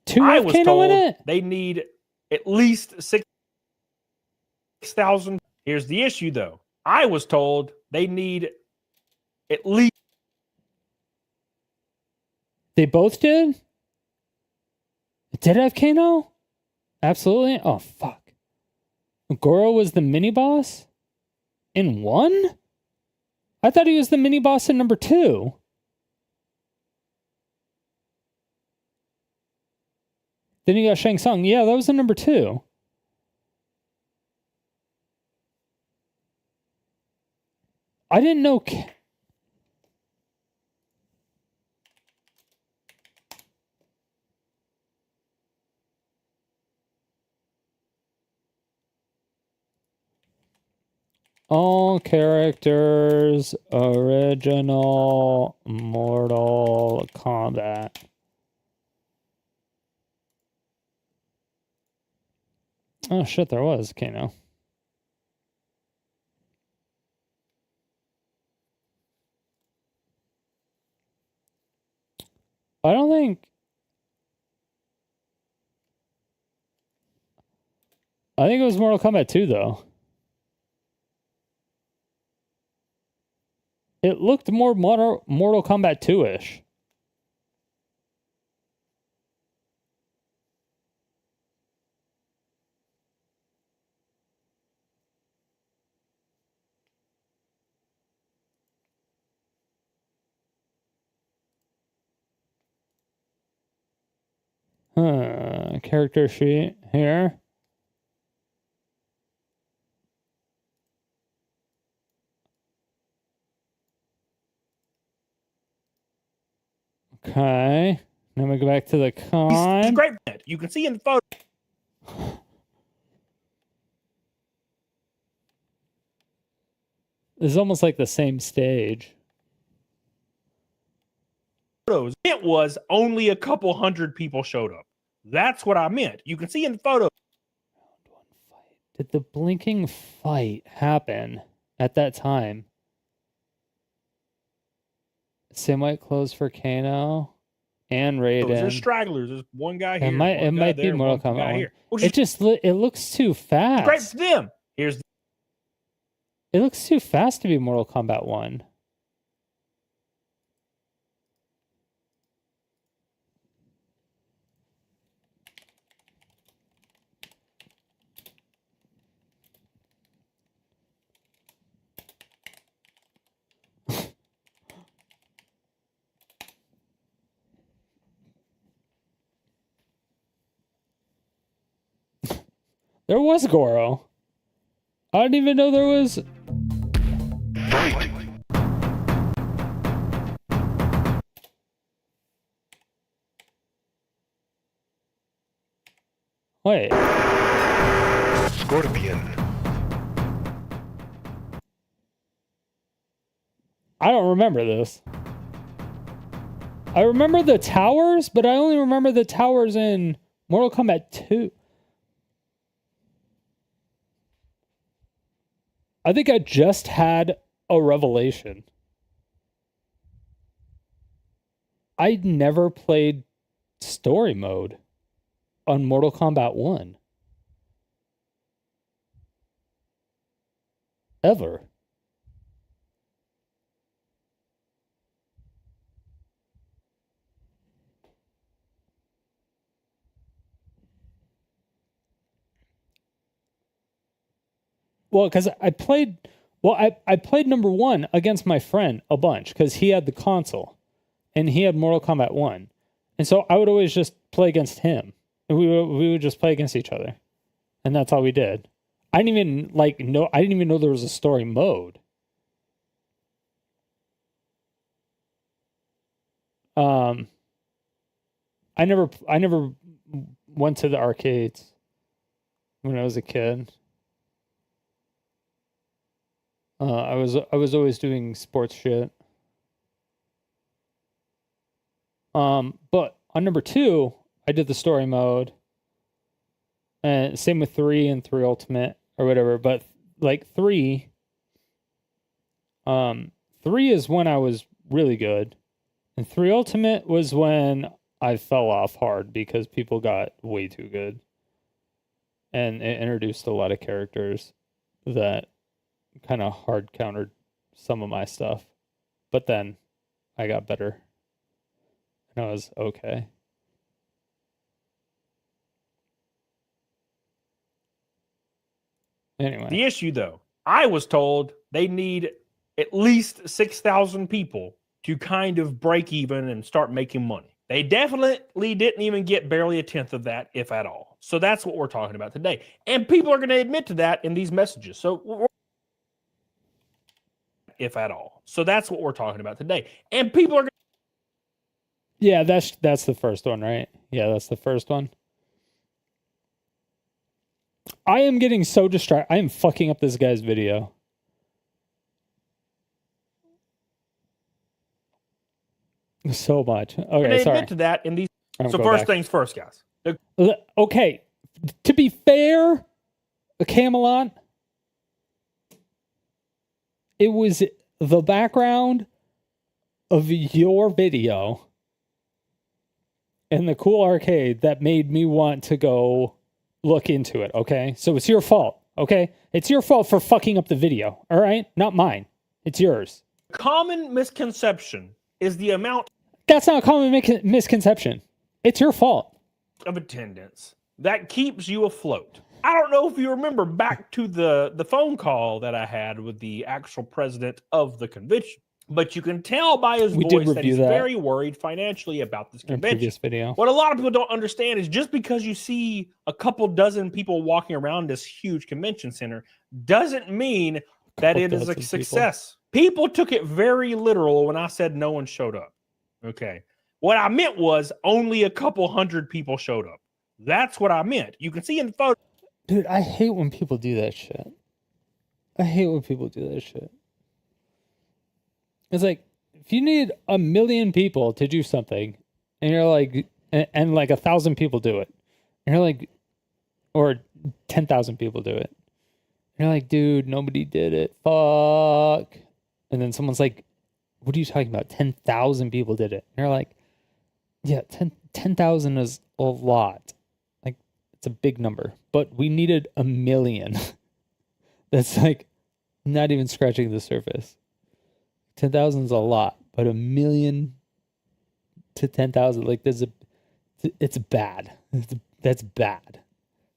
2 have Kano in it? They need at least 6,000. Here's the issue, though. I was told they need at least. They both did? Did it have Kano? Absolutely. Oh, fuck. Goro was the mini boss in 1? I thought he was the mini boss in number 2. Then you got Shang Tsung. Yeah, that was in number 2. I didn't know. All characters, original Mortal Kombat. Oh shit, there was Kano. I don't think. I think it was Mortal Kombat 2 though. It looked more Mortal Kombat 2-ish. Character sheet here. Okay. Then we go back to the con. It's great. You can see in the photo. It's almost like the same stage. photos. It was only a couple hundred people showed up. That's what I meant. You can see in the photo. Did the blinking fight happen at that time? Same white clothes for Kano and Raiden. There's stragglers. There's one guy here. It might be Mortal Kombat 1. It just it looks too fast. Great for them. It looks too fast to be Mortal Kombat 1. There was Goro. I didn't even know there was. Wait. Scorpion. I don't remember this. I remember the towers, but I only remember the towers in Mortal Kombat 2. I think I just had a revelation. I never played story mode on Mortal Kombat 1. Ever. Well, because I played number 1 against my friend a bunch because he had the console and he had Mortal Kombat 1. And so I would always just play against him. And we would just play against each other. And that's all we did. I didn't even know there was a story mode. I never went to the arcades when I was a kid. I was always doing sports shit. But on number 2, I did the story mode. And same with 3 and 3 Ultimate or whatever. But like 3 is when I was really good. And 3 Ultimate was when I fell off hard because people got way too good. And it introduced a lot of characters that kind of hard countered some of my stuff. But then I got better. And I was okay. Anyway. The issue, though, I was told they need at least 6,000 people to kind of break even and start making money. They definitely didn't even get barely a tenth of that, if at all. So that's what we're talking about today. And people are going to admit to that in these messages. So if at all. So that's what we're talking about today. And people are. Yeah, that's the first one, right? Yeah, that's the first one. I am getting so distracted. I am fucking up this guy's video. So much. Okay, sorry. Admit to that in these. So first things first, guys. Okay, to be fair, Camelot. It was the background of your video in the cool arcade that made me want to go look into it, okay? So it's your fault, okay? It's your fault for fucking up the video, all right? Not mine. It's yours. Common misconception is the amount. That's not a common misconception. It's your fault. Of attendance that keeps you afloat. I don't know if you remember back to the phone call that I had with the actual president of the convention, but you can tell by his voice that he's very worried financially about this convention. Previous video. What a lot of people don't understand is just because you see a couple dozen people walking around this huge convention center doesn't mean that it is a success. People took it very literal when I said no one showed up. Okay. What I meant was only a couple hundred people showed up. That's what I meant. You can see in the photo. Dude, I hate when people do that shit. I hate when people do that shit. It's like if you need 1 million people to do something, and you're like, and like 1,000 people do it, and you're like, or 10,000 people do it, and you're like, dude, nobody did it. Fuck. And then someone's like, what are you talking about? 10,000 people did it. And you're like, yeah, 10,000 is a lot. Like, it's a big number. But we needed 1 million. That's like not even scratching the surface. 10,000 is a lot, but 1 million to 10,000, like it's bad. That's bad.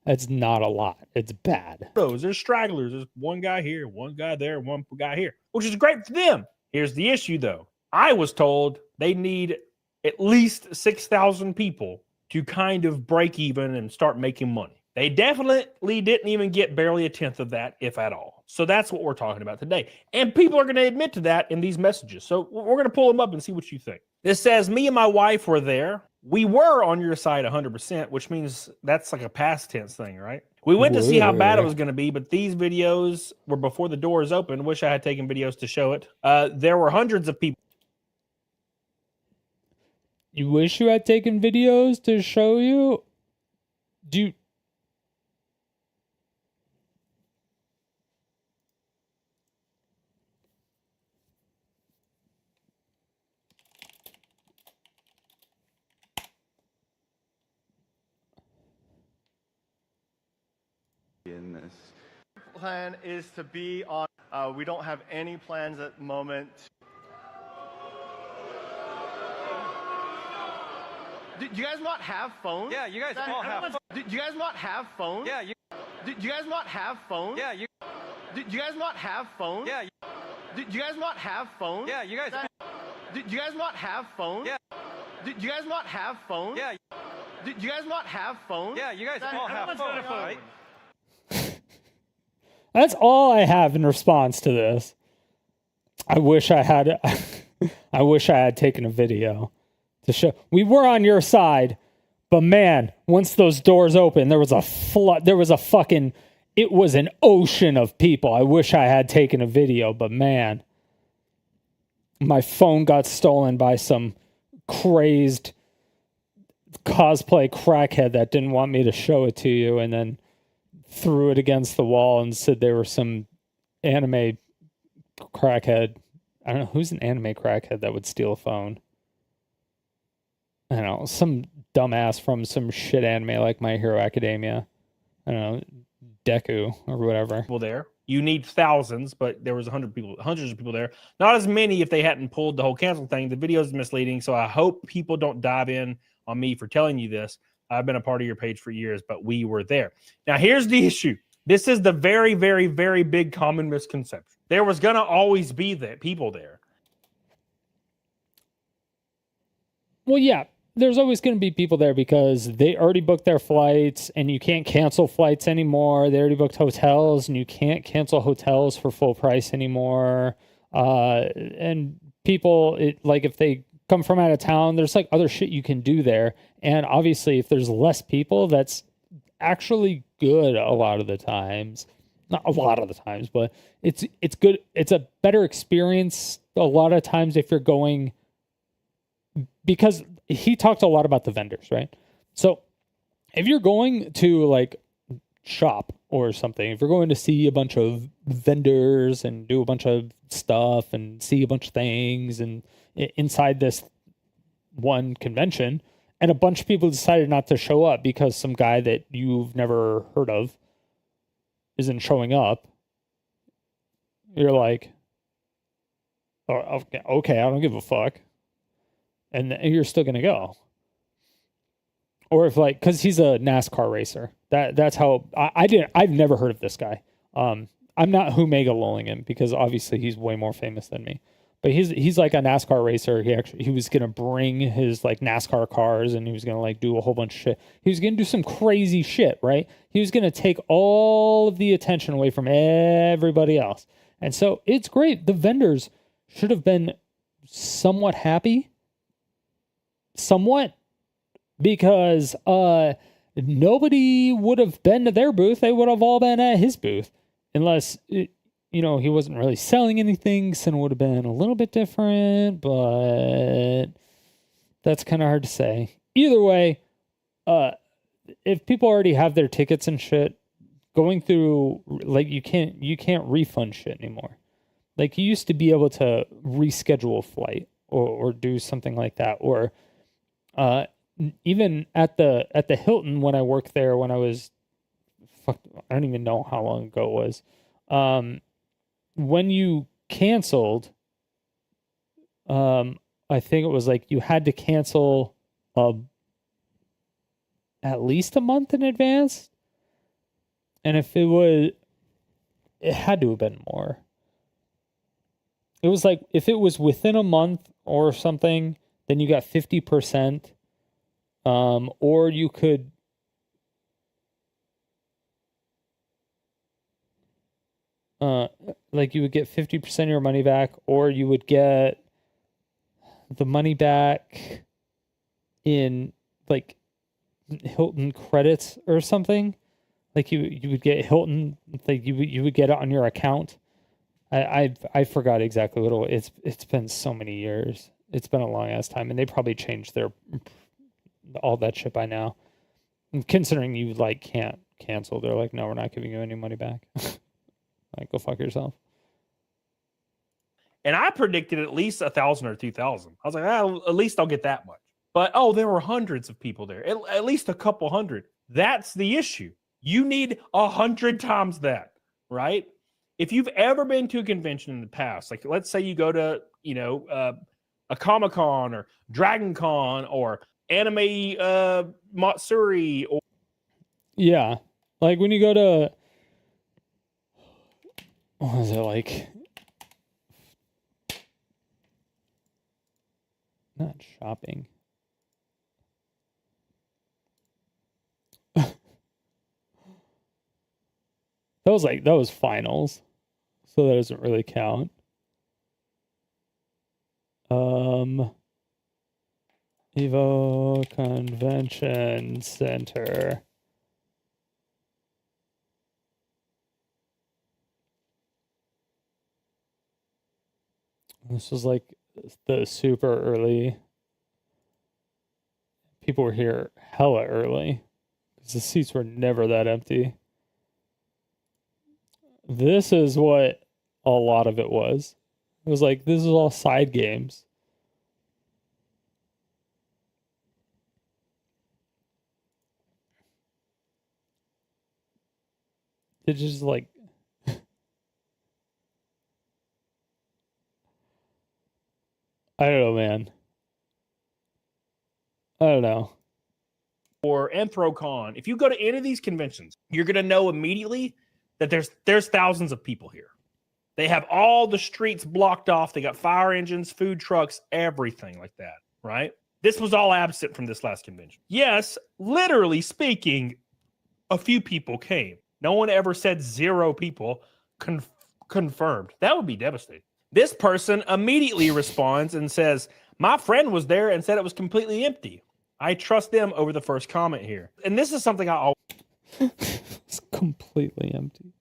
That's not a lot. It's bad. There's stragglers. There's one guy here, one guy there, one guy here, which is great for them. Here's the issue, though. I was told they need at least 6,000 people to kind of break even and start making money. They definitely didn't even get barely a tenth of that, if at all. So that's what we're talking about today. And people are going to admit to that in these messages. So we're going to pull them up and see what you think. This says, me and my wife were there. We were on your side 100%, which means that's like a past tense thing, right? We went to see how bad it was going to be, but these videos were before the doors open. Wish I had taken videos to show it. There were hundreds of people. You wish you had taken videos to show you? Do you... In this plan is to be on. We don't have any plans at the moment. Do you guys not have phones? Yeah, you guys all have phones. Do you guys not have phones? Yeah, do you guys not have phones? Yeah, do you guys not have phones? Yeah, do you guys not have phones? Yeah, you guys. Do you guys not have phones? Yeah. Do you guys not have phones? Yeah. Do you guys not have phones? Yeah, you guys all have phones, right? That's all I have in response to this. I wish I had I wish I had taken a video to show. We were on your side, but man, once those doors opened, there was a flood. There was a fucking, it was an ocean of people. I wish I had taken a video, but man, my phone got stolen by some crazed cosplay crackhead that didn't want me to show it to you, and then threw it against the wall and said they were some anime crackhead. I don't know, who's an anime crackhead that would steal a phone? I don't know, some dumbass from some shit anime like My Hero Academia. I don't know, Deku or whatever. People there. You need thousands, but there was hundreds of people there. Not as many if they hadn't pulled the whole cancel thing. The video is misleading, so I hope people don't dive in on me for telling you this. I've been a part of your page for years, but we were there. Now, here's the issue. This is the very, very, very big common misconception. There was going to always be that people there. Well, yeah, there's always going to be people there because they already booked their flights and you can't cancel flights anymore. They already booked hotels and you can't cancel hotels for full price anymore. And people, like if they come from out of town, there's like other shit you can do there. And obviously if there's less people, that's actually good a lot of the times. Not a lot of the times, but it's good. It's a better experience a lot of times if you're going, because he talked a lot about the vendors, right? So if you're going to like shop or something, if you're going to see a bunch of vendors and do a bunch of stuff and see a bunch of things and inside this one convention, and a bunch of people decided not to show up because some guy that you've never heard of isn't showing up, you're like, oh, okay, I don't give a fuck. And you're still going to go. Or if like, cause he's a NASCAR racer. That's how I've never heard of this guy. I'm not Humega lolling him because obviously he's way more famous than me. But he's like a NASCAR racer. He was gonna bring his like NASCAR cars and he was gonna like do a whole bunch of shit. He was gonna do some crazy shit, right? He was gonna take all of the attention away from everybody else. And so it's great. The vendors should have been somewhat happy. Somewhat. Because nobody would have been to their booth. They would have all been at his booth. Unless, you know, he wasn't really selling anything, so it would have been a little bit different, but that's kind of hard to say. Either way, if people already have their tickets and shit, going through, like, you can't refund shit anymore. Like, you used to be able to reschedule a flight or do something like that, or even at the Hilton when I worked there, when I was, I don't even know how long ago it was. When you canceled, I think it was like you had to cancel at least a month in advance. And if it had to have been more. It was like, if it was within a month or something, then you got 50%. Or you could, like, you would get 50% of your money back, or you would get the money back in, like, Hilton credits or something. Like, you would get Hilton, like, you would get it on your account. I forgot exactly what it was. It's been so many years. It's been a long ass time, and they probably changed all that shit by now. And considering you, like, can't cancel, they're like, no, we're not giving you any money back. Like, go fuck yourself. And I predicted at least 1,000 or 2,000. I was like, at least I'll get that much. But there were hundreds of people there, at least a couple hundred. That's the issue. You need 100 times that, right? If you've ever been to a convention in the past, like, let's say you go to, a Comic-Con or Dragon Con or Anime Matsuri, or yeah, like when you go to, what was it, like, not shopping. That was finals, so that doesn't really count. Evo Convention Center. This was like the super early. People were here hella early because the seats were never that empty. This is what a lot of it was. It was like, this is all side games. It's just like, I don't know, man. I don't know. Or Anthrocon. If you go to any of these conventions, you're going to know immediately that there's thousands of people here. They have all the streets blocked off. They got fire engines, food trucks, everything like that, right? This was all absent from this last convention. Yes, literally speaking, a few people came. No one ever said 0 people confirmed. That would be devastating. This person immediately responds and says, my friend was there and said it was completely empty. I trust them over the first comment here. And this is something I it's completely empty.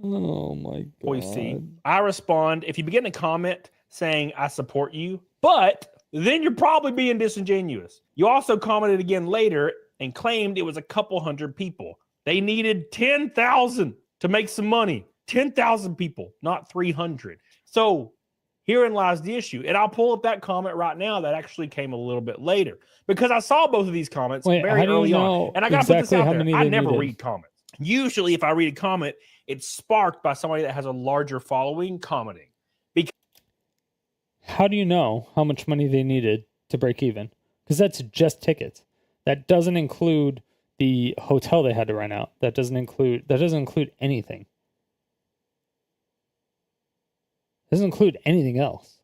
Oh my God. Always see. I respond, if you begin to comment saying I support you, but then you're probably being disingenuous. You also commented again later and claimed it was a couple hundred people. They needed 10,000 to make some money. 10,000 people, not 300. So herein lies the issue. And I'll pull up that comment right now that actually came a little bit later because I saw both of these comments very early on. And I got to put this out there. I never read comments. Usually if I read a comment, it's sparked by somebody that has a larger following commenting. How do you know how much money they needed to break even? Because that's just tickets. That doesn't include the hotel they had to rent out. That doesn't include anything. It doesn't include anything else.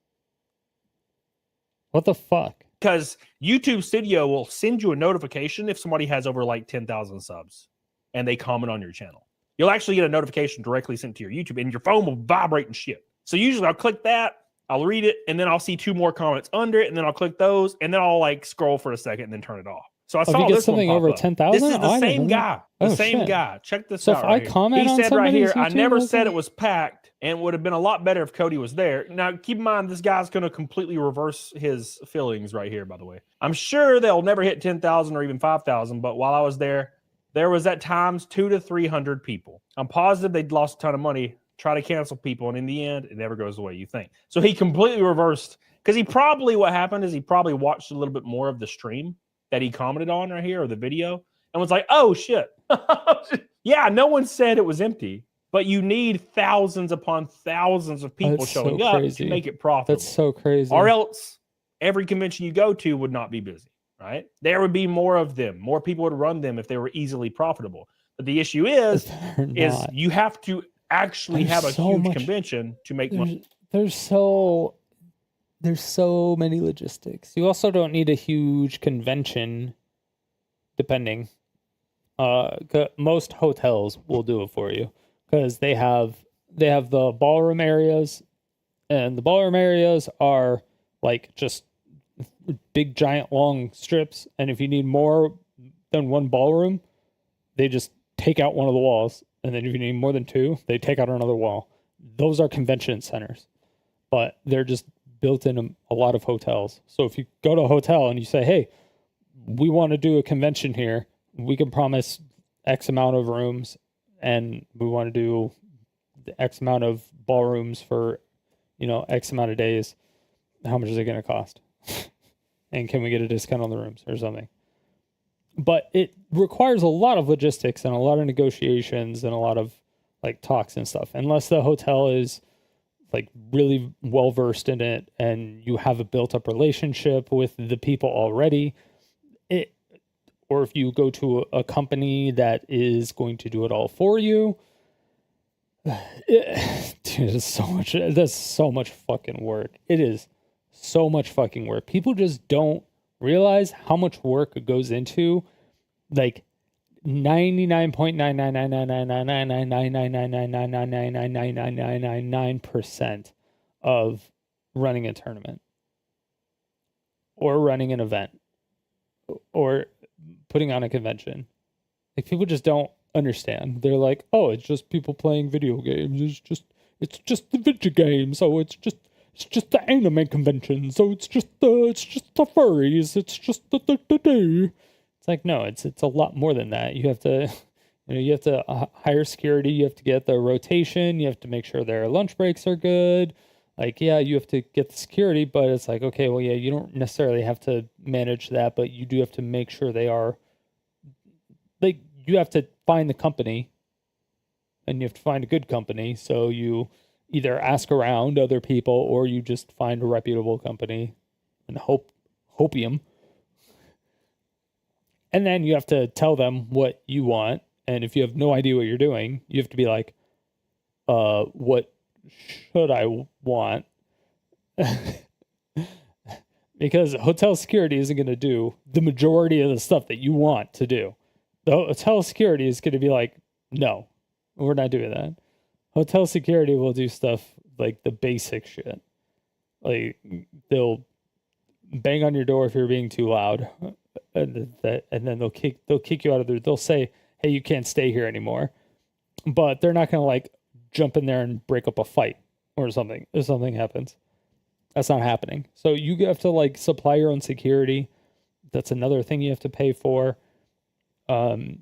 What the fuck? Because YouTube Studio will send you a notification if somebody has over like 10,000 subs and they comment on your channel. You'll actually get a notification directly sent to your YouTube and your phone will vibrate and shit. So usually I'll click that, I'll read it, and then I'll see 2 more comments under it, and then I'll click those, and then I'll like scroll for a second and then turn it off. So I if saw you get this one something pop over up. 10,000, This is the same guy. The same shit. guy. Check this So out. if right I here. comment he on said right somebody's here, I YouTube never said logo- it was packed, and it would have been a lot better if Cody was there. Now, keep in mind, this guy's going to completely reverse his feelings right here. By the way, I'm sure they'll never hit 10,000 or even 5,000. But while I was there was at times 200 to 300 people. I'm positive they'd lost a ton of money, try to cancel people, and in the end, it never goes the way you think. So he completely reversed, because what happened is he probably watched a little bit more of the stream that he commented on right here, or the video, and was like, oh shit. Yeah, no one said it was empty, but you need thousands upon thousands of people That's showing so up crazy. to make it profitable. That's so crazy. Or else every convention you go to would not be busy, right? There would be more of them. More people would run them if they were easily profitable. But the issue is you have to actually have a huge convention to make money. There's so many logistics. You also don't need a huge convention, depending. Most hotels will do it for you because they have the ballroom areas, and the ballroom areas are like just big giant long strips, and if you need more than one ballroom, they just take out one of the walls, and then if you need more than two, they take out another wall. Those are convention centers, but they're just built in a lot of hotels. So if you go to a hotel and you say, hey, we want to do a convention here, we can promise X amount of rooms, and we want to do the X amount of ballrooms for, X amount of days. How much is it going to cost? And can we get a discount on the rooms or something? But it requires a lot of logistics and a lot of negotiations and a lot of like talks and stuff. Unless the hotel is like really well versed in it and you have a built up relationship with the people already, or if you go to a company that is going to do it all for you, dude, that's so much fucking work. It is so much fucking work. People just don't realize how much work goes into like 99.999999999999999% of running a tournament or running an event or putting on a convention. Like, people just don't understand. They're like, oh, it's just people playing video games. It's just the video game. So it's just the anime convention. So it's just the furries. It's just the. It's like, no, it's a lot more than that. You have to, hire security. You have to get the rotation. You have to make sure their lunch breaks are good. Like, yeah, you have to get the security, but it's like, okay, well, yeah, you don't necessarily have to manage that, but you do have to make sure they are, like, you have to find the company, and you have to find a good company. So you either ask around other people, or you just find a reputable company and hopium. And then you have to tell them what you want. And if you have no idea what you're doing, you have to be like, what should I want? Because hotel security isn't going to do the majority of the stuff that you want to do. The hotel security is going to be like, no, we're not doing that. Hotel security will do stuff like the basic shit. Like, they'll bang on your door if you're being too loud, and then they'll kick you out of there. They'll say, hey, you can't stay here anymore. But they're not going to like jump in there and break up a fight or something if something happens. That's not happening. So you have to like supply your own security. That's another thing you have to pay for. There's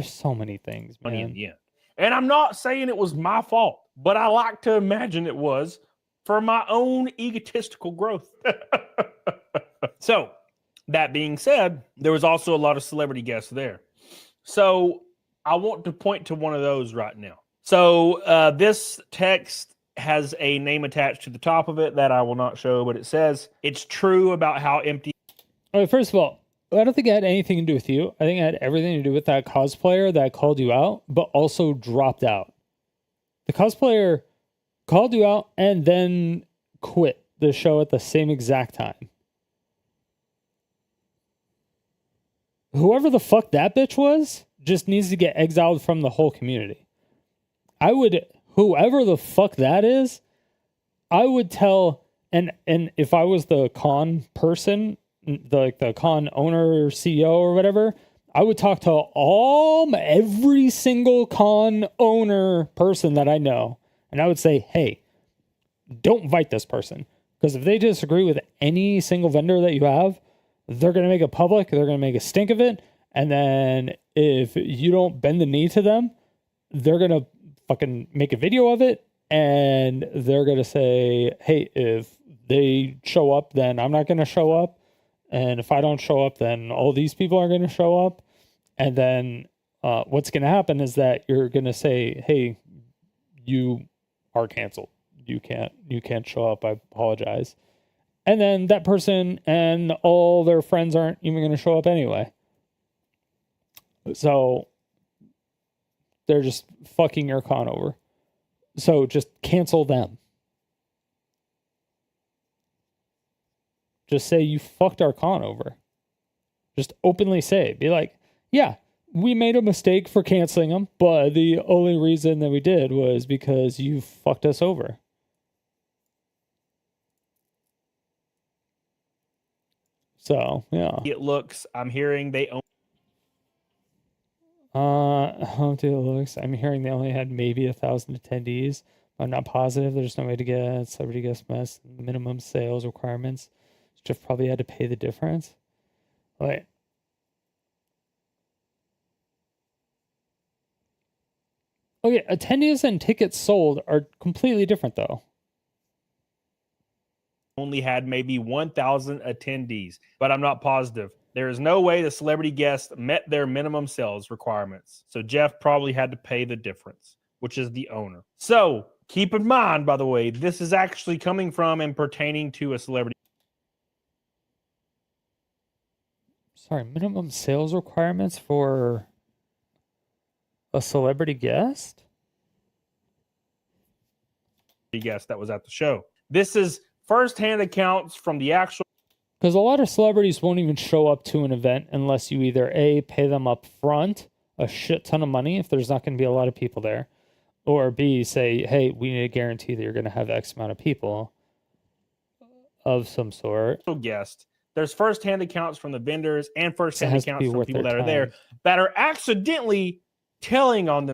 so many things, man. Yeah. And I'm not saying it was my fault, but I like to imagine it was for my own egotistical growth. So, that being said, there was also a lot of celebrity guests there. So, I want to point to one of those right now. So, this text has a name attached to the top of it that I will not show, but it says, it's true about how empty. All right, first of all, I don't think it had anything to do with you. I think it had everything to do with that cosplayer that called you out, but also dropped out. The cosplayer called you out and then quit the show at the same exact time. Whoever the fuck that bitch was just needs to get exiled from the whole community. Whoever the fuck that is, I would tell, and if I was the con person the con owner, CEO, or whatever, I would talk to every single con owner person that I know, and I would say, hey, don't invite this person, because if they disagree with any single vendor that you have, they're going to make it public. They're going to make a stink of it. And then if you don't bend the knee to them, they're going to fucking make a video of it. And they're going to say, hey, if they show up, then I'm not going to show up. And if I don't show up, then all these people are going to show up. And then what's going to happen is that you're going to say, hey, you are canceled. You can't show up. I apologize. And then that person and all their friends aren't even going to show up anyway. So they're just fucking your con over. So just cancel them. Just say you fucked our con over. Just openly say it. Be like, yeah, we made a mistake for canceling them, but the only reason that we did was because you fucked us over. So, yeah. It looks, I'm hearing they own. How do it looks? I'm hearing they only had maybe 1,000 attendees. I'm not positive. There's no way to get celebrity guest mess minimum sales requirements. Jeff probably had to pay the difference. Wait. Okay, attendees and tickets sold are completely different, though. Only had maybe 1,000 attendees, but I'm not positive. There is no way the celebrity guests met their minimum sales requirements. So Jeff probably had to pay the difference, which is the owner. So keep in mind, by the way, this is actually coming from and pertaining to a celebrity. Sorry, minimum sales requirements for a celebrity guest? Guest that was at the show. This is first-hand accounts from the actual. Because a lot of celebrities won't even show up to an event unless you either A, pay them up front a shit ton of money if there's not going to be a lot of people there, or B, say, hey, we need a guarantee that you're going to have X amount of people of some sort. Guest. There's first-hand accounts from the vendors and first-hand accounts from people that are there that are accidentally telling on them.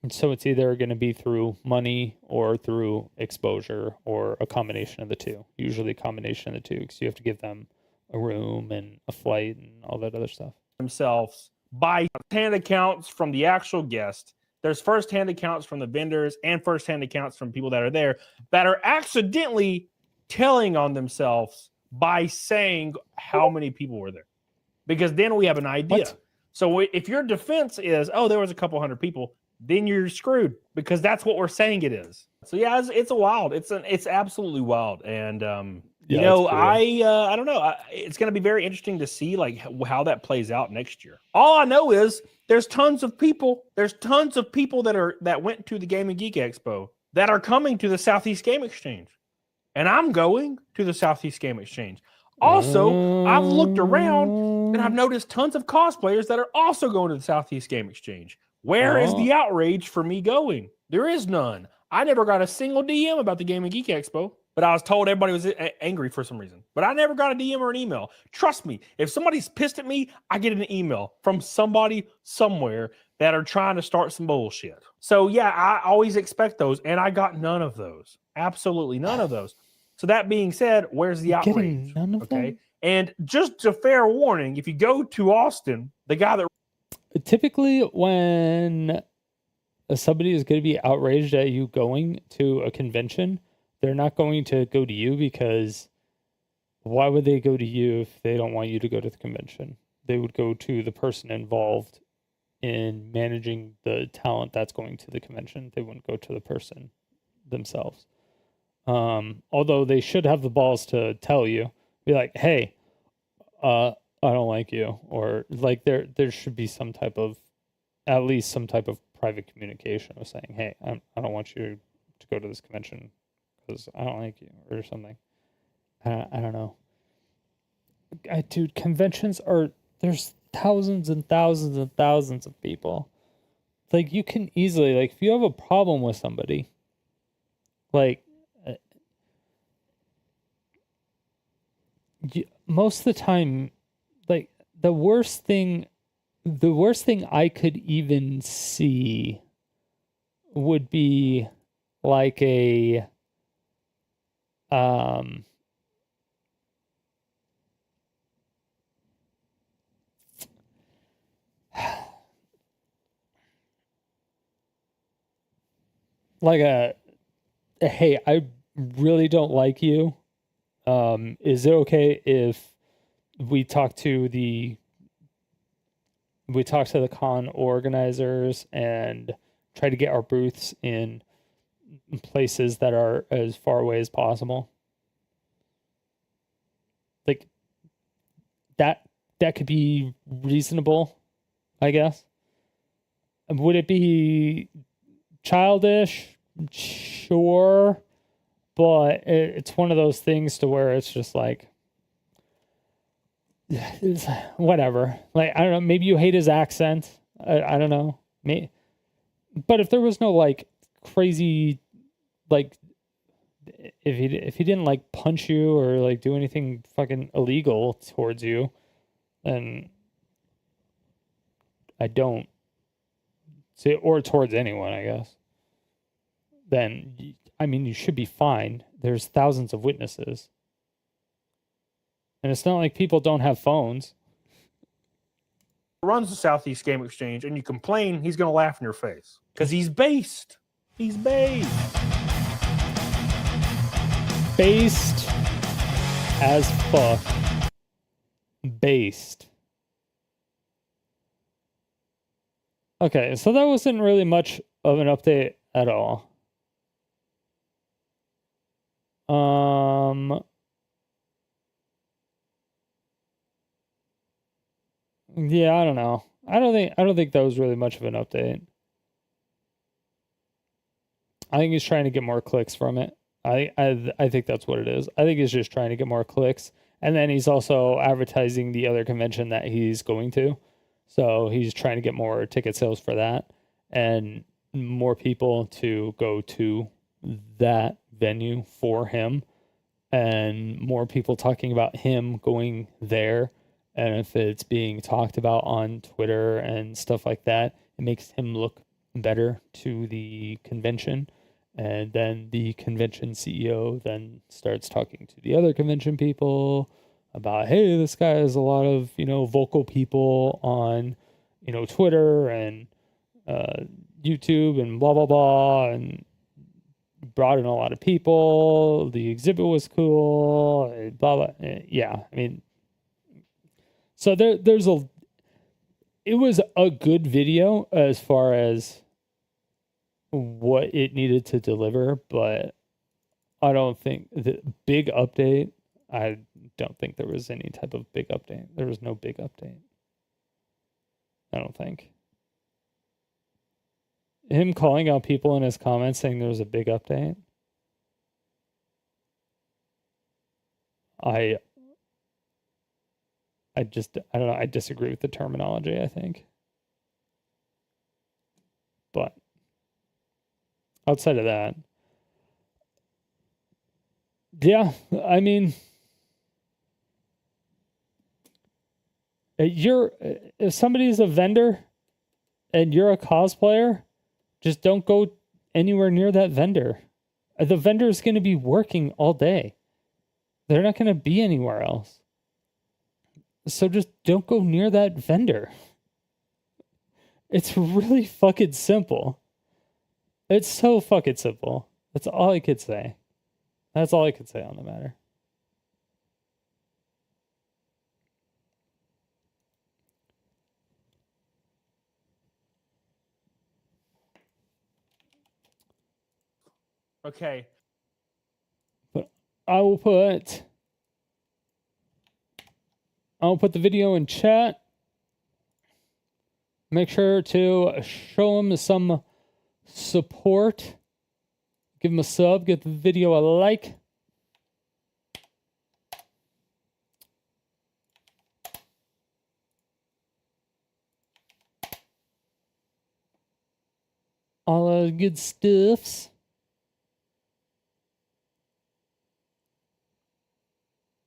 And so it's either going to be through money or through exposure or a combination of the two. Usually a combination of the two, because you have to give them a room and a flight and all that other stuff. Themselves by first-hand accounts from the actual guest. There's first-hand accounts from the vendors and first-hand accounts from people that are there that are accidentally telling on themselves by saying how many people were there. Because then we have an idea. What? So if your defense is, oh, there was a couple hundred people, then you're screwed, because that's what we're saying it is. So yeah, it's a wild. It's absolutely wild. And you know, I don't know. It's going to be very interesting to see like how that plays out next year. All I know is there's tons of people. There's tons of people that went to the Gaming Geek Expo that are coming to the Southeast Game Exchange, and I'm going to the Southeast Game Exchange. Also, I've looked around and I've noticed tons of cosplayers that are also going to the Southeast Game Exchange. Where is the outrage for me going? There is none. I never got a single DM about the Gaming Geek Expo, but I was told everybody was angry for some reason. But I never got a DM or an email. Trust me, if somebody's pissed at me, I get an email from somebody somewhere that are trying to start some bullshit. So yeah, I always expect those, and I got none of those. Absolutely none of those. So that being said, where's the outrage? None of them? And just a fair warning, if you go to Austin, the guy that typically when somebody is going to be outraged at you going to a convention, they're not going to go to you, because why would they go to you if they don't want you to go to the convention? They would go to the person involved in managing the talent that's going to the convention. They wouldn't go to the person themselves. Although they should have the balls to tell you, be like, hey, I don't like you, or like there should be at least some type of private communication of saying, hey, I don't want you to go to this convention because I don't like you, or something. I don't know. Dude, conventions there's thousands and thousands and thousands of people. Like, you can easily, like, if you have a problem with somebody, like, most of the time, like the worst thing I could even see would be like a like a hey, I really don't like you. Is it okay if we talk to the con organizers and try to get our booths in places that are as far away as possible? Like that could be reasonable, I guess. Would it be childish? Sure. But it's one of those things to where it's just like, it's whatever. Like, I don't know. Maybe you hate his accent. I don't know. But if there was no like crazy, like, if he didn't like punch you or like do anything fucking illegal towards you, then I don't see, or towards anyone, I guess. Then I mean, you should be fine. There's thousands of witnesses. And it's not like people don't have phones. Runs the Southeast Game Exchange, and you complain, he's going to laugh in your face. Because he's based. He's based. Based as fuck. Based. Okay, so that wasn't really much of an update at all. Yeah, I don't know. I don't think that was really much of an update. I think he's trying to get more clicks from it. I think that's what it is. I think he's just trying to get more clicks, and then he's also advertising the other convention that he's going to. So he's trying to get more ticket sales for that and more people to go to that venue for him, and more people talking about him going there. And if it's being talked about on Twitter and stuff like that, it makes him look better to the convention. And then the convention CEO then starts talking to the other convention people about, hey, this guy has a lot of, vocal people on, Twitter and YouTube and blah, blah, blah. And brought in a lot of people. The exhibit was cool. Blah, blah. Yeah, I mean, so it was a good video as far as what it needed to deliver, but I don't think the big update, I don't think there was any type of big update. There was no big update. I don't think. Him calling out people in his comments saying there was a big update. I don't know. I disagree with the terminology, I think. But outside of that, yeah, I mean, if somebody's a vendor and you're a cosplayer, just don't go anywhere near that vendor. The vendor is going to be working all day. They're not going to be anywhere else. So just don't go near that vendor. It's really fucking simple. It's so fucking simple. That's all I could say. That's all I could say on the matter. Okay. But I'll put the video in chat. Make sure to show him some support. Give him a sub. Give the video a like. All the good stuffs.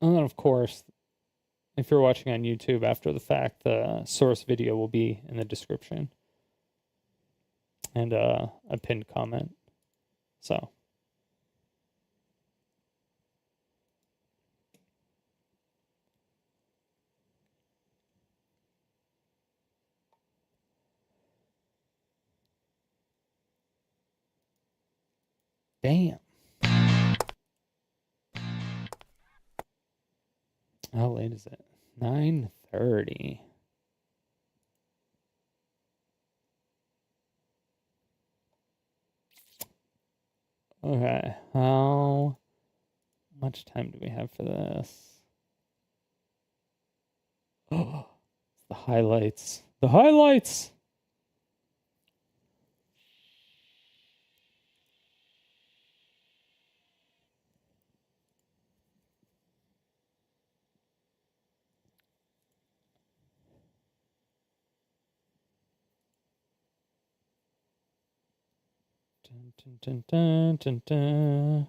And then, of course, if you're watching on YouTube after the fact, the source video will be in the description. And a pinned comment. So. Damn. How late is it? 9:30. Okay, how much time do we have for this? Oh, the highlights. The highlights! Dun, dun, dun, dun, dun.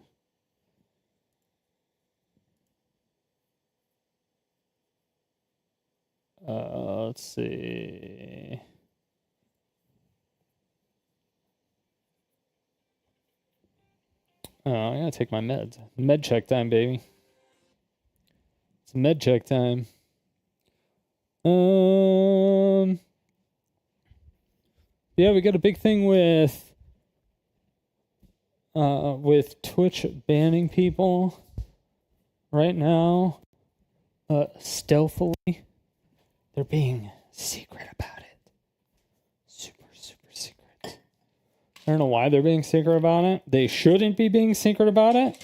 Let's see. Oh, I gotta take my meds. Med check time, baby. It's med check time. Yeah, we got a big thing with Twitch banning people right now. Stealthily. They're being secret about it. Super, super secret. I don't know why they're being secret about it. They shouldn't be being secret about it.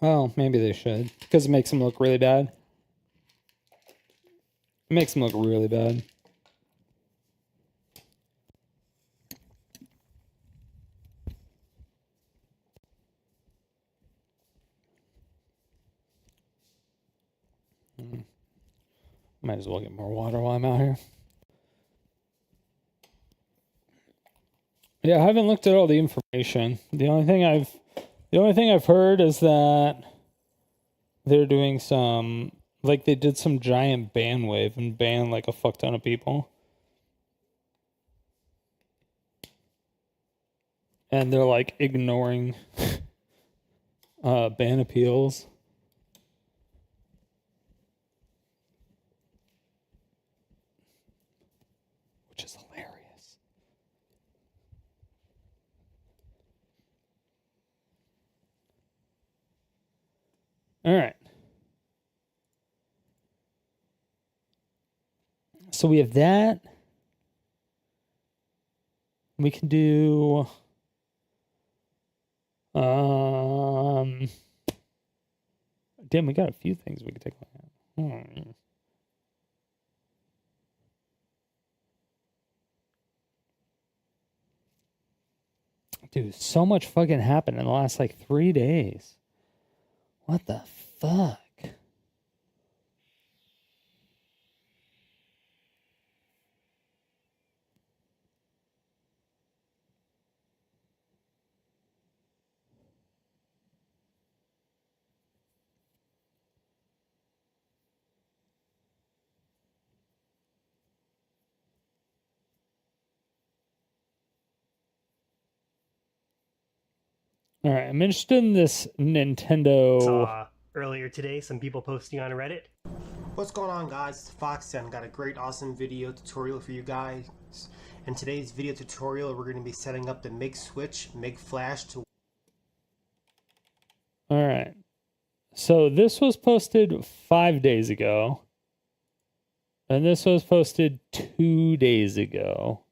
Well, maybe they should. Because it makes them look really bad. It makes them look really bad. Might as well get more water while I'm out here. Yeah, I haven't looked at all the information. The only thing I've heard is that they're doing some, like they did some giant ban wave and banned like a fuck ton of people. And they're like ignoring ban appeals. Which is hilarious. All right. So we have that. We can do damn, we got a few things we could take a look at. Dude, so much fucking happened in the last like 3 days. What the fuck? All right, I'm interested in this Nintendo. Saw earlier today some people posting on Reddit. What's going on, guys? It's Fox and got a great awesome video tutorial for you guys. In today's video tutorial, we're going to be setting up the MIG switch, MIG flash to. All right. So this was posted 5 days ago. And this was posted 2 days ago.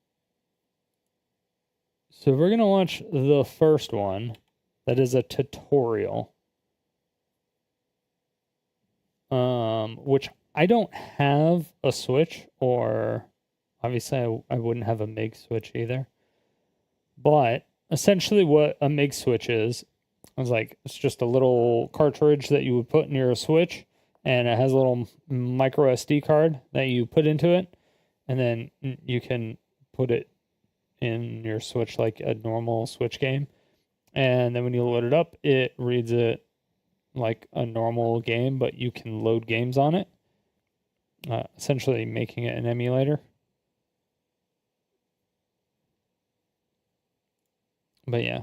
So we're going to watch the first one. That is a tutorial. Which I don't have a switch, or obviously I wouldn't have a MIG switch either. But essentially what a MIG switch is like, it's just a little cartridge that you would put in your switch, and it has a little micro SD card that you put into it, and then you can put it in your Switch like a normal Switch game. And then when you load it up, it reads it like a normal game, but you can load games on it, essentially making it an emulator. But yeah.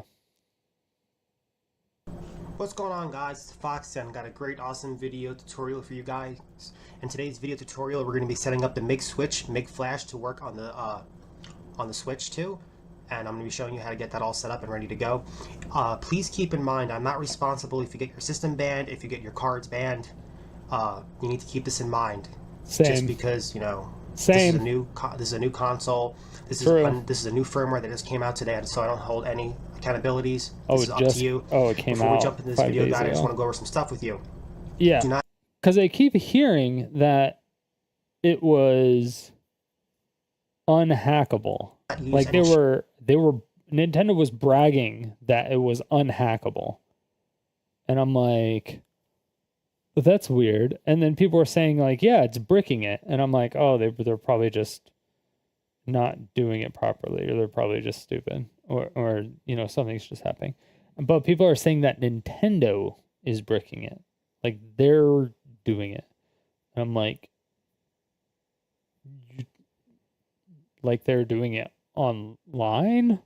What's going on, guys? Fox and got a great awesome video tutorial for you guys. In today's video tutorial, we're going to be setting up the MIG switch, MIG flash to work on the Switch too. And I'm going to be showing you how to get that all set up and ready to go. Please keep in mind, I'm not responsible if you get your system banned, if you get your cards banned. You need to keep this in mind. Same. Just because, you know, Same. this is a new console. This is a new firmware that just came out today, so I don't hold any accountabilities. This is up to you. Oh, it came Before out we jump into this 5 video, days guys, I just ago. want to go over some stuff with you. Yeah. Do not Because I keep hearing that it was unhackable. use Like any they were Nintendo was bragging that it was unhackable. And I'm like, well, that's weird. And then people were saying like, yeah, it's bricking it. And I'm like, oh, they're probably just not doing it properly, or they're probably just stupid, or you know, something's just happening. But people are saying that Nintendo is bricking it. Like they're doing it. And I'm like, like they're doing it online?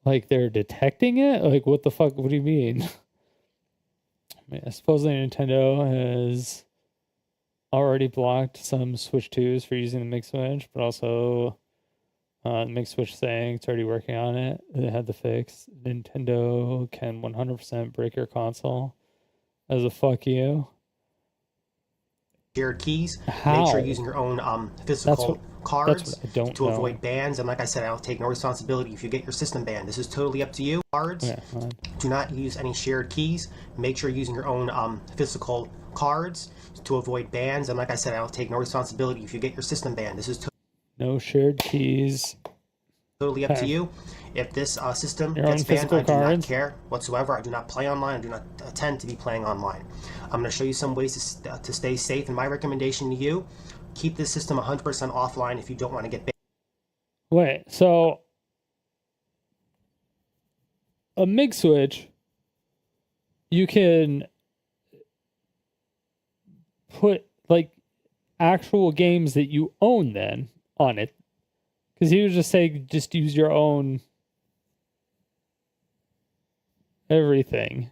Like they're detecting it? Like what the fuck? What do you mean? I mean, supposedly Nintendo has already blocked some Switch 2s for using the MIG switch, but also the MIG switch saying it's already working on it. They had the fix. Nintendo can 100% break your console as a fuck you. shared keys. How? Make sure you're using your own physical cards that's what I don't to know. avoid bans. And like I said, I'll take no responsibility if you get your system banned. This is totally up to you. Cards. Yeah, fine. Do not use any shared keys. Make sure you're using your own physical cards to avoid bans. And like I said, I'll take no responsibility if you get your system banned. This is No shared keys. totally up to Okay. you. If this system Your gets own banned, physical I do not cards? care whatsoever. I do not play online. I do not intend to be playing online. I'm going to show you some ways to stay safe. And my recommendation to you, keep this system 100% offline if you don't want to get banned. Wait, so a MIG switch, you can put like actual games that you own then on it. Because he would just say, just use your own everything.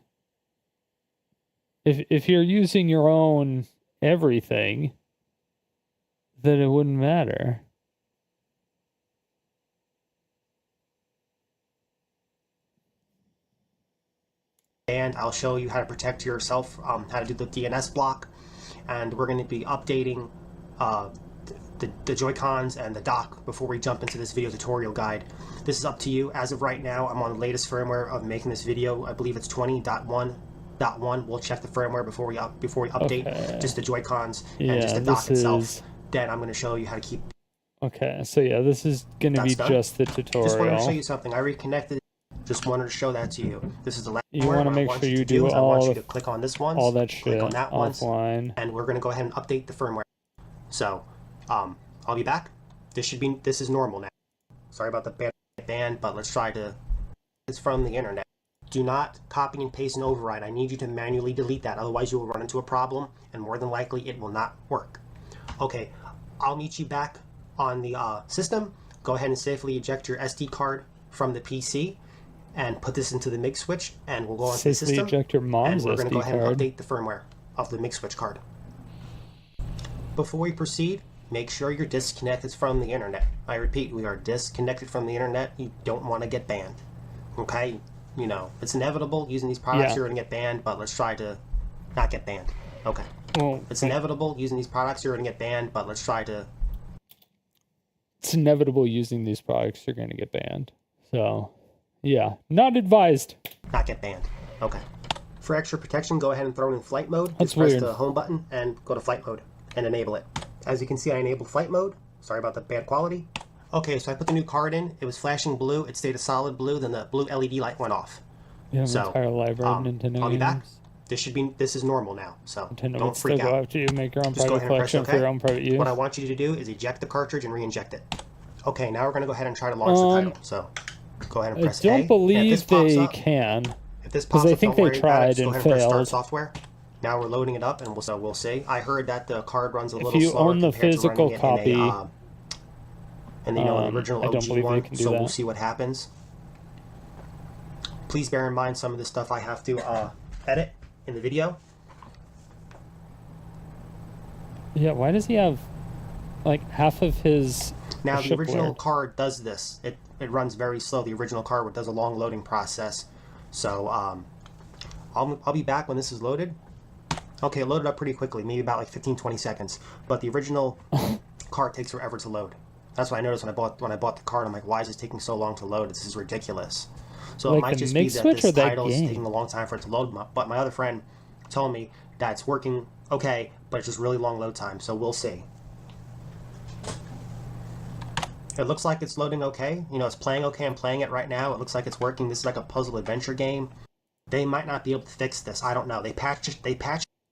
If you're using your own everything, then it wouldn't matter. And I'll show you how to protect yourself, how to do the DNS block, and we're going to be updating the Joy-Cons and the dock before we jump into this video tutorial guide. This is up to you. As of right now, I'm on the latest firmware of making this video. I believe it's 20.1.1. We'll check the firmware before we update just the Joy-Cons and just the dock itself. Then I'm going to show you how to keep. Okay, so yeah, this is going to be That's done. just the tutorial. Just wanted to show you something. I reconnected. Just wanted to show that to you. This is the last You want to make sure you do I all want you to click on this once, all that shit click on that once, offline. and we're going to go ahead and update the firmware. So, I'll be back. This is normal now. Sorry about the band, but let's try to. It's from the internet. Do not copy and paste and override. I need you to manually delete that. Otherwise, you will run into a problem, and more than likely, it will not work. Okay, I'll meet you back on the system. Go ahead and safely eject your SD card from the PC and put this into the MIG switch, and we'll go on to the Safely system. eject your mom's and we're going to SD go ahead card. and update the firmware of the MIG switch card. Before we proceed, make sure you're disconnected from the internet. I repeat, we are disconnected from the internet. You don't want to get banned. Okay? You know, it's inevitable using these products, Yeah. you're going to get banned, but let's try to not get banned. Okay. Well, It's inevitable using these products, you're going to get banned, but let's try to. It's inevitable using these products, you're going to get banned. So, yeah, not advised. Not get banned. Okay. For extra protection, go ahead and throw it in flight mode. That's Just press weird. the home button and go to flight mode and enable it. As you can see, I enabled flight mode. Sorry about the bad quality. Okay, so I put the new card in. It was flashing blue. It stayed a solid blue. Then the blue LED light went off. You have So, an entire library of Nintendo I'll be back. games. This is normal now, so Nintendo don't would still freak go out. after you, make your own Just go private ahead and press collection for OK. your own private use. What I want you to do is eject the cartridge and re-inject it. Okay, now we're going to go ahead and try to launch the title. So go ahead and press I don't A. believe they up, can. If this Because pops I up, think don't they worry about it. tried Just go and ahead and press start failed. software. Now we're loading it up, and we'll see. I heard that the card runs a If little you slower own the compared to physical running it copy, in the original I don't OG believe one. they can do So we'll that. see what happens. Please bear in mind some of the stuff I have to edit in the video. Yeah, why does he have like half of his Now the original shipware? card does this. It runs very slow. The original card does a long loading process. So I'll be back when this is loaded. Okay, it loaded up pretty quickly, maybe about like 15-20 seconds. But the original card takes forever to load. That's what I noticed when I bought the card. I'm like, why is this taking so long to load? This is ridiculous. So Like it might the just be Mix that Switch this or that title is game? taking a long time for it to load. But my other friend told me that it's working okay, but it's just really long load time. So we'll see. It looks like it's loading okay. You know, it's playing okay. I'm playing it right now. It looks like it's working. This is like a puzzle adventure game. They might not be able to fix this. I don't know. They patched it.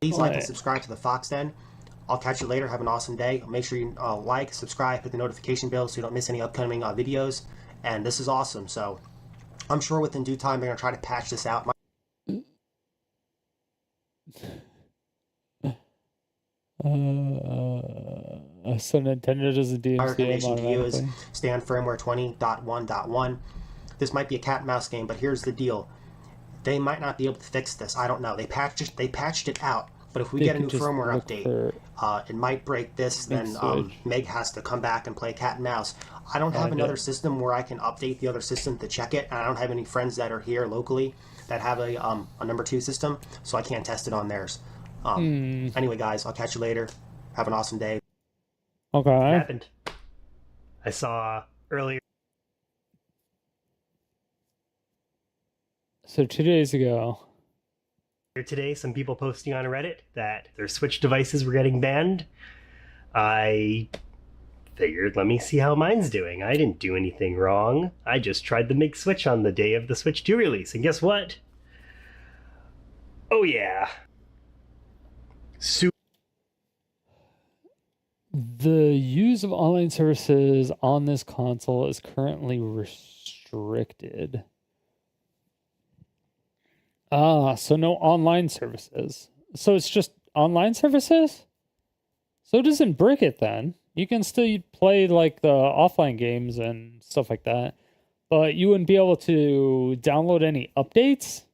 Please like and subscribe to the Fox Den. I'll catch you later. Have an awesome day. Make sure you like, subscribe, hit the notification bell so you don't miss any upcoming videos. And this is awesome. So I'm sure within due time they're gonna try to patch this out. So Nintendo doesn't My DMCA recommendation to you is automatically. stay on firmware 20.1.1. This might be a cat and mouse game, but here's the deal. They might not be able to fix this. I don't know. They patched it out. But if we They get a can new just firmware look update, for it might break this. Then Switch. Meg has to come back and play cat and mouse. I don't have Find another it. system where I can update the other system to check it. And I don't have any friends that are here locally that have a number 2 system, so I can't test it on theirs. Anyway, guys, I'll catch you later. Have an awesome day. Okay. Happened. I saw earlier. So 2 days ago, Today, some people posting on Reddit that their Switch devices were getting banned. I figured, let me see how mine's doing. I didn't do anything wrong. I just tried the Mix Switch on the day of the Switch 2 release, and guess what? Oh yeah. the use of online services on this console is currently restricted. So no online services. So it's just online services? So it doesn't brick it then. You can still play like the offline games and stuff like that, but you wouldn't be able to download any updates?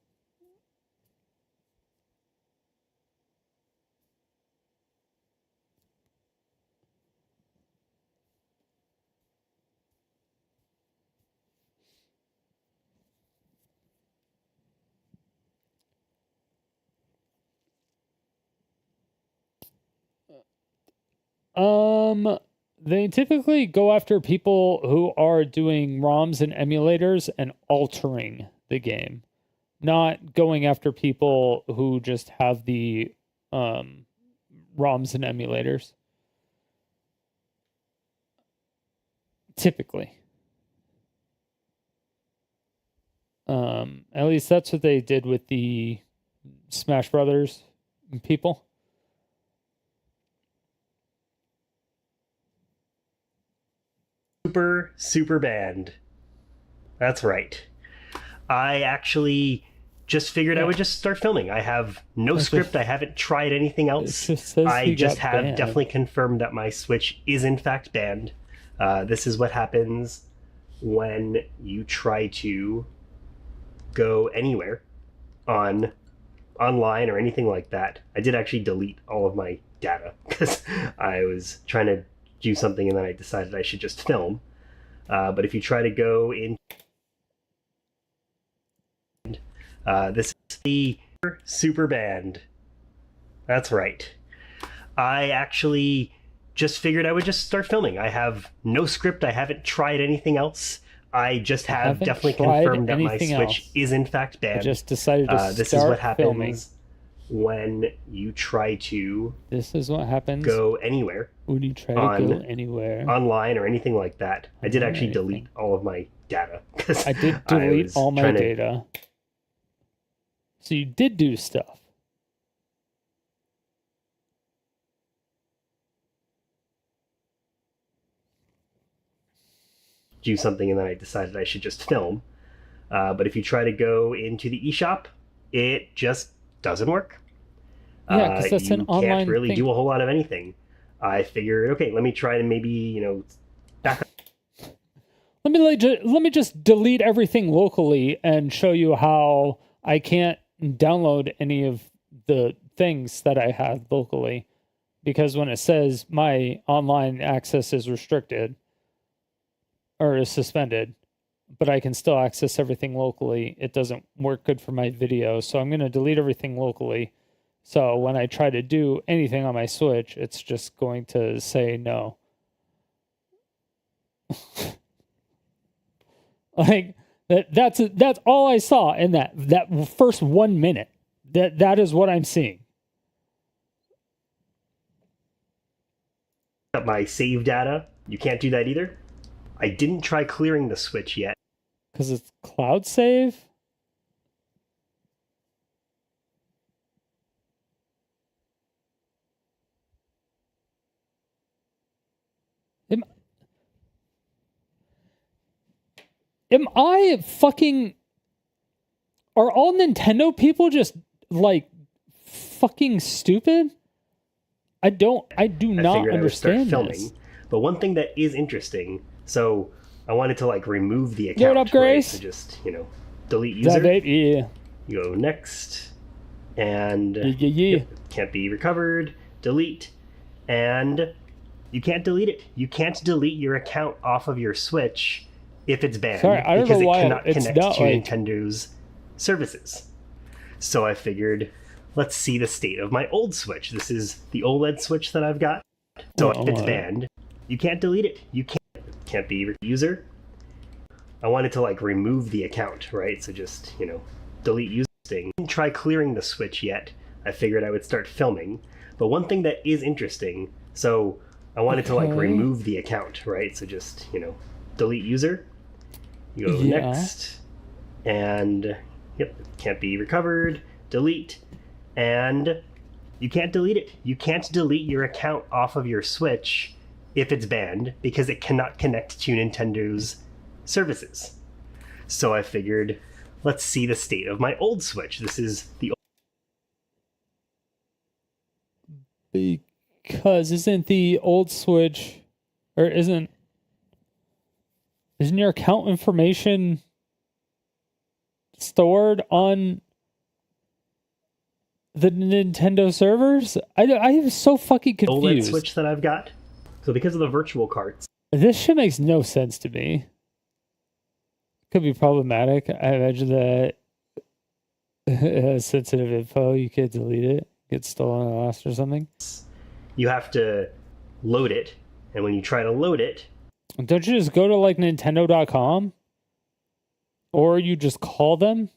They typically go after people who are doing ROMs and emulators and altering the game, not going after people who just have the ROMs and emulators. Typically. At least that's what they did with the Smash Brothers people. Super banned. That's right. I actually just figured I would just start filming. I have no script. I haven't tried anything else. I just have definitely confirmed that my Switch is in fact banned. This is what happens when you try to go anywhere online or anything like that. I did actually delete all of my data because I was trying to do something and then I decided I should just film. But if you try to go in, this is the super banned. That's right. I actually just figured I would just start filming. I have no script. I haven't tried anything else. I just have definitely confirmed that my Switch is in fact banned. I just decided to this is what start happens filming. when you try to This is what happens go anywhere when you try to go anywhere online or anything like that. I did actually delete all of my data because I did delete all my data. So you did do stuff. do something, and then I decided I should just film. But if you try to go into the eShop, it just doesn't work. Yeah, because that's an online You can't really thing. do a whole lot of anything. I figured, okay, let me try to maybe, back up. Let me just delete everything locally and show you how I can't download any of the things that I have locally, because when it says my online access is restricted or is suspended, but I can still access everything locally, it doesn't work good for my video. So I'm going to delete everything locally. So when I try to do anything on my Switch, it's just going to say no. Like that's all I saw in that first 1 minute. That is what I'm seeing. My save data. You can't do that either. I didn't try clearing the Switch yet. Because it's cloud save? Am I fucking... Are all Nintendo people just, like, fucking stupid? I do not understand this. But one thing that is interesting, so I wanted to, like, remove the account. Yo, what up, Grace? Right? So just, delete user. Yeah. You go next, and Yep, can't be recovered. Delete, and you can't delete it. You can't delete your account off of your Switch if it's banned. Sorry, I don't because know why it cannot it's connect not to like... Nintendo's services. So I figured, let's see the state of my old Switch. This is the OLED Switch that I've got. So if it's banned, you can't delete it. You can't be user. I wanted to, like, remove the account, right? So just, delete user thing. I didn't try clearing the Switch yet. I figured I would start filming. But one thing that is interesting, so I wanted to, like, remove the account, right? So just, delete user. You go next, and can't be recovered. Delete, and you can't delete it. You can't delete your account off of your Switch if it's banned because it cannot connect to Nintendo's services. So I figured, let's see the state of my old Switch. This is the Because isn't the old Switch, or isn't your account information stored on the Nintendo servers? I am so fucking confused. OLED Switch that I've got. So because of the virtual carts. This shit makes no sense to me. Could be problematic. I imagine that it has sensitive info. You can't delete it. Get stolen or lost or something. You have to load it. And when you try to load it... Don't you just go to, like, Nintendo.com? Or you just call them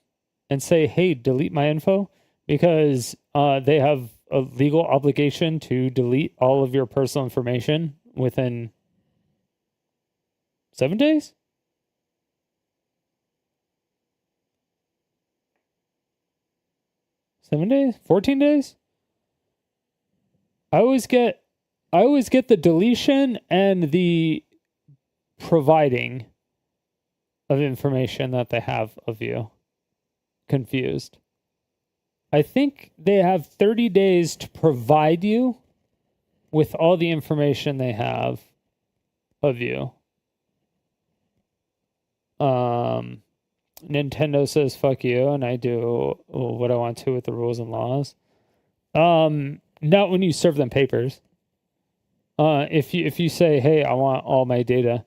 and say, hey, delete my info? Because they have a legal obligation to delete all of your personal information within 7 days? $7 days? 14 days? I always get the deletion and the providing of information that they have of you confused. I think they have 30 days to provide you with all the information they have of you. Nintendo says fuck you, and I do what I want to with the rules and laws. Not when you serve them papers. If you say, hey, I want all my data,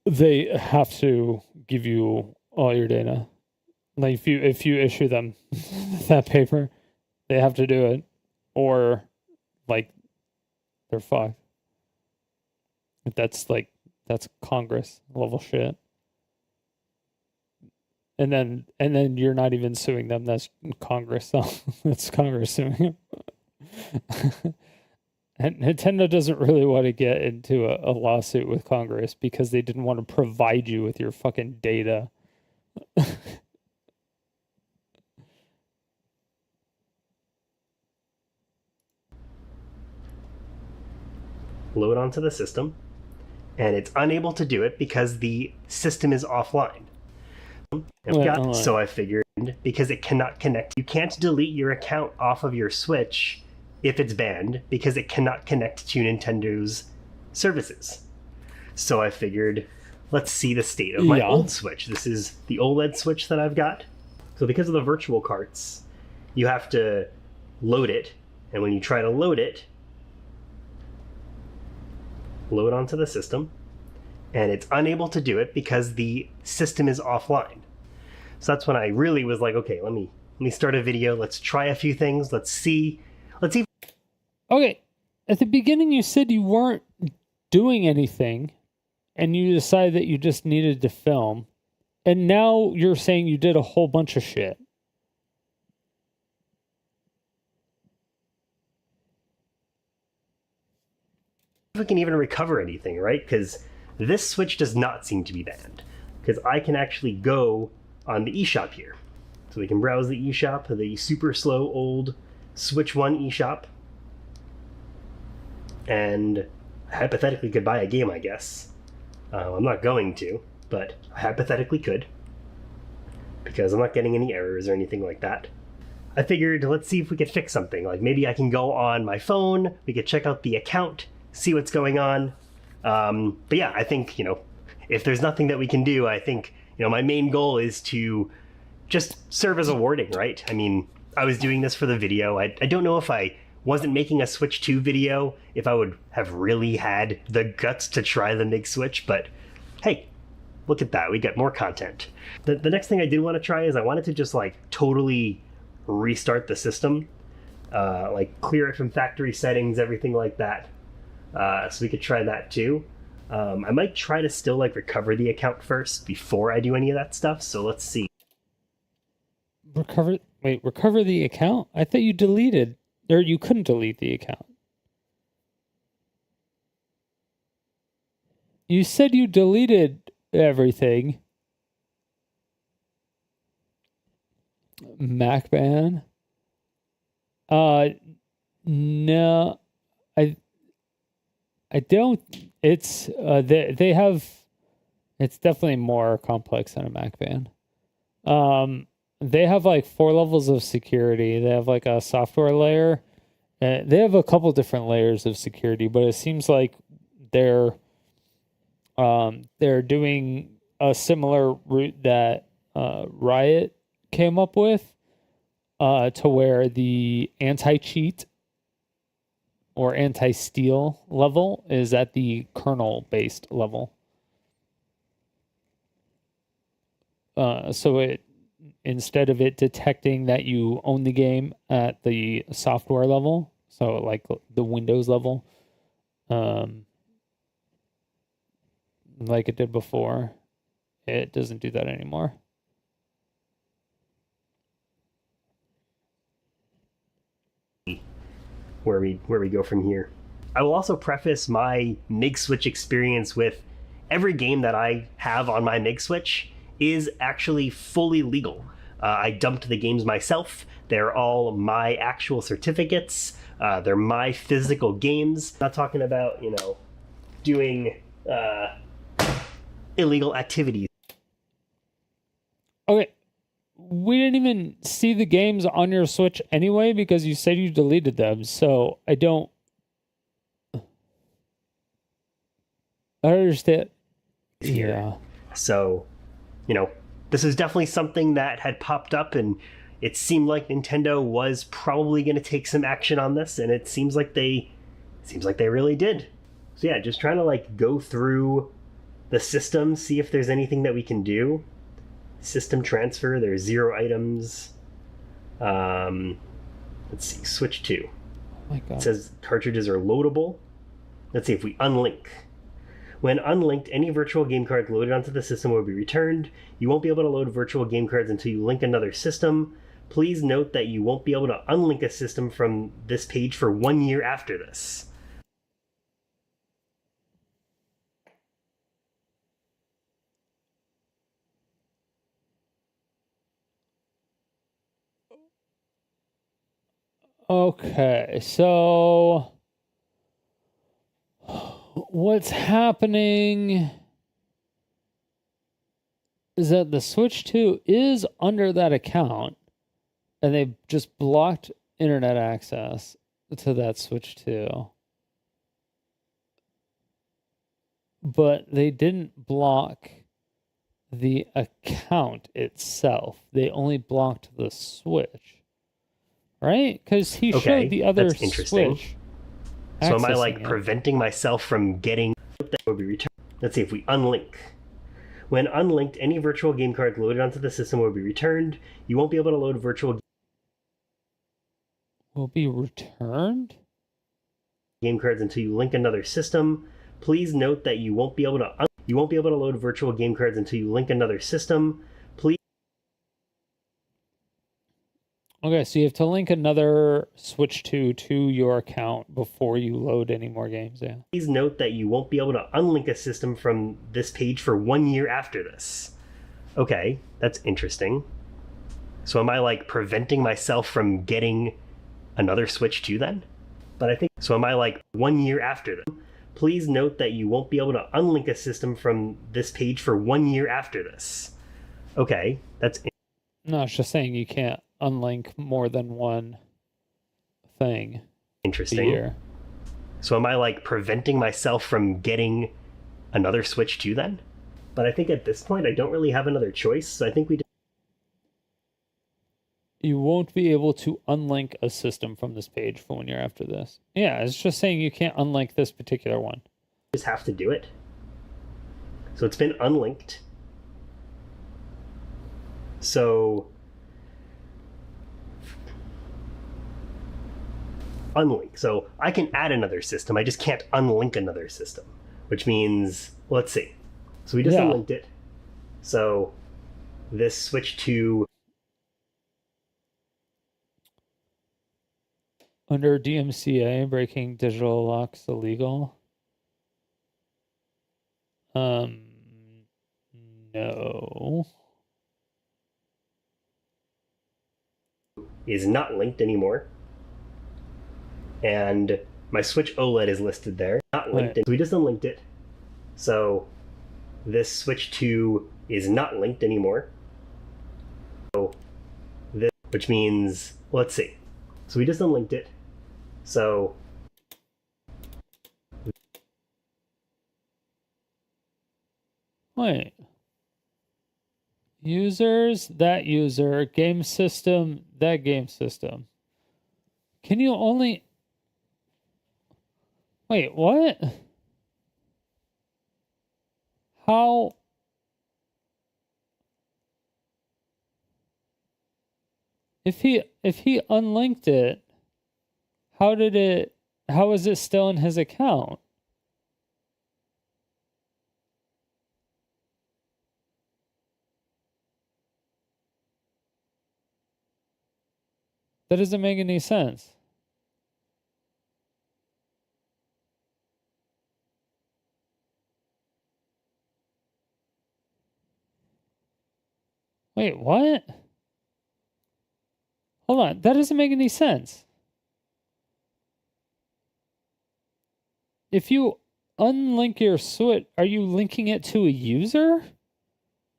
they have to give you all your data. Like if you issue them that paper, they have to do it, or like they're fucked. That's Congress level shit. And then you're not even suing them. That's Congress. That's Congress suing them. And Nintendo doesn't really want to get into a lawsuit with Congress because they didn't want to provide you with your fucking data. Load onto the system, and it's unable to do it because the system is offline. So I figured because it cannot connect, you can't delete your account off of your Switch if it's banned because it cannot connect to Nintendo's services. So I figured, let's see the state of my old Switch. This is the OLED Switch that I've got. So because of the virtual carts, you have to load it, and when you try to load it, load onto the system, and it's unable to do it because the system is offline. So that's when I really was like, okay, let me start a video. Let's try a few things. Let's see. Okay, at the beginning you said you weren't doing anything, and you decided that you just needed to film, and now you're saying you did a whole bunch of shit. If we can even recover anything, right? Because this Switch does not seem to be banned. Because I can actually go on the eShop here. So we can browse the eShop, the super slow old Switch 1 eShop. And I hypothetically could buy a game, I guess. I'm not going to, but I hypothetically could. Because I'm not getting any errors or anything like that. I figured, let's see if we could fix something. Like maybe I can go on my phone, we could check out the account, see what's going on. But yeah, I think, if there's nothing that we can do, I think, my main goal is to just serve as a warning, right? I mean, I was doing this for the video. I don't know if I wasn't making a Switch 2 video, if I would have really had the guts to try the MIG Switch, but hey, look at that, we got more content. The next thing I did want to try is I wanted to just totally restart the system, clear it from factory settings, everything like that. So we could try that too. I might try to still recover the account first before I do any of that stuff. So let's see. Recover the account? I thought you deleted, or you couldn't delete the account. You said you deleted everything. Mac ban? No, I don't. It's they have. It's definitely more complex than a Mac ban. They have 4 levels of security. They have a software layer. They have a couple different layers of security, but it seems like they're doing a similar route that Riot came up with, to where the anti-cheat or anti-steal level is at the kernel-based level. So it, instead of it detecting that you own the game at the software level, so the Windows level, like it did before, it doesn't do that anymore. Where we go from here. I will also preface my MIG Switch experience with every game that I have on my MIG Switch is actually fully legal. I dumped the games myself. They're all my actual certificates. They're my physical games. Not talking about, doing illegal activities. Okay. We didn't even see the games on your Switch anyway because you said you deleted them. So I don't understand. Yeah. So, this is definitely something that had popped up, and it seemed like Nintendo was probably going to take some action on this, and it seems like they really did. So yeah, just trying to go through the system, see if there's anything that we can do. System transfer, there's 0 items. Let's see, Switch 2. Oh my God. It says cartridges are loadable. Let's see if we unlink. When unlinked, any virtual game card loaded onto the system will be returned. You won't be able to load virtual game cards until you link another system. Please note that you won't be able to unlink a system from this page for 1 year after this. Okay, so what's happening is that the Switch 2 is under that account, and they just blocked internet access to that Switch 2. But they didn't block the account itself. They only blocked the Switch. Right? Because he showed the other that's interesting. Switch. So am I like accessing it. preventing myself from getting that will be returned? Let's see if we unlink. When unlinked, any virtual game cards loaded onto the system will be returned. You won't be able to load virtual will be returned game cards until you link another system. Please note that you won't be able to load virtual game cards until you link another system. Please. Okay, so you have to link another Switch 2 to your account before you load any more games. Yeah. Please note that you won't be able to unlink a system from this page for 1 year after this. Okay, that's interesting. So am I like preventing myself from getting another Switch 2 then? But I think so. Am I like 1 year after this? Please note that you won't be able to unlink a system from this page for 1 year after this. Okay, that's no, it's just saying you can't unlink more than one thing. Interesting. A year. So am I like preventing myself from getting another Switch 2 then? But I think at this point I don't really have another choice. So I think we you won't be able to unlink a system from this page for 1 year after this. Yeah, it's just saying you can't unlink this particular one. just have to do it. So it's been unlinked. So unlink. So I can add another system. I just can't unlink another system, which means, let's see. So we just unlinked it. So this switch to under DMCA, breaking digital locks illegal. No. Is not linked anymore. And my Switch OLED is listed there. Not linked. So we just unlinked it. So this Switch 2 is not linked anymore. So this, which means, let's see. So we just unlinked it. So wait. Users, that user, game system, that game system. Can you only... Wait, what? How... If he unlinked it, how is it still in his account? That doesn't make any sense. Wait, what? Hold on, that doesn't make any sense. If you unlink your Switch, are you linking it to a user?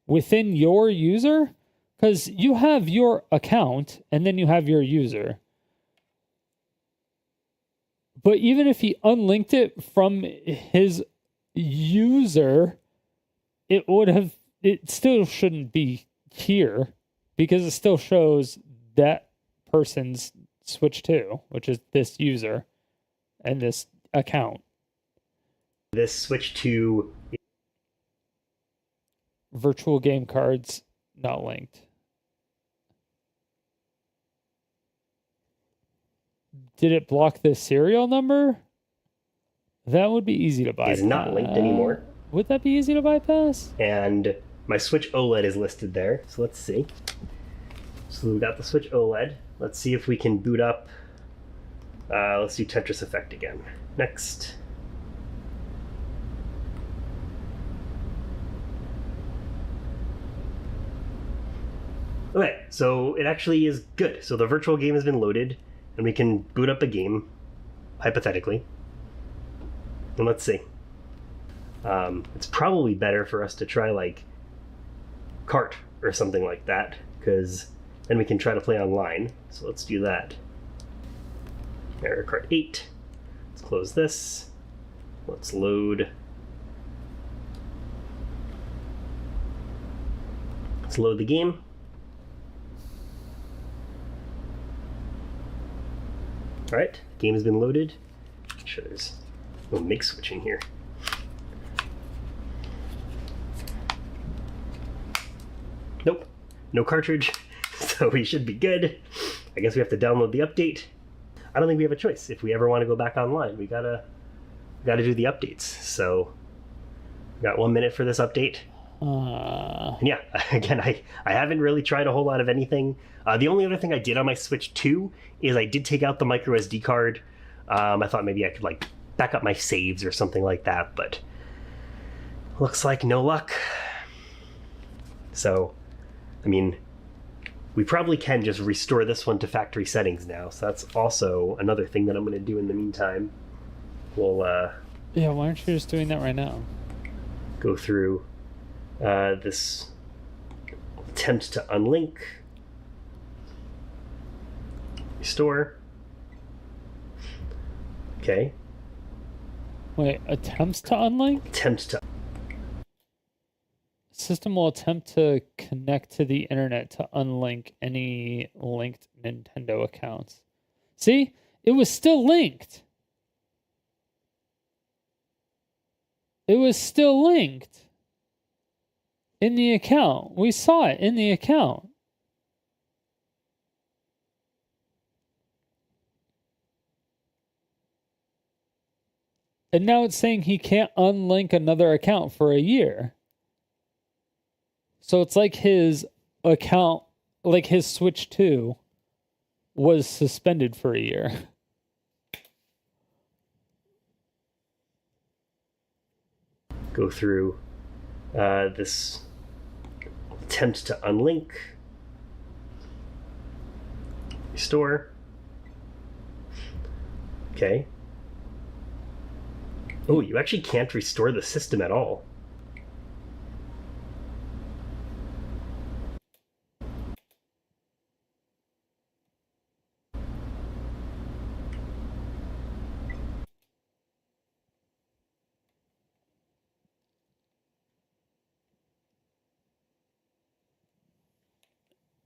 Within your user? Because you have your account, and then you have your user. But even if he unlinked it from his user, it still shouldn't be here, because it still shows that person's Switch 2, which is this user, and this account. This Switch 2... Virtual game cards not linked. Did it block the serial number? That would be easy to bypass. Is not linked anymore. Would that be easy to bypass? And my Switch OLED is listed there. So let's see. So we got the Switch OLED. Let's see if we can boot up. Let's do Tetris Effect again. Next. Okay, so it actually is good. So the virtual game has been loaded, and we can boot up a game, hypothetically. And let's see. It's probably better for us to try like cart or something like that, because then we can try to play online. So let's do that. Mario Kart 8. Let's close this. Let's load. Let's load the game. All right, game has been loaded. Make sure there's no mix switching here. Nope, no cartridge, so we should be good. I guess we have to download the update. I don't think we have a choice. If we ever want to go back online, we gotta do the updates. So, we got 1 minute for this update. And yeah, again, I haven't really tried a whole lot of anything. The only other thing I did on my Switch 2 is I did take out the micro SD card. I thought maybe I could like back up my saves or something like that, but looks like no luck. So, I mean, we probably can just restore this one to factory settings now. So that's also another thing that I'm going to do in the meantime. We'll yeah, why aren't you just doing that right now? Go through this attempt to unlink, restore. Okay. Wait, attempts to unlink? Attempts to. System will attempt to connect to the internet to unlink any linked Nintendo accounts. See? It was still linked. It was still linked in the account. We saw it in the account. And now it's saying he can't unlink another account for a year. So it's like his account, like his Switch 2 was suspended for a year. Go through this attempt to unlink, restore. Okay. Oh, you actually can't restore the system at all.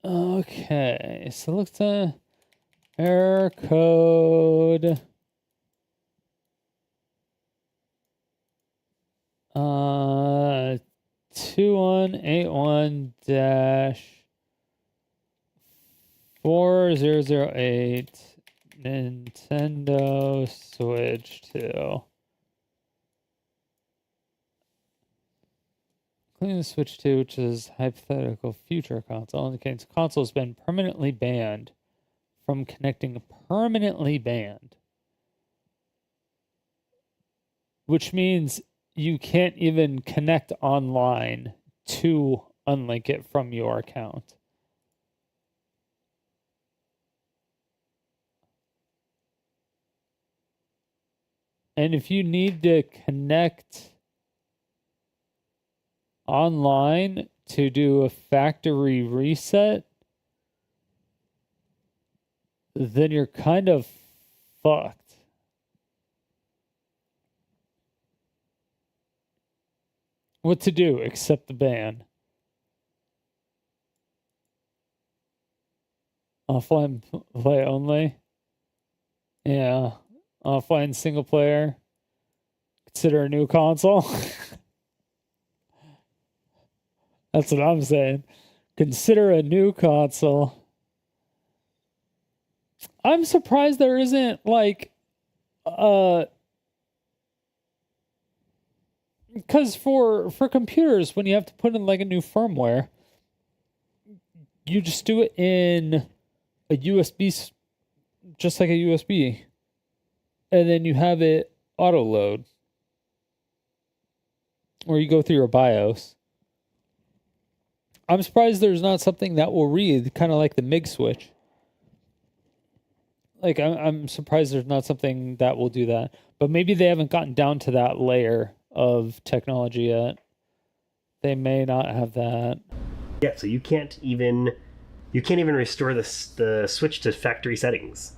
Okay, so let's error code 2181-4008 Nintendo Switch 2. Including the Switch 2, which is hypothetical future console, indicates console has been permanently banned from connecting. Permanently banned. Which means you can't even connect online to unlink it from your account. And if you need to connect online to do a factory reset, then you're kind of fucked. What to do? Accept the ban. Offline play only? Yeah. Offline single player? Consider a new console? That's what I'm saying. Consider a new console. I'm surprised there isn't like because for computers, when you have to put in like a new firmware, you just do it in a USB, just like a USB, and then you have it auto load, or you go through your BIOS. I'm surprised there's not something that will read kind of like the MIG switch. Like, I'm surprised there's not something that will do that. But maybe they haven't gotten down to that layer of technology yet. They may not have that. Yeah, so you can't even restore the switch to factory settings.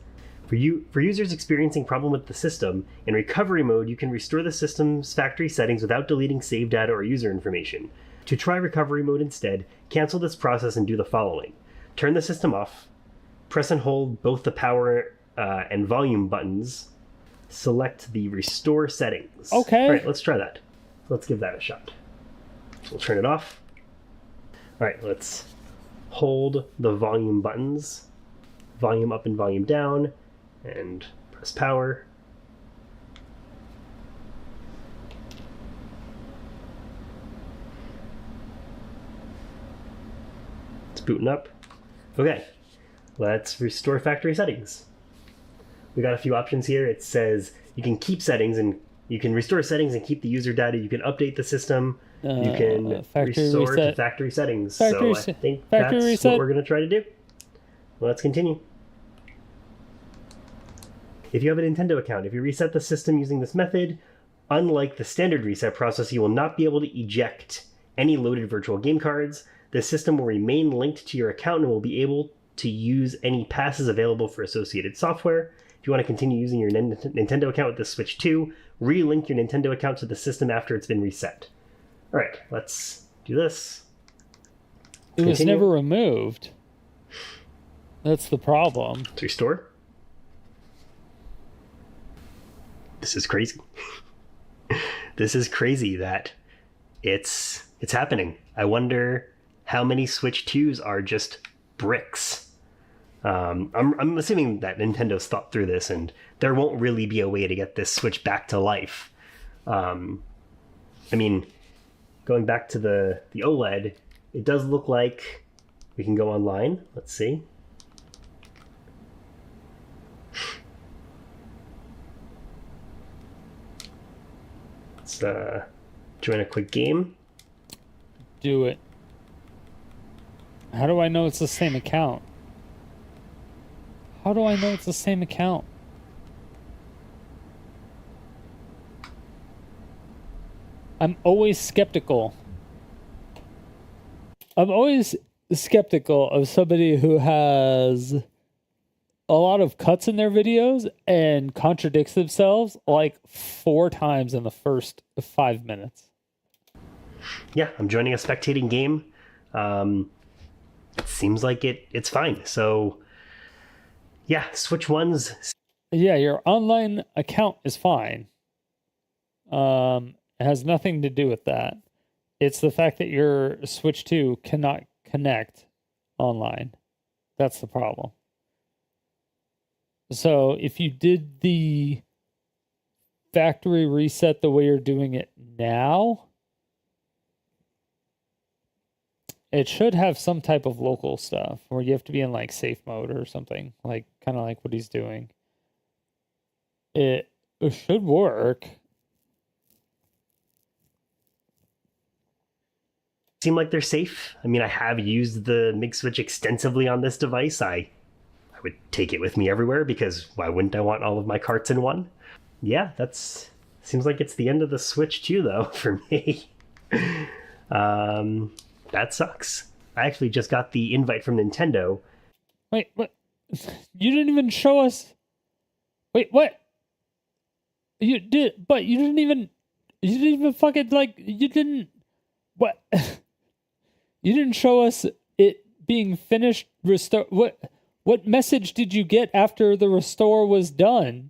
For users experiencing problem with the system, in recovery mode, you can restore the system's factory settings without deleting save data or user information. To try recovery mode instead, cancel this process and do the following. Turn the system off, press and hold both the power and volume buttons, select the restore settings. Okay. All right, let's try that. Let's give that a shot. So we'll turn it off. All right, let's hold the volume buttons, volume up and volume down, and press power. It's booting up. Okay, let's restore factory settings. We got a few options here. It says you can keep settings and you can restore settings and keep the user data. You can update the system. You can restore to factory settings. So I think that's what we're going to try to do. Let's continue. If you have a Nintendo account, if you reset the system using this method, unlike the standard reset process, you will not be able to eject any loaded virtual game cards. The system will remain linked to your account and will be able to use any passes available for associated software. If you want to continue using your Nintendo account with the Switch 2, re-link your Nintendo account to the system after it's been reset. All right, let's do this. It was never removed. That's the problem. To restore. This is crazy. This is crazy that it's happening. I wonder how many Switch 2s are just bricks. I'm assuming that Nintendo's thought through this and there won't really be a way to get this Switch back to life. I mean, going back to the OLED, it does look like we can go online. Let's see. Let's join a quick game. Do it. How do I know it's the same account? How do I know it's the same account? I'm always skeptical. I'm always skeptical of somebody who has a lot of cuts in their videos and contradicts themselves like 4 times in the first 5 minutes. Yeah, I'm joining a spectating game. It seems like it's fine. So, yeah, Switch 1's... Yeah, your online account is fine. It has nothing to do with that. It's the fact that your Switch 2 cannot connect online. That's the problem. So if you did the factory reset the way you're doing it now, it should have some type of local stuff where you have to be in like safe mode or something, like kind of like what he's doing. It should work. Seem like they're safe. I mean, I have used the MIG switch extensively on this device. I would take it with me everywhere because why wouldn't I want all of my carts in one? Yeah, seems like it's the end of the Switch 2 though for me. That sucks. I actually just got the invite from Nintendo. Wait, what? You didn't even show us. Wait, what? You did, but you didn't even fucking like, you didn't, what? You didn't show us it being finished, restore. What message did you get after the restore was done?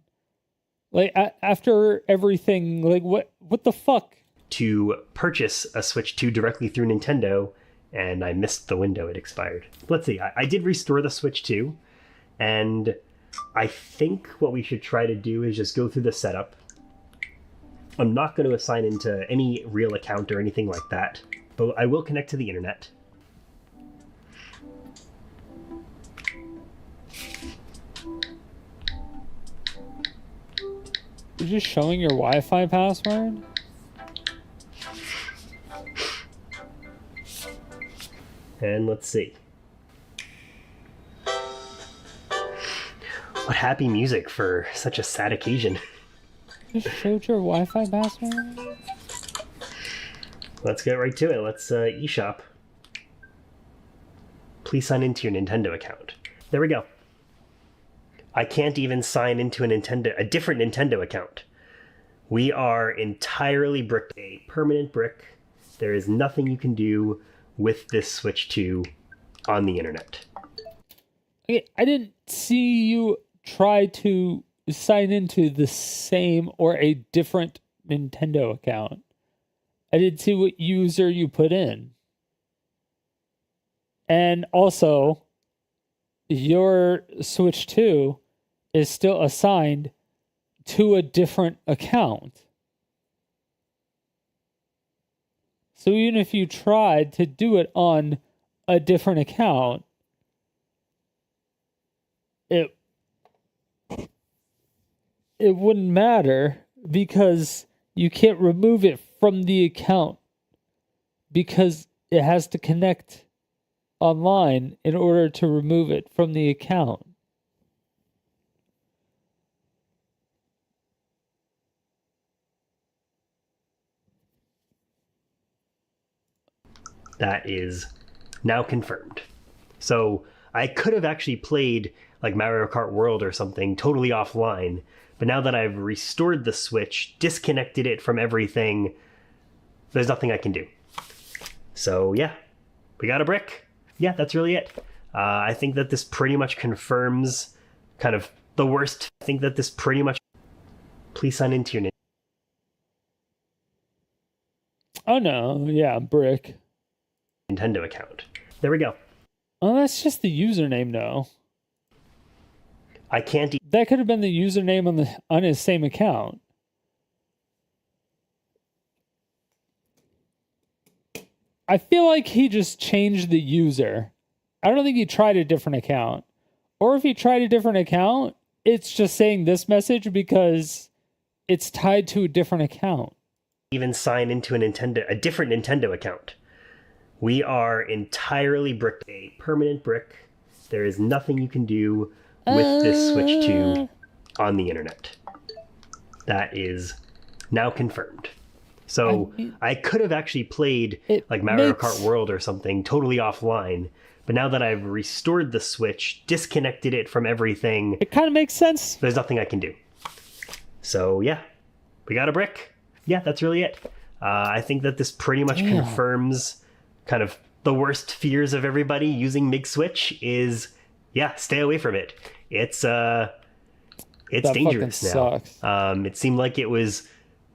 Like, after everything, like, what the fuck? To purchase a Switch 2 directly through Nintendo, and I missed the window it expired. Let's see, I did restore the Switch 2, and I think what we should try to do is just go through the setup. I'm not going to assign into any real account or anything like that, but I will connect to the internet. You're just showing your Wi-Fi password? And let's see. What happy music for such a sad occasion. You showed your Wi-Fi password? let's get right to it. Let's eShop. Please sign into your Nintendo account. There we go. I can't even sign into a different Nintendo account. We are entirely bricked, a permanent brick. There is nothing you can do with this Switch 2 on the internet. Okay, I didn't see you try to sign into the same or a different Nintendo account. I didn't see what user you put in. And also, your Switch 2 is still assigned to a different account. So even if you tried to do it on a different account, it wouldn't matter because you can't remove it from the account because it has to connect online in order to remove it from the account. That is now confirmed. So I could have actually played like Mario Kart World or something totally offline, but now that I've restored the Switch, disconnected it from everything, there's nothing I can do. So yeah, we got a brick. Yeah, that's really it. I think that this pretty much confirms kind of the worst. I think that this pretty much... Please sign into your... Oh no, yeah, brick. Nintendo account. There we go. Oh, that's just the username, though. I can't... That could have been the username on his same account. I feel like he just changed the user. I don't think he tried a different account. Or if he tried a different account, it's just saying this message because it's tied to a different account. Even sign into a different Nintendo account. We are entirely bricked, a permanent brick. There is nothing you can do with this Switch 2 on the internet. That is now confirmed. So I could have actually played like Mario Kart World or something totally offline, but now that I've restored the Switch, disconnected it from everything... It kind of makes sense. There's nothing I can do. So yeah, we got a brick. Yeah, that's really it. I think that this pretty much confirms kind of the worst fears of everybody using MIG Switch is, yeah, stay away from it. It's dangerous now. It seemed like it was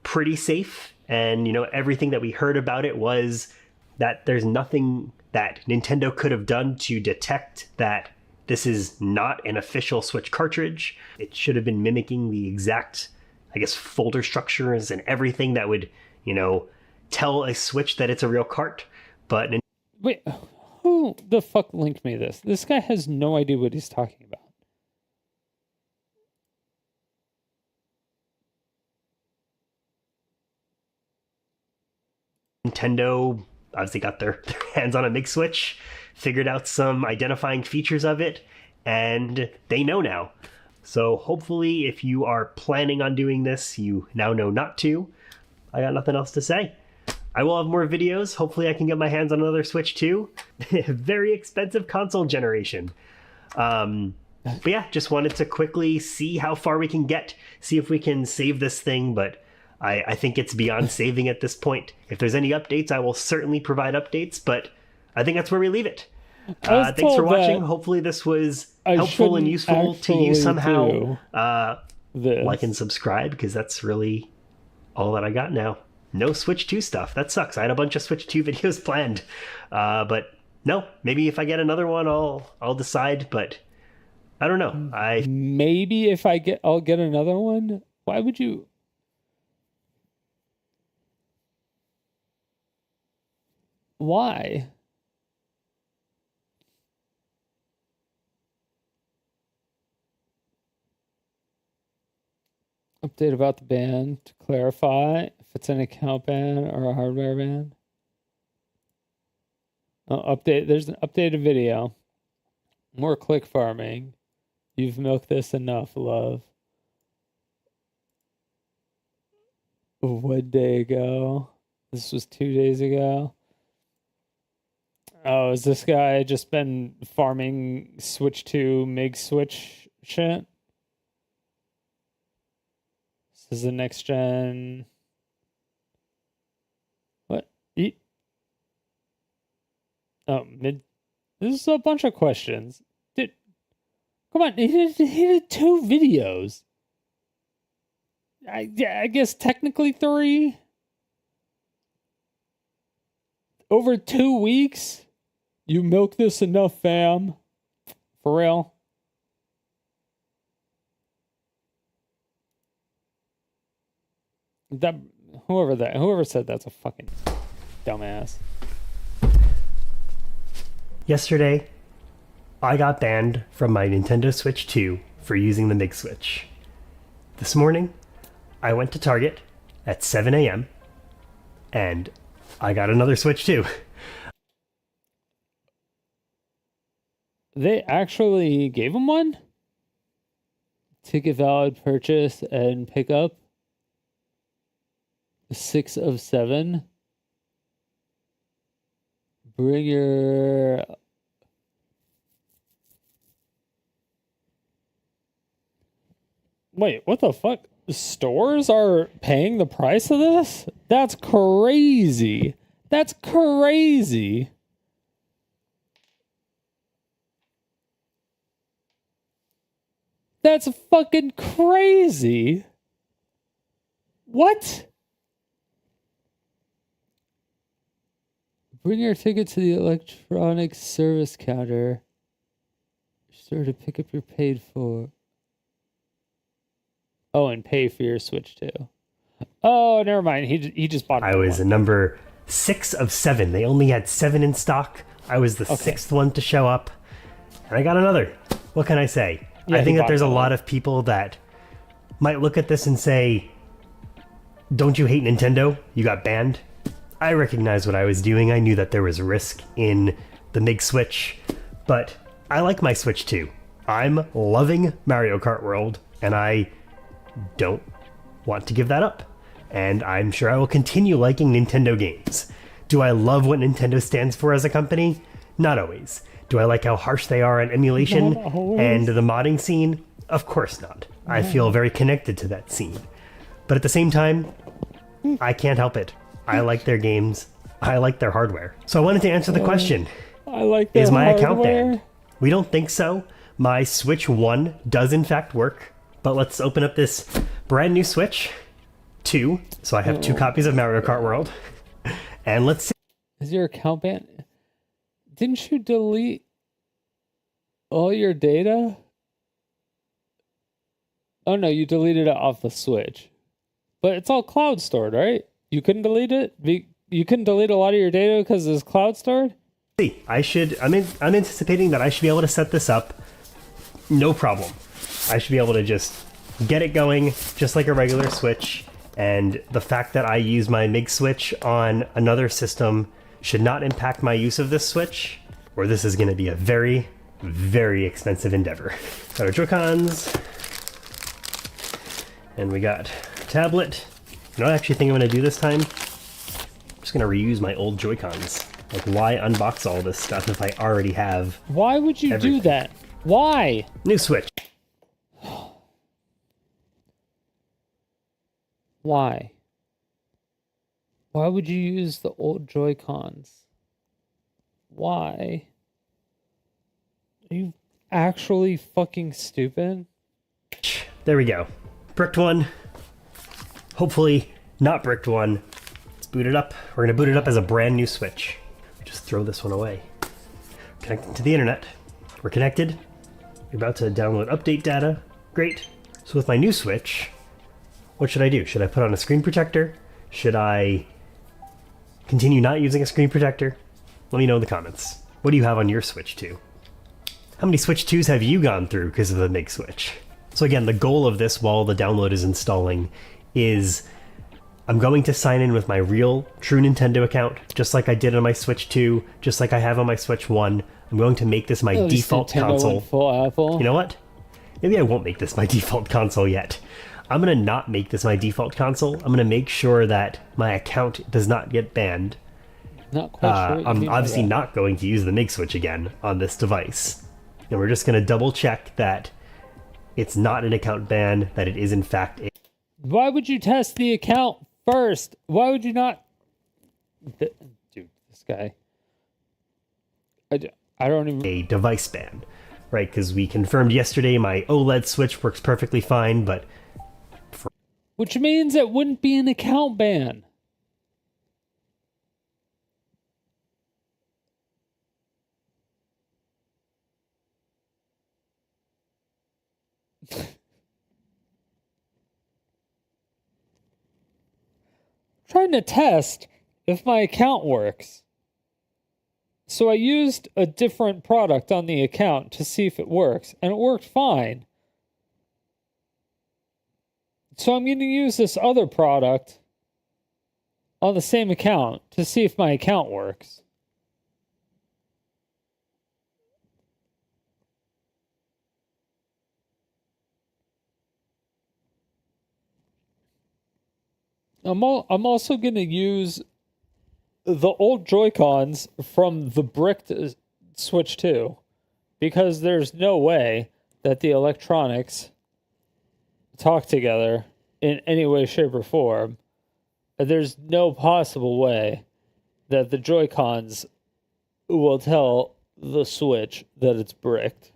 pretty safe, and everything that we heard about it was that there's nothing that Nintendo could have done to detect that this is not an official Switch cartridge. It should have been mimicking the exact, I guess, folder structures and everything that would, tell a Switch that it's a real cart. But wait, who the fuck linked me this? This guy has no idea what he's talking about. Nintendo obviously got their hands on a MIG Switch, figured out some identifying features of it, and they know now. So hopefully if you are planning on doing this, you now know not to. I got nothing else to say. I will have more videos. Hopefully I can get my hands on another Switch 2. Very expensive console generation. But yeah, just wanted to quickly see how far we can get, see if we can save this thing, but I think it's beyond saving at this point. If there's any updates, I will certainly provide updates, but I think that's where we leave it. Thanks for watching. Hopefully this was helpful and useful to you somehow. Like and subscribe, because that's really all that I got now. No Switch 2 stuff. That sucks. I had a bunch of Switch 2 videos planned. But no, maybe if I get another one, I'll decide, but I don't know. Maybe if I'll get another one. Why would you? Why? Update about the ban to clarify if it's an account ban or a hardware ban. Oh, update. There's an updated video. More click farming. You've milked this enough, love. 1 day ago. This was 2 days ago. Oh, has this guy just been farming Switch 2 MIG Switch shit? This is the next gen. What? Oh, mid. This is a bunch of questions. Dude, come on. He did 2 videos. I guess technically 3. Over 2 weeks? You milk this enough, fam? For real? Whoever said that's a fucking dumbass. Yesterday, I got banned from my Nintendo Switch 2 for using the MIG switch. This morning, I went to Target at 7 a.m. and I got another Switch 2. They actually gave him one? Ticket valid purchase and pick up 6 of 7. Bring your... Wait, what the fuck? Stores are paying the price of this? That's crazy. That's crazy. That's fucking crazy. What? Bring your ticket to the electronic service counter. Sure to pick up your paid for. Oh, and pay for your Switch too. Oh, never mind. He just bought. I was number 6 of 7. They only had 7 in stock. I was the 6th one to show up, and I got another. What can I say? Yeah, I think that there's a lot of people that might look at this and say, "Don't you hate Nintendo? You got banned." I recognized what I was doing. I knew that there was risk in the MIG Switch, but I like my Switch too. I'm loving Mario Kart World, and I don't want to give that up. And I'm sure I will continue liking Nintendo games. Do I love what Nintendo stands for as a company? Not always. Do I like how harsh they are on emulation and the modding scene? Of course not. I feel very connected to that scene. But at the same time, I can't help it. I like their games. I like their hardware. So I wanted to answer the question. I like their Is my account hardware. banned? We don't think so. My Switch 1 does in fact work. But let's open up this brand new Switch 2. So I have 2 copies of Mario Kart World. And let's see. Is your account banned? Didn't you delete all your data? Oh no, you deleted it off the Switch. But it's all cloud stored, right? You couldn't delete it? You couldn't delete a lot of your data because it's cloud stored? I'm anticipating that I should be able to set this up. No problem. I should be able to just get it going just like a regular Switch. And the fact that I use my MIG switch on another system should not impact my use of this Switch, or this is going to be a very, very expensive endeavor. Got our Joy-Cons, and we got a tablet. You know what I actually think I'm going to do this time? I'm just going to reuse my old Joy-Cons. Like, why unbox all this stuff if I already have Why would you do that? Why? New Switch. Why? Why would you use the old Joy-Cons? Why? Are you actually fucking stupid? There we go. Bricked one. Hopefully not bricked one. Let's boot it up. We're going to boot it up as a brand new Switch. Just throw this one away. Connected to the internet. We're connected. You're about to download update data. Great. So with my new Switch, what should I do? Should I put on a screen protector? Should I continue not using a screen protector? Let me know in the comments. What do you have on your Switch 2? How many Switch 2s have you gone through because of the MIG switch? So again, the goal of this while the download is installing is I'm going to sign in with my real, true Nintendo account, just like I did on my Switch 2, just like I have on my Switch 1. I'm going to make this my default console. Full Apple. You know what? Maybe I won't make this my default console yet. I'm going to not make this my default console. I'm going to make sure that my account does not get banned. Not quite sure. I'm obviously not going to use the MIG switch again on this device. And we're just going to double check that it's not an account ban, that it is in fact a... Why would you test the account first? Why would you not... Dude, this guy... I don't even... A device ban, right? Because we confirmed yesterday my OLED switch works perfectly fine, but... Which means it wouldn't be an account ban. Trying to test if my account works. So I used a different product on the account to see if it works, and it worked fine. So I'm going to use this other product on the same account to see if my account works. I'm also going to use the old Joy-Cons from the bricked Switch 2, because there's no way that the electronics talk together in any way, shape, or form. There's no possible way that the Joy-Cons will tell the Switch that it's bricked.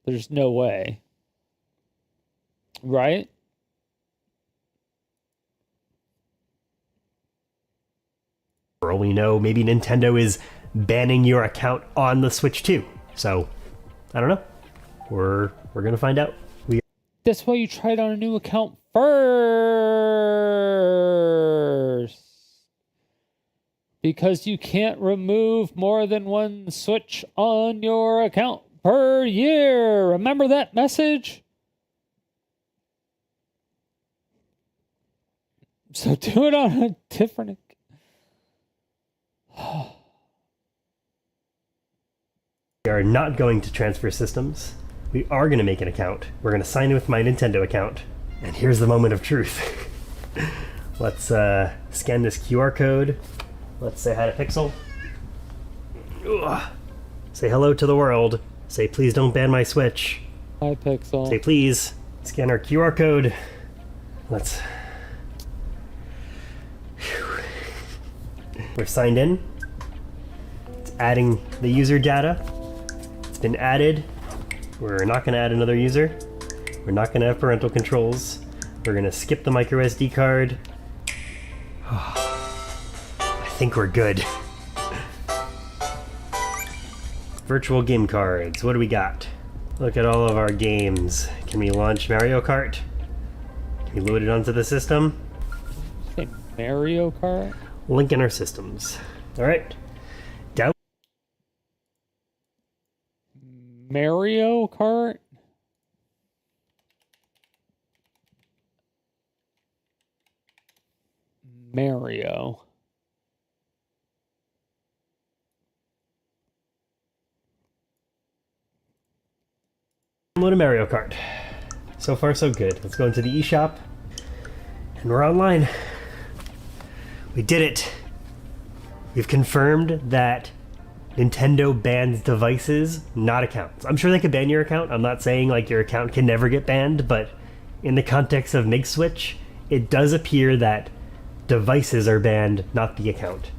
There's no way. Right? For all we know, maybe Nintendo is banning your account on the Switch too. So, I don't know. We're gonna find out. That's why you try it on a new account first. Because you can't remove more than one Switch on your account per year. Remember that message? So do it on a different... We are not going to transfer systems. We are going to make an account. We're going to sign in with my Nintendo account. And here's the moment of truth. Let's scan this QR code. Let's say hi to Pixel. Ugh. Say hello to the world. Say please don't ban my Switch. Hi Pixel. Say please. Scan our QR code. Let's... We're signed in. It's adding the user data. It's been added. We're not going to add another user. We're not going to have parental controls. We're going to skip the micro SD card. I think we're good. Virtual game cards. What do we got? Look at all of our games. Can we launch Mario Kart? Can we load it onto the system? Say Mario Kart? Link in our systems. Alright. Down. Mario Kart? Mario. Download a Mario Kart. So far, so good. Let's go into the eShop. And we're online. We did it. We've confirmed that Nintendo bans devices, not accounts. I'm sure they could ban your account. I'm not saying like your account can never get banned, but in the context of MIG Switch, it does appear that devices are banned, not the account.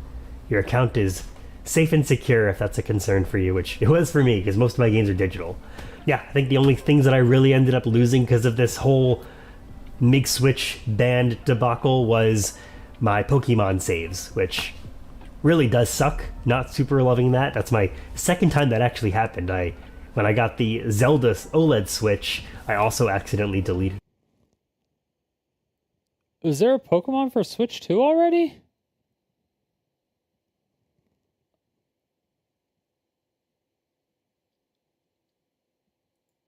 Your account is safe and secure if that's a concern for you, which it was for me because most of my games are digital. Yeah, I think the only things that I really ended up losing because of this whole MIG Switch banned debacle was my Pokemon saves, which really does suck. Not super loving that. That's my second time that actually happened. When I got the Zelda OLED Switch, I also accidentally deleted. Was there a Pokemon for Switch 2 already?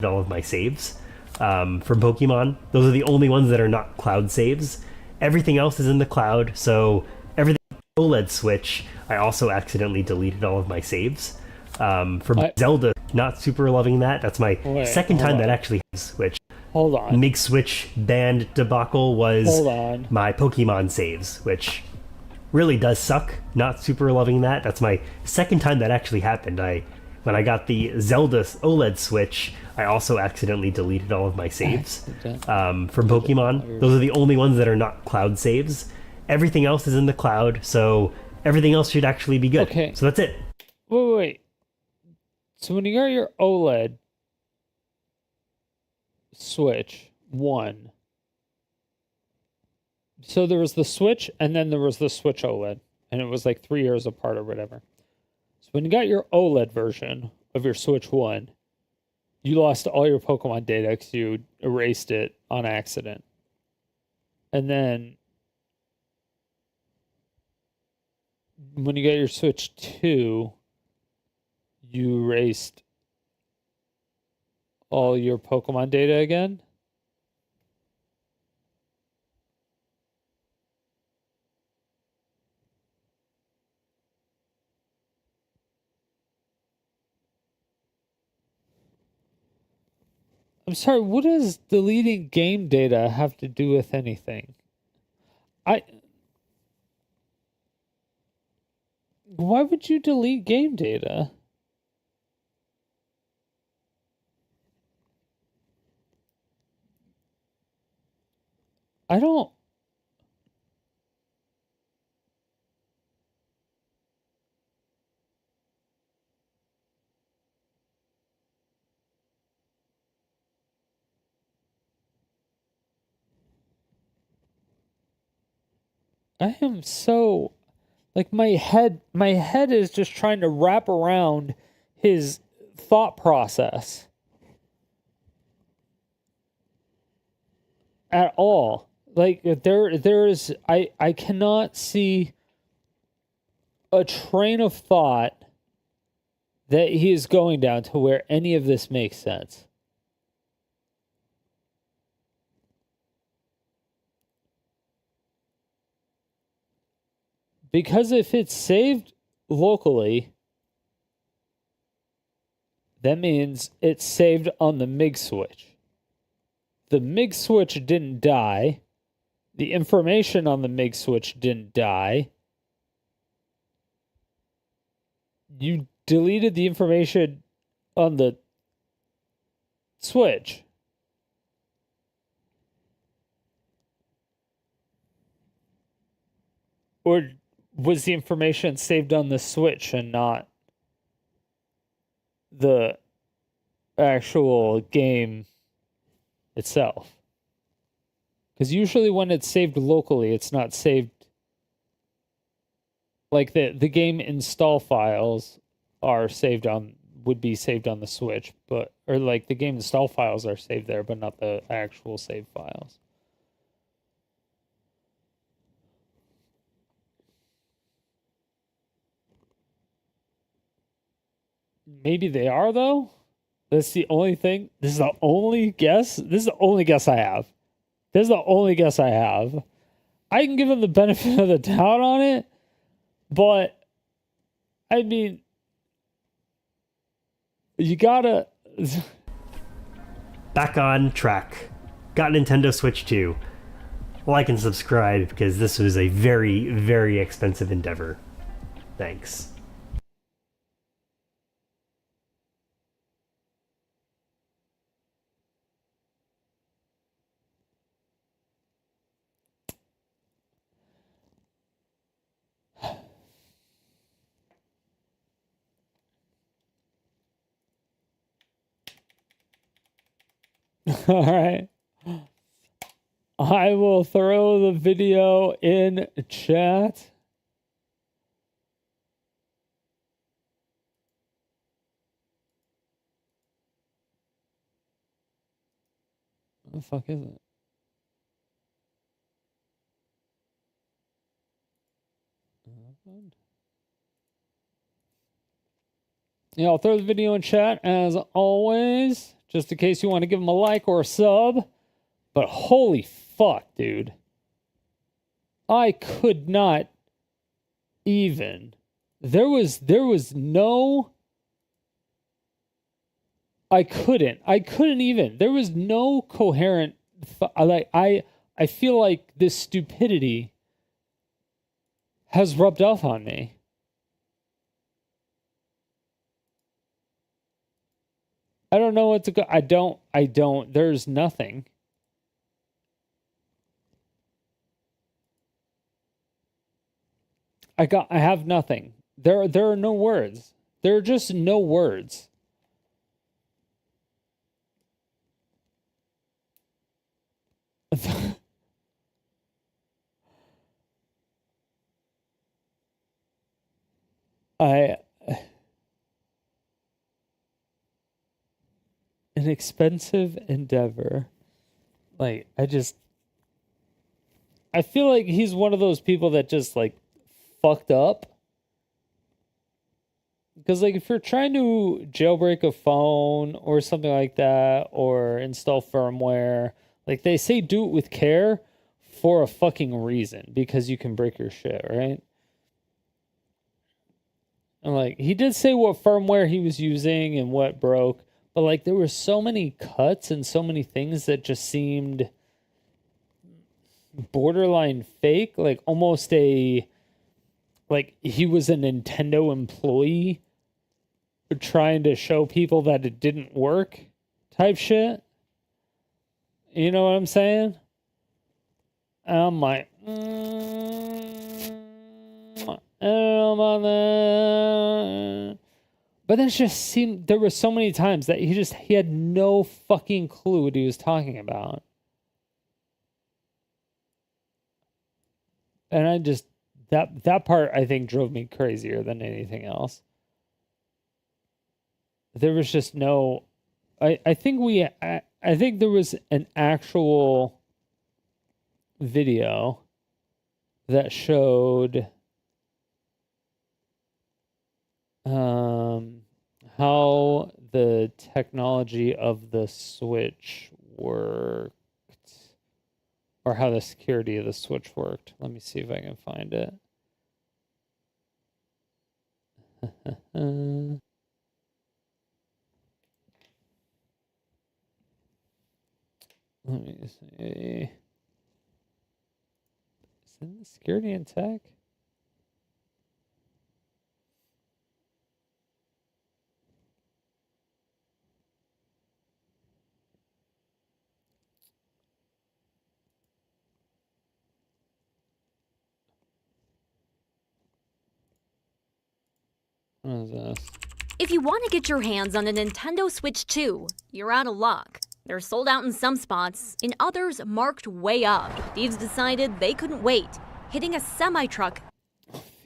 All of my saves from Pokemon. Those are the only ones that are not cloud saves. Everything else is in the cloud, so everything OLED Switch, I also accidentally deleted all of my saves. For Zelda, not super loving that. That's my second time that actually has Switch. Hold on. MIG switch banned debacle was Hold on. my Pokemon saves, which really does suck. Not super loving that. That's my second time that actually happened. When I got the Zelda OLED Switch, I also accidentally deleted all of my saves from Pokemon. Those are the only ones that are not cloud saves. Everything else is in the cloud, so everything else should actually be good. Okay. So that's it. Wait. So when you got your OLED Switch 1, so there was the Switch and then there was the Switch OLED, and it was like 3 years apart or whatever. So when you got your OLED version of your Switch 1, you lost all your Pokemon data because you erased it on accident. And then when you got your Switch 2, you erased all your Pokemon data again? I'm sorry, what does deleting game data have to do with anything? Why would you delete game data? I don't... I am so... Like, my head is just trying to wrap around his thought process. At all. Like, there's... I cannot see a train of thought that he is going down to where any of this makes sense. Because if it's saved locally, that means it's saved on the MIG switch. The MIG switch didn't die. The information on the MIG switch didn't die. You deleted the information on the switch. Or was the information saved on the switch and not the actual game itself? Because usually when it's saved locally, it's not saved... Like the game install files are saved on... would be saved on the switch, but... Or like the game install files are saved there, but not the actual save files. Maybe they are, though. That's the only thing. This is the only guess. This is the only guess I have. This is the only guess I have. I can give him the benefit of the doubt on it, but I mean, you gotta... Back on track. Got Nintendo Switch 2. Like and subscribe because this was a very, very expensive endeavor. Thanks. All right. I will throw the video in chat. What the fuck is it? Yeah, I'll throw the video in chat as always, just in case you want to give him a like or a sub. But holy fuck, dude. I could not even. There was no I couldn't even. There was no coherent. I feel like this stupidity has rubbed off on me. I don't know what to go. I don't. There's nothing. I have nothing. There are no words. There are just no words. An expensive endeavor. Like, I feel like he's one of those people that just, like, fucked up. Because, like, if you're trying to jailbreak a phone or something like that, or install firmware, like, they say do it with care for a fucking reason, because you can break your shit, right? And, like, he did say what firmware he was using and what broke, but, like, there were so many cuts and so many things that just seemed borderline fake, like, almost like, he was a Nintendo employee trying to show people that it didn't work type shit. You know what I'm saying? And I'm like, I don't know about that. But then it just seemed, there were so many times that he had no fucking clue what he was talking about. And I just, that part I think drove me crazier than anything else. There was just no, I think there was an actual video that showed how the technology of the Switch worked, or how the security of the Switch worked. Let me see if I can find it. Let me see. Is it the security and tech? What is this? If you want to get your hands on a Nintendo Switch 2, you're out of luck. They're sold out in some spots, in others marked way up. Thieves decided they couldn't wait, hitting a semi-truck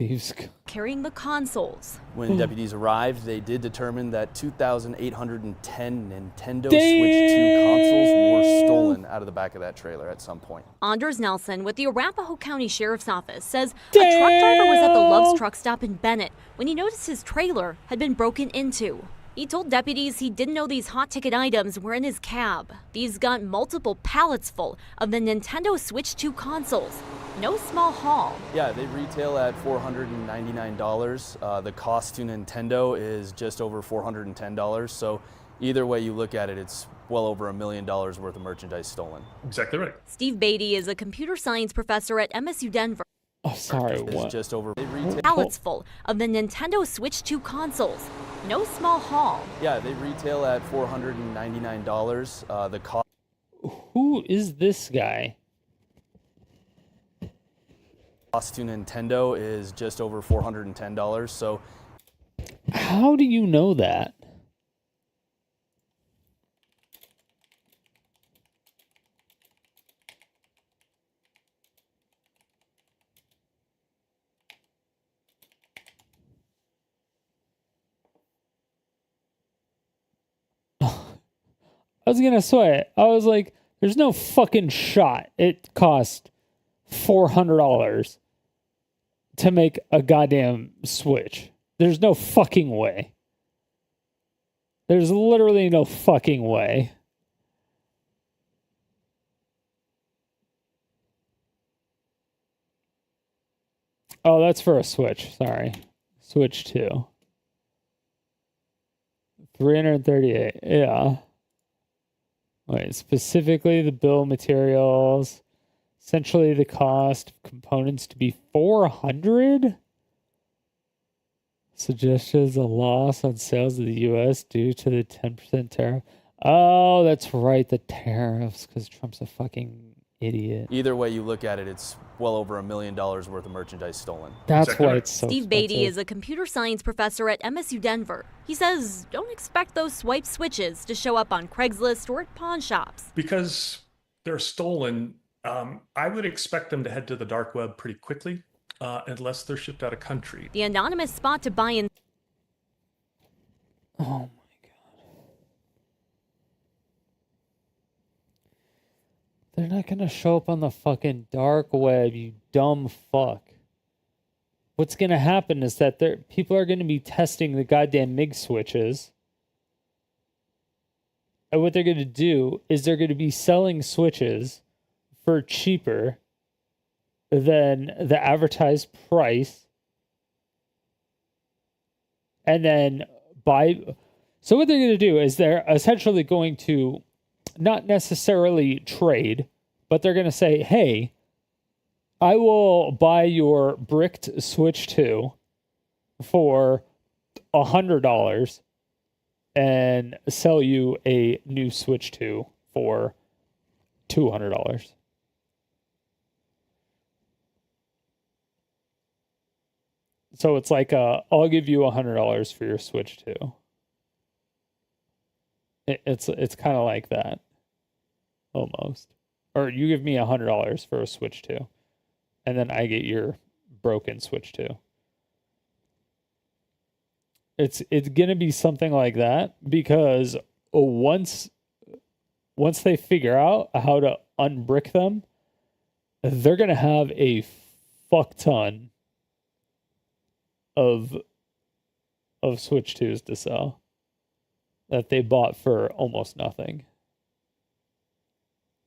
Thieves carrying the consoles. When deputies arrived, they did determine that 2,810 Nintendo Switch 2 consoles were stolen out of the back of that trailer at some point. Anders Nelson with the Arapahoe County Sheriff's Office says a truck driver was at the Love's truck stop in Bennett when he noticed his trailer had been broken into. He told deputies he didn't know these hot ticket items were in his cab. These got multiple pallets full of the Nintendo Switch 2 consoles. No small haul. Yeah, they retail at $499. The cost to Nintendo is just over $410. So either way you look at it, it's well over $1 million worth of merchandise stolen. Exactly right. Steve Beatty is a computer science professor at MSU Denver. Oh, sorry, what? It's just over. Pallets full of the Nintendo Switch 2 consoles. No small haul. Yeah, they retail at $499. The cost. Who is this guy? Cost to Nintendo is just over $410. So, how do you know that? I was gonna swear. I was like, there's no fucking shot it cost $400 to make a goddamn Switch. There's no fucking way. There's literally no fucking way. Oh, that's for a Switch. Sorry. Switch 2. $338. Yeah. Wait, specifically the bill of materials. Essentially the cost of components to be $400. Suggestions a loss on sales of the U.S. due to the 10% tariff. Oh, that's right, the tariffs, because Trump's a fucking idiot. Either way you look at it, it's well over $1 million worth of merchandise stolen. That's why it's so Steve Beatty expensive. is a computer science professor at MSU Denver. He says don't expect those swipe switches to show up on Craigslist or at pawn shops. Because they're stolen, I would expect them to head to the dark web pretty quickly, unless they're shipped out of country. The anonymous spot to buy in. Oh my god. They're not gonna show up on the fucking dark web, you dumb fuck. What's gonna happen is that people are gonna be testing the goddamn MIG switches. And what they're gonna do is they're gonna be selling switches for cheaper than the advertised price. And then so what they're going to do is they're essentially going to not necessarily trade, but they're going to say, hey, I will buy your bricked Switch 2 for $100 and sell you a new Switch 2 for $200. So it's like, I'll give you $100 for your Switch 2. It's kind of like that, almost. Or you give me $100 for a Switch 2, and then I get your broken Switch 2. It's gonna be something like that, because once they figure out how to unbrick them, they're gonna have a fuck ton of Switch 2s to sell that they bought for almost nothing.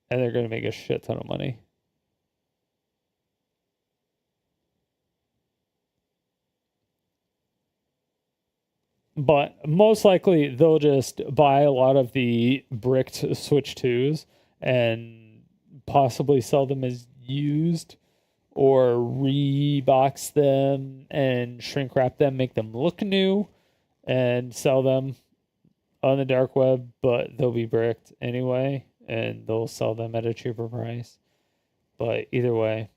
And they're going to make a shit ton of money. But most likely they'll just buy a lot of the bricked Switch 2s and possibly sell them as used, or rebox them and shrink wrap them, make them look new, and sell them on the dark web, but they'll be bricked anyway, and they'll sell them at a cheaper price. But either way,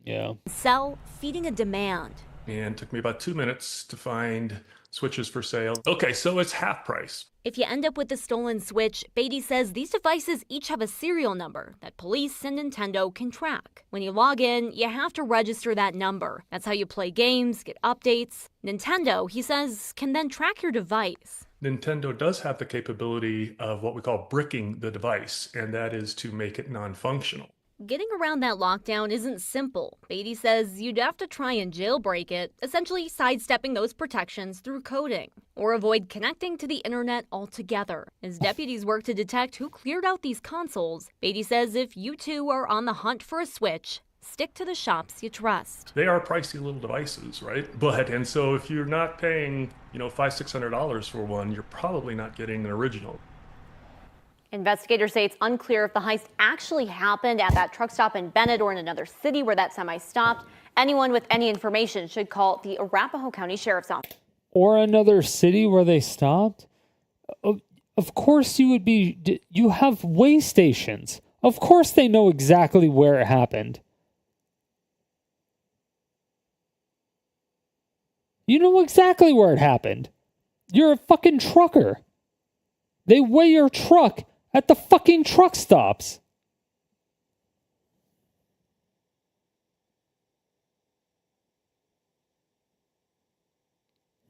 yeah. Sell, feeding a demand. And it took me about 2 minutes to find switches for sale. Okay, so it's half price. If you end up with the stolen Switch, Beatty says these devices each have a serial number that police and Nintendo can track. When you log in, you have to register that number. That's how you play games, get updates. Nintendo, he says, can then track your device. Nintendo does have the capability of what we call bricking the device, and that is to make it non-functional. Getting around that lockdown isn't simple. Beatty says you'd have to try and jailbreak it, essentially sidestepping those protections through coding, or avoid connecting to the internet altogether. As deputies work to detect who cleared out these consoles, Beatty says if you too are on the hunt for a Switch, stick to the shops you trust. They are pricey little devices, right? And so if you're not paying, $500-600 for one, you're probably not getting an original. Investigators say it's unclear if the heist actually happened at that truck stop in Bennett or in another city where that semi stopped. Anyone with any information should call the Arapahoe County Sheriff's Office. Or another city where they stopped? Of course you would be. You have way stations. Of course they know exactly where it happened. You know exactly where it happened. You're a fucking trucker. They weigh your truck at the fucking truck stops.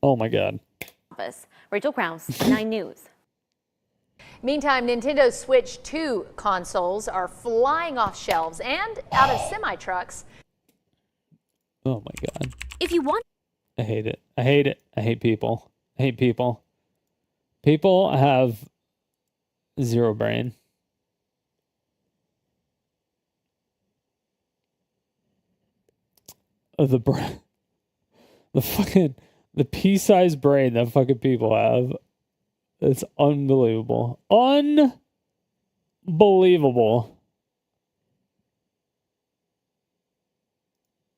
Oh my God. Rachel Krause, 9 News. Meantime, Nintendo's Switch 2 consoles are flying off shelves and out of semi-trucks. Oh my God. If you want... I hate it. I hate it. I hate people. I hate people. People have zero brain. The fucking The pea-sized brain that fucking people have. It's unbelievable. Unbelievable.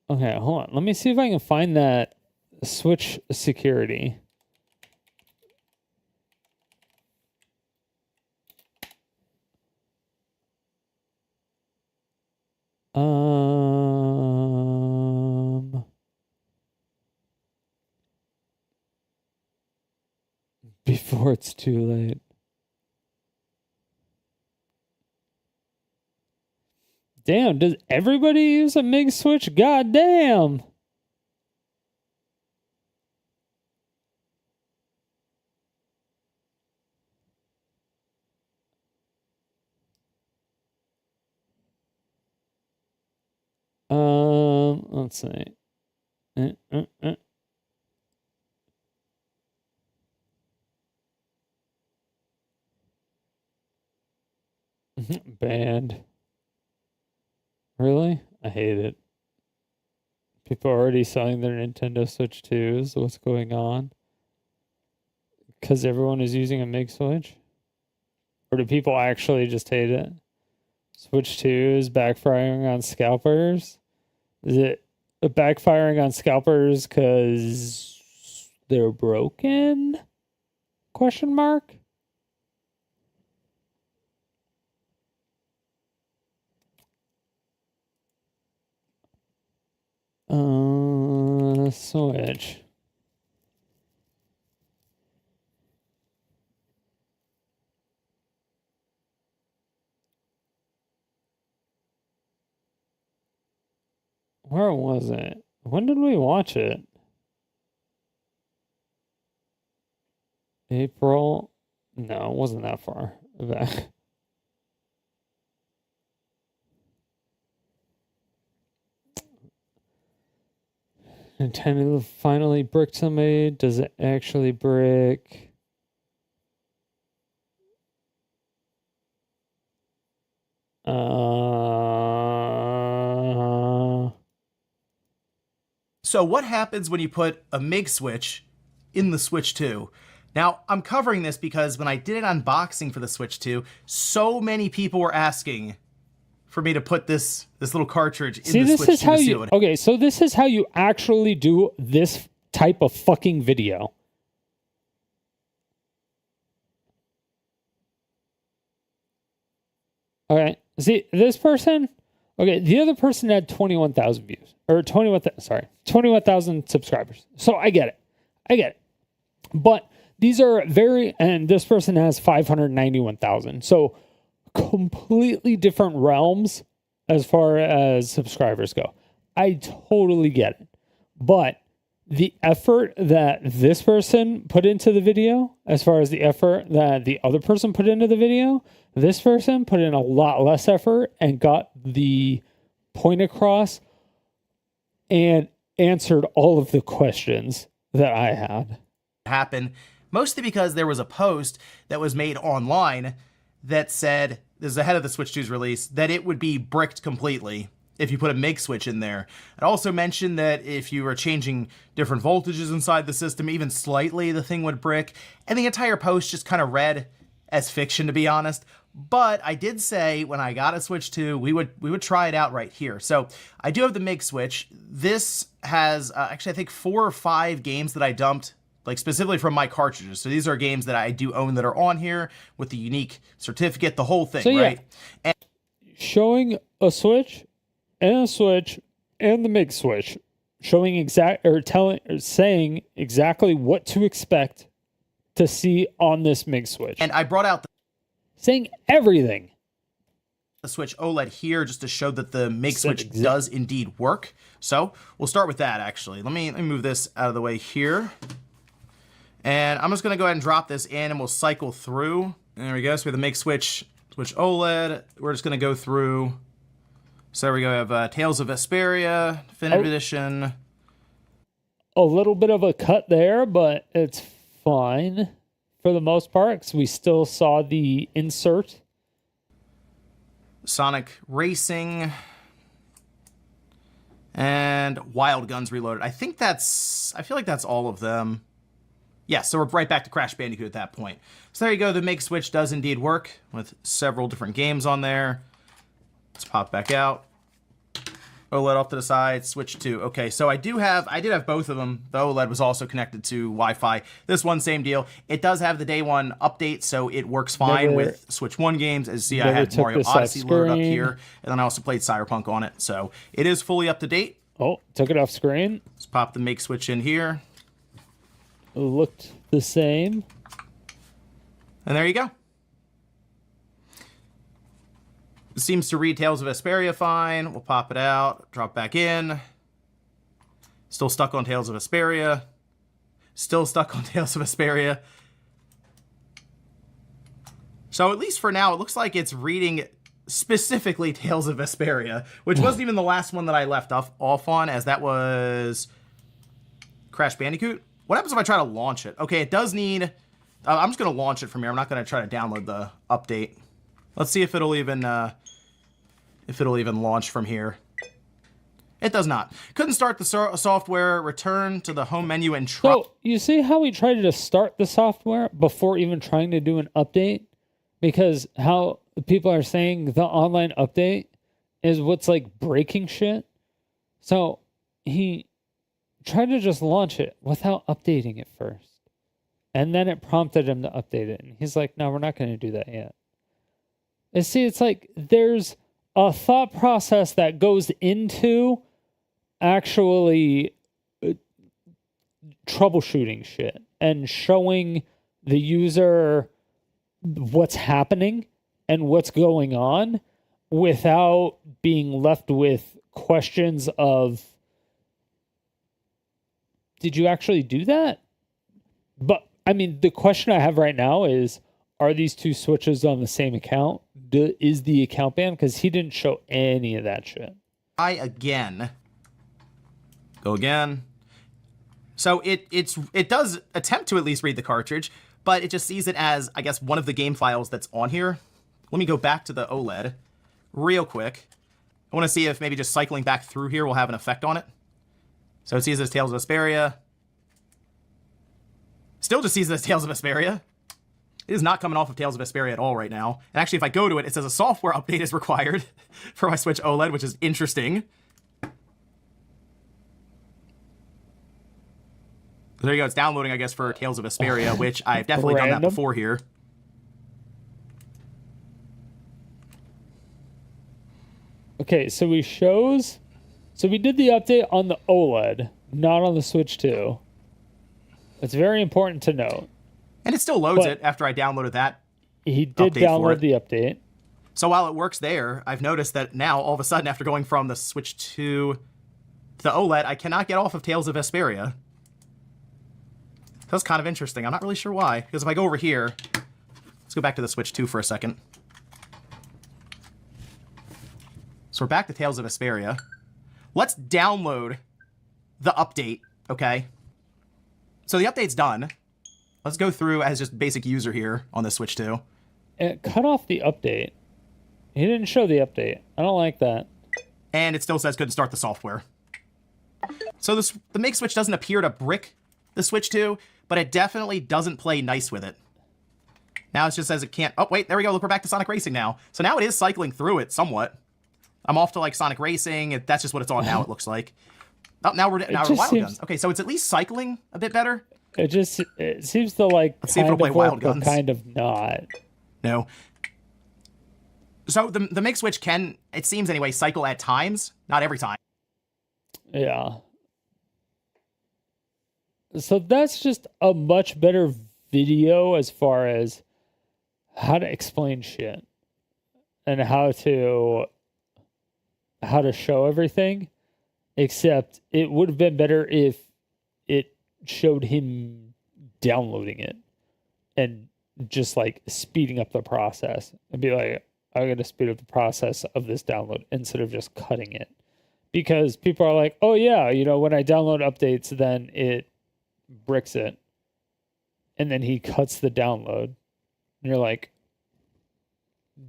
Okay, hold on. Let me see if I can find that Switch security. Before it's too late. Damn, does everybody use a MIG switch? God damn. Let's see. Banned. Really? I hate it. People are already selling their Nintendo Switch 2s. What's going on? Because everyone is using a MIG switch? Or do people actually just hate it? Switch 2 is backfiring on scalpers? Is it backfiring on scalpers because they're broken? Question mark? Switch. Where was it? When did we watch it? April? No, it wasn't that far back. Nintendo finally bricked somebody. Does it actually brick? So what happens when you put a MIG switch in the Switch 2? Now, I'm covering this because when I did an unboxing for the Switch 2, so many people were asking for me to put this little cartridge in the Switch 2 to seal it. Okay, so this is how you actually do this type of fucking video. All right. See, this person, okay, the other person had 21,000 views. Or 21,000 subscribers. So I get it. But these are and this person has 591,000. So completely different realms as far as subscribers go. I totally get it. But the effort that this person put into the video, as far as the effort that the other person put into the video, this person put in a lot less effort and got the point across and answered all of the questions that I had. Happen mostly because there was a post that was made online that said, this is ahead of the Switch 2's release, that it would be bricked completely if you put a MIG switch in there. It also mentioned that if you were changing different voltages inside the system, even slightly, the thing would brick. And the entire post just kind of read as fiction, to be honest. But I did say when I got a Switch 2, we would try it out right here. So I do have the MIG switch. This has actually, I think 4 or 5 games that I dumped, like specifically from my cartridges. So these are games that I do own that are on here with the unique certificate, the whole thing, so, right? Yeah. And showing a switch and a switch and the MIG switch, showing saying exactly what to expect to see on this MIG switch. And I brought out saying everything. The Switch OLED here just to show that the MIG switch does indeed work. So we'll start with that actually. Let me move this out of the way here. And I'm just gonna go ahead and drop this in and we'll cycle through. There we go, so we have the MIG switch OLED. We're just gonna go through. So there we go, we have Tales of Vesperia, Definitive Edition. A little bit of a cut there, but it's fine for the most part, because we still saw the insert. Sonic Racing. And and Wild Guns Reloaded. I feel like that's all of them. Yeah, so we're right back to Crash Bandicoot at that point. So there you go, the Make Switch does indeed work with several different games on there. Let's pop back out. OLED off to the side, Switch 2. Okay, so I did have both of them. The OLED was also connected to Wi-Fi. This one, same deal. It does have the day one update, so it works fine with Switch 1 games. As you see, I had Mario Odyssey loaded up here, and then I also played Cyberpunk on it. So it is fully up to date. Oh, took it off screen. Let's pop the Make Switch in here. It looked the same. And there you go. It seems to read Tales of Vesperia fine. We'll pop it out, drop back in. Still stuck on Tales of Vesperia. Still stuck on Tales of Vesperia. So at least for now, it looks like it's reading specifically Tales of Vesperia, which wasn't even the last one that I left off on, as that was Crash Bandicoot. What happens if I try to launch it? Okay, it does need... I'm just going to launch it from here. I'm not going to try to download the update. Let's see if it'll even launch from here. It does not. Couldn't start the software. Return to the home menu and try. So you see how we tried to start the software before even trying to do an update? Because how people are saying the online update is what's like breaking shit. So he tried to just launch it without updating it first. And then it prompted him to update it. And he's like, no, we're not going to do that yet. And see, it's like there's a thought process that goes into actually troubleshooting shit and showing the user what's happening and what's going on without being left with questions of, did you actually do that? But, I mean, the question I have right now is, are these two switches on the same account? Is the account banned? Because he didn't show any of that shit. Go again. So it does attempt to at least read the cartridge, but it just sees it as, I guess, one of the game files that's on here. Let me go back to the OLED real quick. I want to see if maybe just cycling back through here will have an effect on it. So it sees it as Tales of Vesperia. Still just sees it as Tales of Vesperia. It is not coming off of Tales of Vesperia at all right now. And actually, if I go to it, it says a software update is required for my Switch OLED, which is interesting. There you go. It's downloading, I guess, for Tales of Vesperia, which I've definitely done that before here. Okay, so we did the update on the OLED, not on the Switch 2. It's very important to note. And it still loads it after I downloaded that. He did download the update. So while it works there, I've noticed that now, all of a sudden, after going from the Switch 2 to the OLED, I cannot get off of Tales of Vesperia. That's kind of interesting. I'm not really sure why. Because if I go over here, let's go back to the Switch 2 for a second. So we're back to Tales of Vesperia. Let's download the update, okay? So the update's done. Let's go through as just basic user here on the Switch 2. It cut off the update. He didn't show the update. I don't like that. And it still says couldn't start the software. So the Make Switch doesn't appear to brick the Switch 2, but it definitely doesn't play nice with it. Now it just says it can't... Oh, wait, there we go. Look, we're back to Sonic Racing now. So now it is cycling through it somewhat. I'm off to, like, Sonic Racing. That's just what it's on now, it looks like. Oh, now we're Wild Guns. Okay, so it's at least cycling a bit better. It seems to, like, let's see if it'll play Wild Guns. Kind of not. No. So the Make Switch can, it seems anyway, cycle at times. Not every time. Yeah. So that's just a much better video as far as how to explain shit and how to show everything. Except it would have been better if it showed him downloading it and just like speeding up the process and be like, I'm going to speed up the process of this download instead of just cutting it. Because people are like, oh yeah, when I download updates, then it bricks it. And then he cuts the download. And you're like,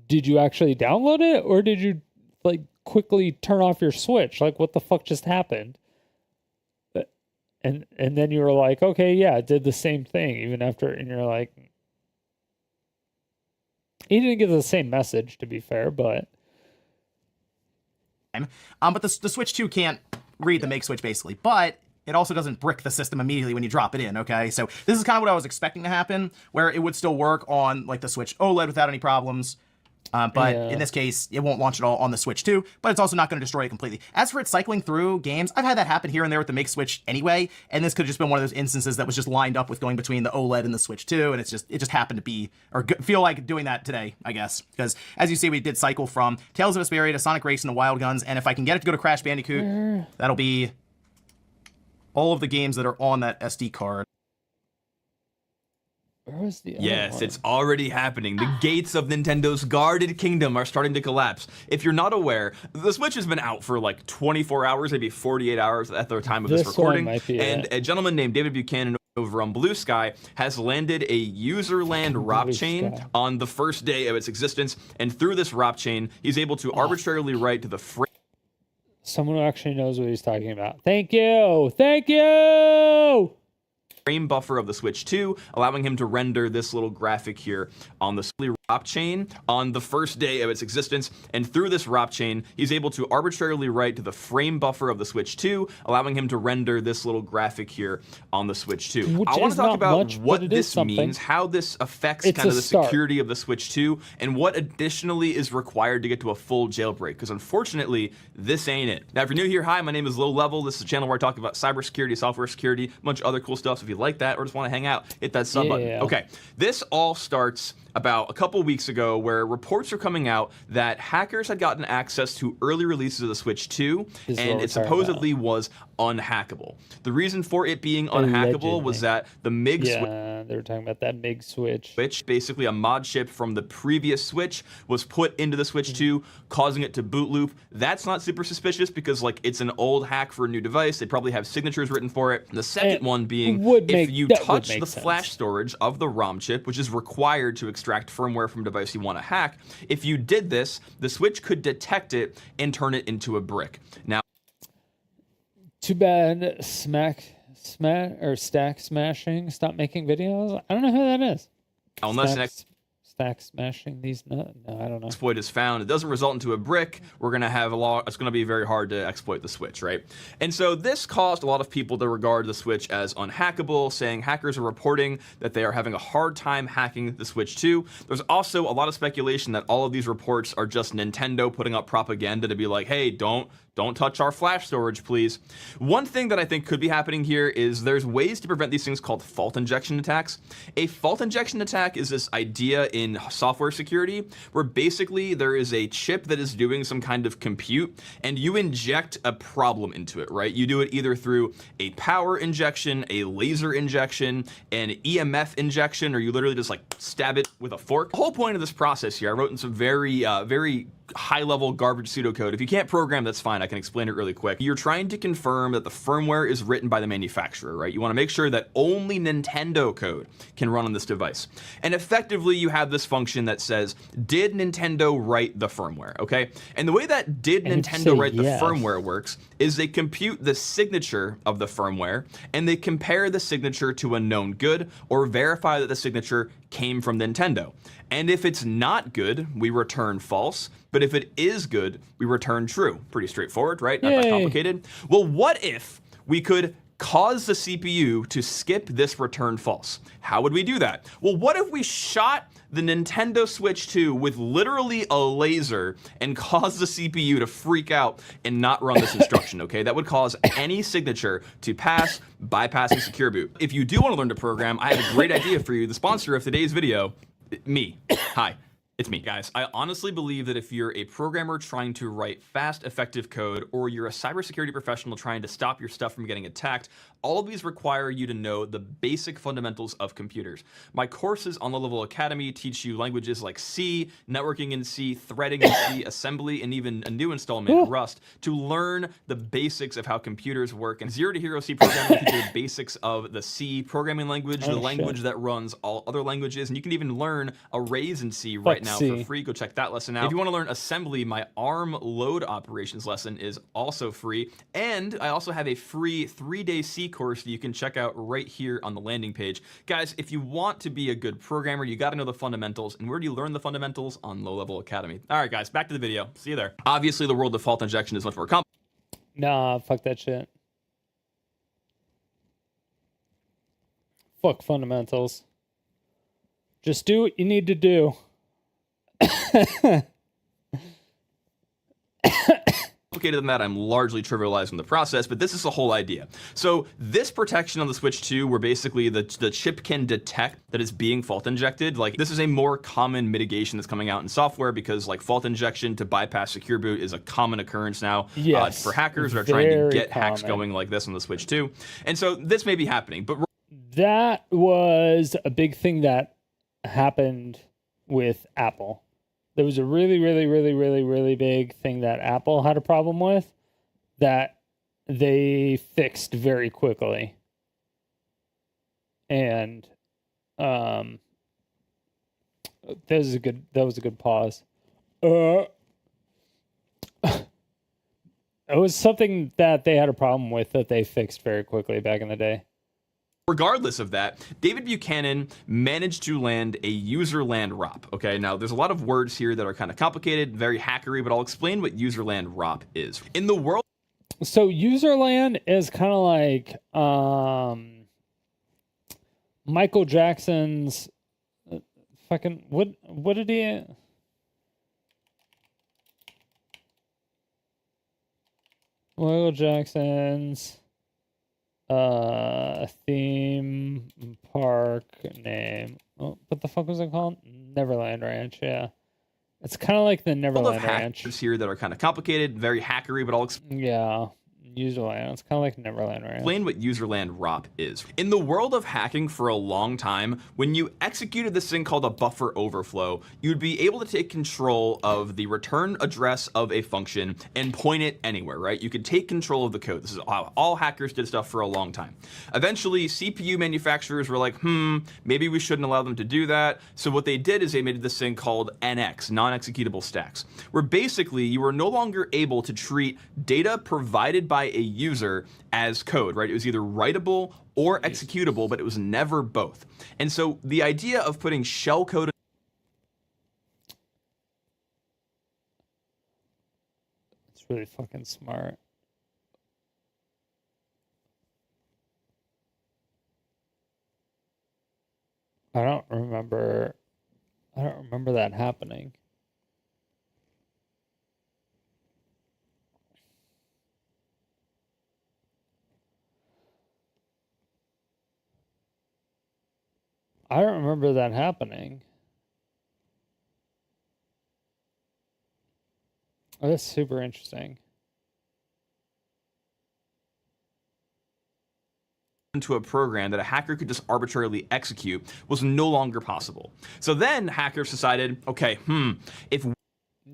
did you actually download it? Or did you like quickly turn off your Switch? Like, what the fuck just happened? And then you were like, okay, yeah, it did the same thing even after, and you're like, he didn't give the same message, to be fair, but. But the Switch 2 can't read the make switch basically, but it also doesn't brick the system immediately when you drop it in, okay? So this is kind of what I was expecting to happen, where it would still work on like the Switch OLED without any problems. But in this case, it won't launch at all on the Switch 2, but it's also not going to destroy it completely. As for it cycling through games, I've had that happen here and there with the Make Switch anyway, and this could have just been one of those instances that was just lined up with going between the OLED and the Switch 2, and it just happened to be, or feel like doing that today, I guess. Because, as you see, we did cycle from Tales of Vesperia to Sonic Racing to Wild Guns, and if I can get it to go to Crash Bandicoot, that'll be all of the games that are on that SD card. Yes, it's already happening. The gates of Nintendo's guarded kingdom are starting to collapse. If you're not aware, the Switch has been out for like 24 hours, maybe 48 hours at the time of this recording. And a gentleman named David Buchanan over on Blue Sky has landed a userland ROP chain on the first day of its existence. And through this ROP chain, he's able to arbitrarily write to the someone who actually knows what he's talking about. Thank you. Thank you. frame buffer of the Switch 2, allowing him to render this little graphic here on the ROP chain on the first day of its existence. And through this ROP chain, he's able to arbitrarily write to the frame buffer of the Switch 2, allowing him to render this little graphic here on the Switch 2. I want to talk about what this means, how this affects kind of the security of the Switch 2, and what additionally is required to get to a full jailbreak, because unfortunately, this ain't it. Now, if you're new here, hi, my name is Low Level. This is a channel where I talk about cybersecurity, software security, a bunch of other cool stuff. So if you like that or just want to hang out, hit that sub button. Okay, this all starts about a couple weeks ago, where reports are coming out that hackers had gotten access to early releases of the Switch 2, and it supposedly was unhackable. The reason for it being unhackable was that the MIG switch, they were talking about that MIG switch, basically a mod chip from the previous Switch, was put into the Switch 2, causing it to boot loop. That's not super suspicious because like it's an old hack for a new device. They probably have signatures written for it. The second one being if you touch the flash storage of the ROM chip, which is required to extract firmware from a device you want to hack, if you did this, the Switch could detect it and turn it into a brick. Now, too bad Stack Smashing stopped making videos. I don't know who that is. Unless Stack Smashing these no, I don't know. Exploit is found, it doesn't result into a brick, we're gonna have it's gonna be very hard to exploit the Switch, right? And so this caused a lot of people to regard the Switch as unhackable, saying hackers are reporting that they are having a hard time hacking the Switch 2. There's also a lot of speculation that all of these reports are just Nintendo putting up propaganda to be like, hey, don't touch our flash storage, please. One thing that I think could be happening here is there's ways to prevent these things called fault injection attacks. A fault injection attack is this idea in software security where basically there is a chip that is doing some kind of compute and you inject a problem into it, right? You do it either through a power injection, a laser injection, an EMF injection, or you literally just like stab it with a fork. The whole point of this process here, I wrote in some very high-level garbage pseudocode. If you can't program, that's fine. I can explain it really quick. You're trying to confirm that the firmware is written by the manufacturer, right? You want to make sure that only Nintendo code can run on this device. And effectively, you have this function that says, did Nintendo write the firmware, okay? And the way that did Nintendo write the firmware works is they compute the signature of the firmware, and they compare the signature to a known good, or verify that the signature came from Nintendo. And if it's not good, we return false. But if it is good, we return true. Pretty straightforward, right? Not that complicated. Well, what if we could cause the CPU to skip this return false? How would we do that? Well, what if we shot the Nintendo Switch 2 with literally a laser and cause the CPU to freak out and not run this instruction, okay? That would cause any signature to pass, bypassing secure boot. If you do want to learn to program, I have a great idea for you. The sponsor of today's video, me. Hi. It's me, guys. I honestly believe that if you're a programmer trying to write fast, effective code, or you're a cybersecurity professional trying to stop your stuff from getting attacked, all of these require you to know the basic fundamentals of computers. My courses on Low Level Academy teach you languages like C, networking in C, threading in C, assembly, and even a new installment, Rust, to learn the basics of how computers work. And Zero to Hero C programming teaches you the basics of the C programming language, the language that runs all other languages, and you can even learn arrays in C right now for free. Go check that lesson out. If you want to learn assembly, my ARM load operations lesson is also free. And I also have a free 3-day C course that you can check out right here on the landing page. Guys, if you want to be a good programmer, you got to know the fundamentals. And where do you learn the fundamentals? On Low Level Academy. All right, guys, back to the video. See you there. Obviously, the world of fault injection is much more complex. Nah, fuck that shit. Fuck fundamentals. Just do what you need to do. Complicated than that, I'm largely trivializing the process, but this is the whole idea. So this protection on the Switch 2, where basically the chip can detect that it's being fault injected, like this is a more common mitigation that's coming out in software, because like fault injection to bypass secure boot is a common occurrence now for hackers that are trying to get hacks going like this on the Switch 2. And so this may be happening, but that was a big thing that happened with Apple. There was a really big thing that Apple had a problem with that they fixed very quickly. And that was a good pause. It was something that they had a problem with that they fixed very quickly back in the day. regardless of that, David Buchanan managed to land a userland ROP. Okay, now there's a lot of words here that are kind of complicated, very hackery, but I'll explain what userland ROP is. In the world, so userland is kind of like Michael Jackson's fucking what did he? Michael Jackson's theme park name. Oh, what the fuck was it called? Neverland Ranch. Yeah, it's kind of like the Neverland Ranch. Here that are kind of complicated, very hackery, but yeah. Userland. It's kind of like Neverland Ranch. Explain what userland ROP is. In the world of hacking for a long time, when you executed this thing called a buffer overflow, you'd be able to take control of the return address of a function and point it anywhere, right? You could take control of the code. This is how all hackers did stuff for a long time. Eventually, CPU manufacturers were like, maybe we shouldn't allow them to do that. So what they did is they made this thing called NX, non-executable stacks, where basically you were no longer able to treat data provided by a user as code, right? It was either writable or executable, but it was never both. And so the idea of putting shell code. It's really fucking smart. I don't remember that happening. I don't remember that happening. Oh, that's super interesting. Into a program that a hacker could just arbitrarily execute was no longer possible. So then hackers decided, okay, if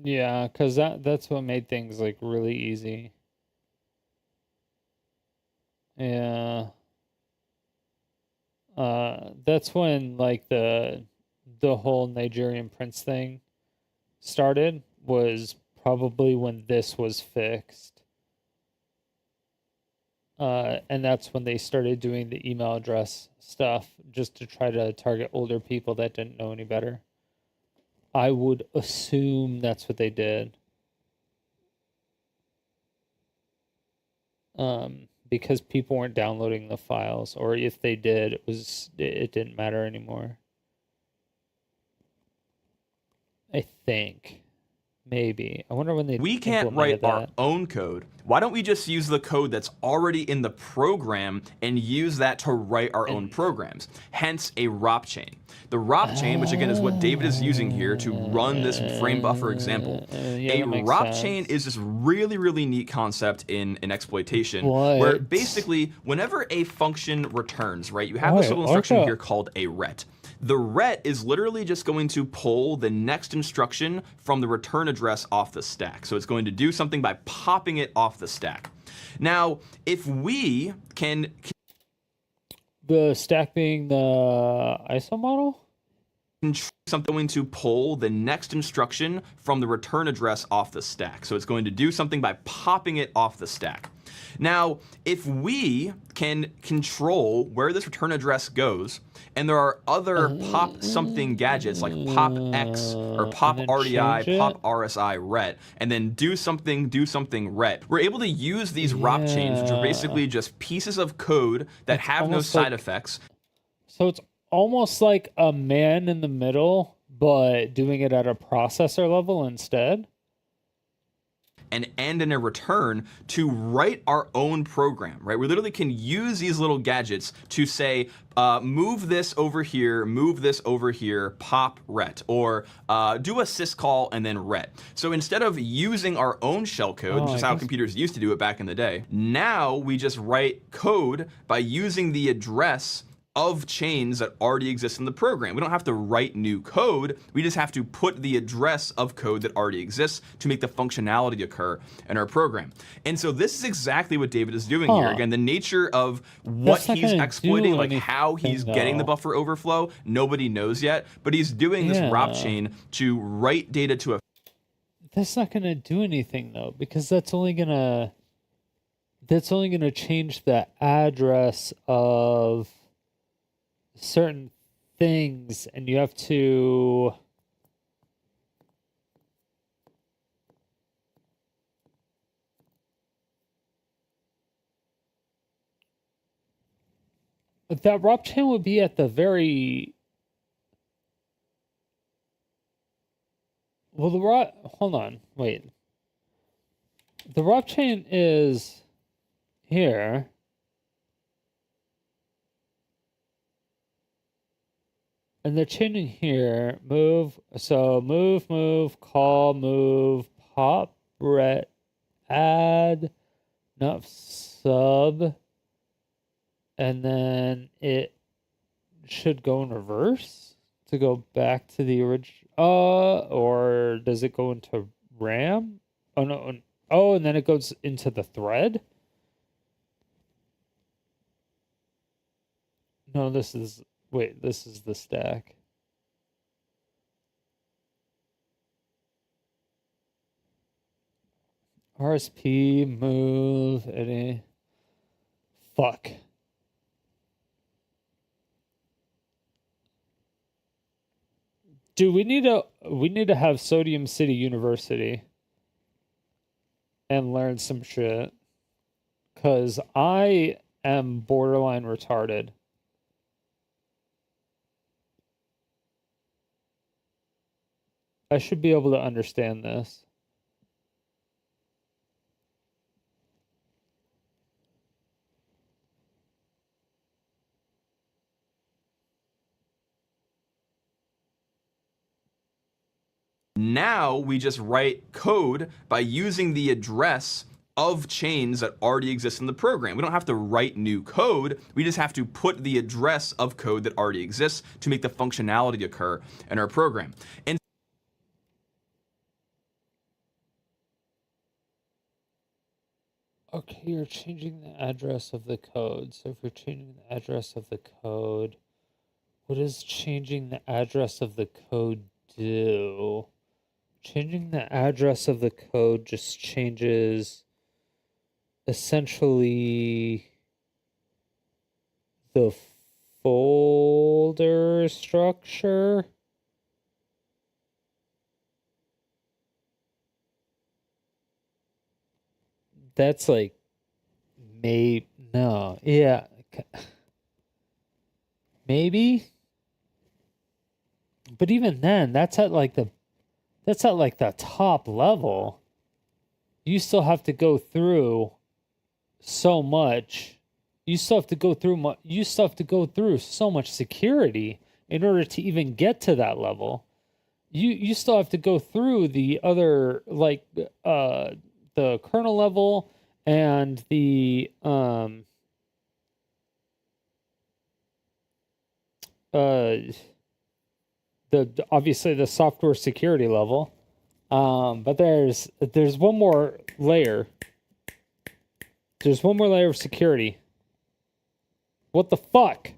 yeah, because that's what made things like really easy. Yeah. That's when like the whole Nigerian prince thing started, was probably when this was fixed. And that's when they started doing the email address stuff just to try to target older people that didn't know any better. I would assume that's what they did. Because people weren't downloading the files, or if they did, it didn't matter anymore. I think. Maybe. I wonder when they we can't write our own code. Why don't we just use the code that's already in the program and use that to write our own programs? Hence a ROP chain. The ROP chain, which again is what David is using here to run this frame buffer example. A ROP chain is this really, really neat concept in exploitation, where basically whenever a function returns, right, you have this little instruction here called a ret. The ret is literally just going to pull the next instruction from the return address off the stack. So it's going to do something by popping it off the stack. Now, if we can... The stack being the ISO model? something going to pull the next instruction from the return address off the stack. So it's going to do something by popping it off the stack. Now, if we can control where this return address goes, and there are other pop something gadgets like pop X or pop RDI, pop RSI ret, and then do something ret, we're able to use these ROP chains, which are basically just pieces of code that have no side effects. So it's almost like a man in the middle, but doing it at a processor level instead. And end in a return to write our own program, right? We literally can use these little gadgets to say, move this over here, pop ret, or do a syscall and then ret. So instead of using our own shellcode, which is how computers used to do it back in the day, now we just write code by using the address of chains that already exist in the program. We don't have to write new code. We just have to put the address of code that already exists to make the functionality occur in our program. And so this is exactly what David is doing here. Again, the nature of what he's exploiting, like how he's getting the buffer overflow, nobody knows yet, but he's doing this ROP chain to write data to a... That's not going to do anything though, because that's only going to change the address of certain things, and you have to that ROP chain would be at the very well, hold on, wait. The ROP chain is here. And they're chaining here, move, call, move, pop, ret, add, not sub, and then it should go in reverse to go back to the original, or does it go into RAM? Oh, no, and then it goes into the thread? No, this is... Wait, this is the stack. RSP, move, any... Fuck. Dude, we need to have Sodium City University and learn some shit. 'Cause I am borderline retarded. I should be able to understand this. Now we just write code by using the address of chains that already exist in the program. We don't have to write new code. We just have to put the address of code that already exists to make the functionality occur in our program. And okay, you're changing the address of the code. So if you're changing the address of the code, what does changing the address of the code do? Changing the address of the code just changes essentially the folder structure. That's like maybe but even then that's at like the top level. You still have to go through so much. You still have to go through so much security in order to even get to that level. You still have to go through the other, like the kernel level and the obviously the software security level. But there's one more layer. There's one more layer of security. What the fuck?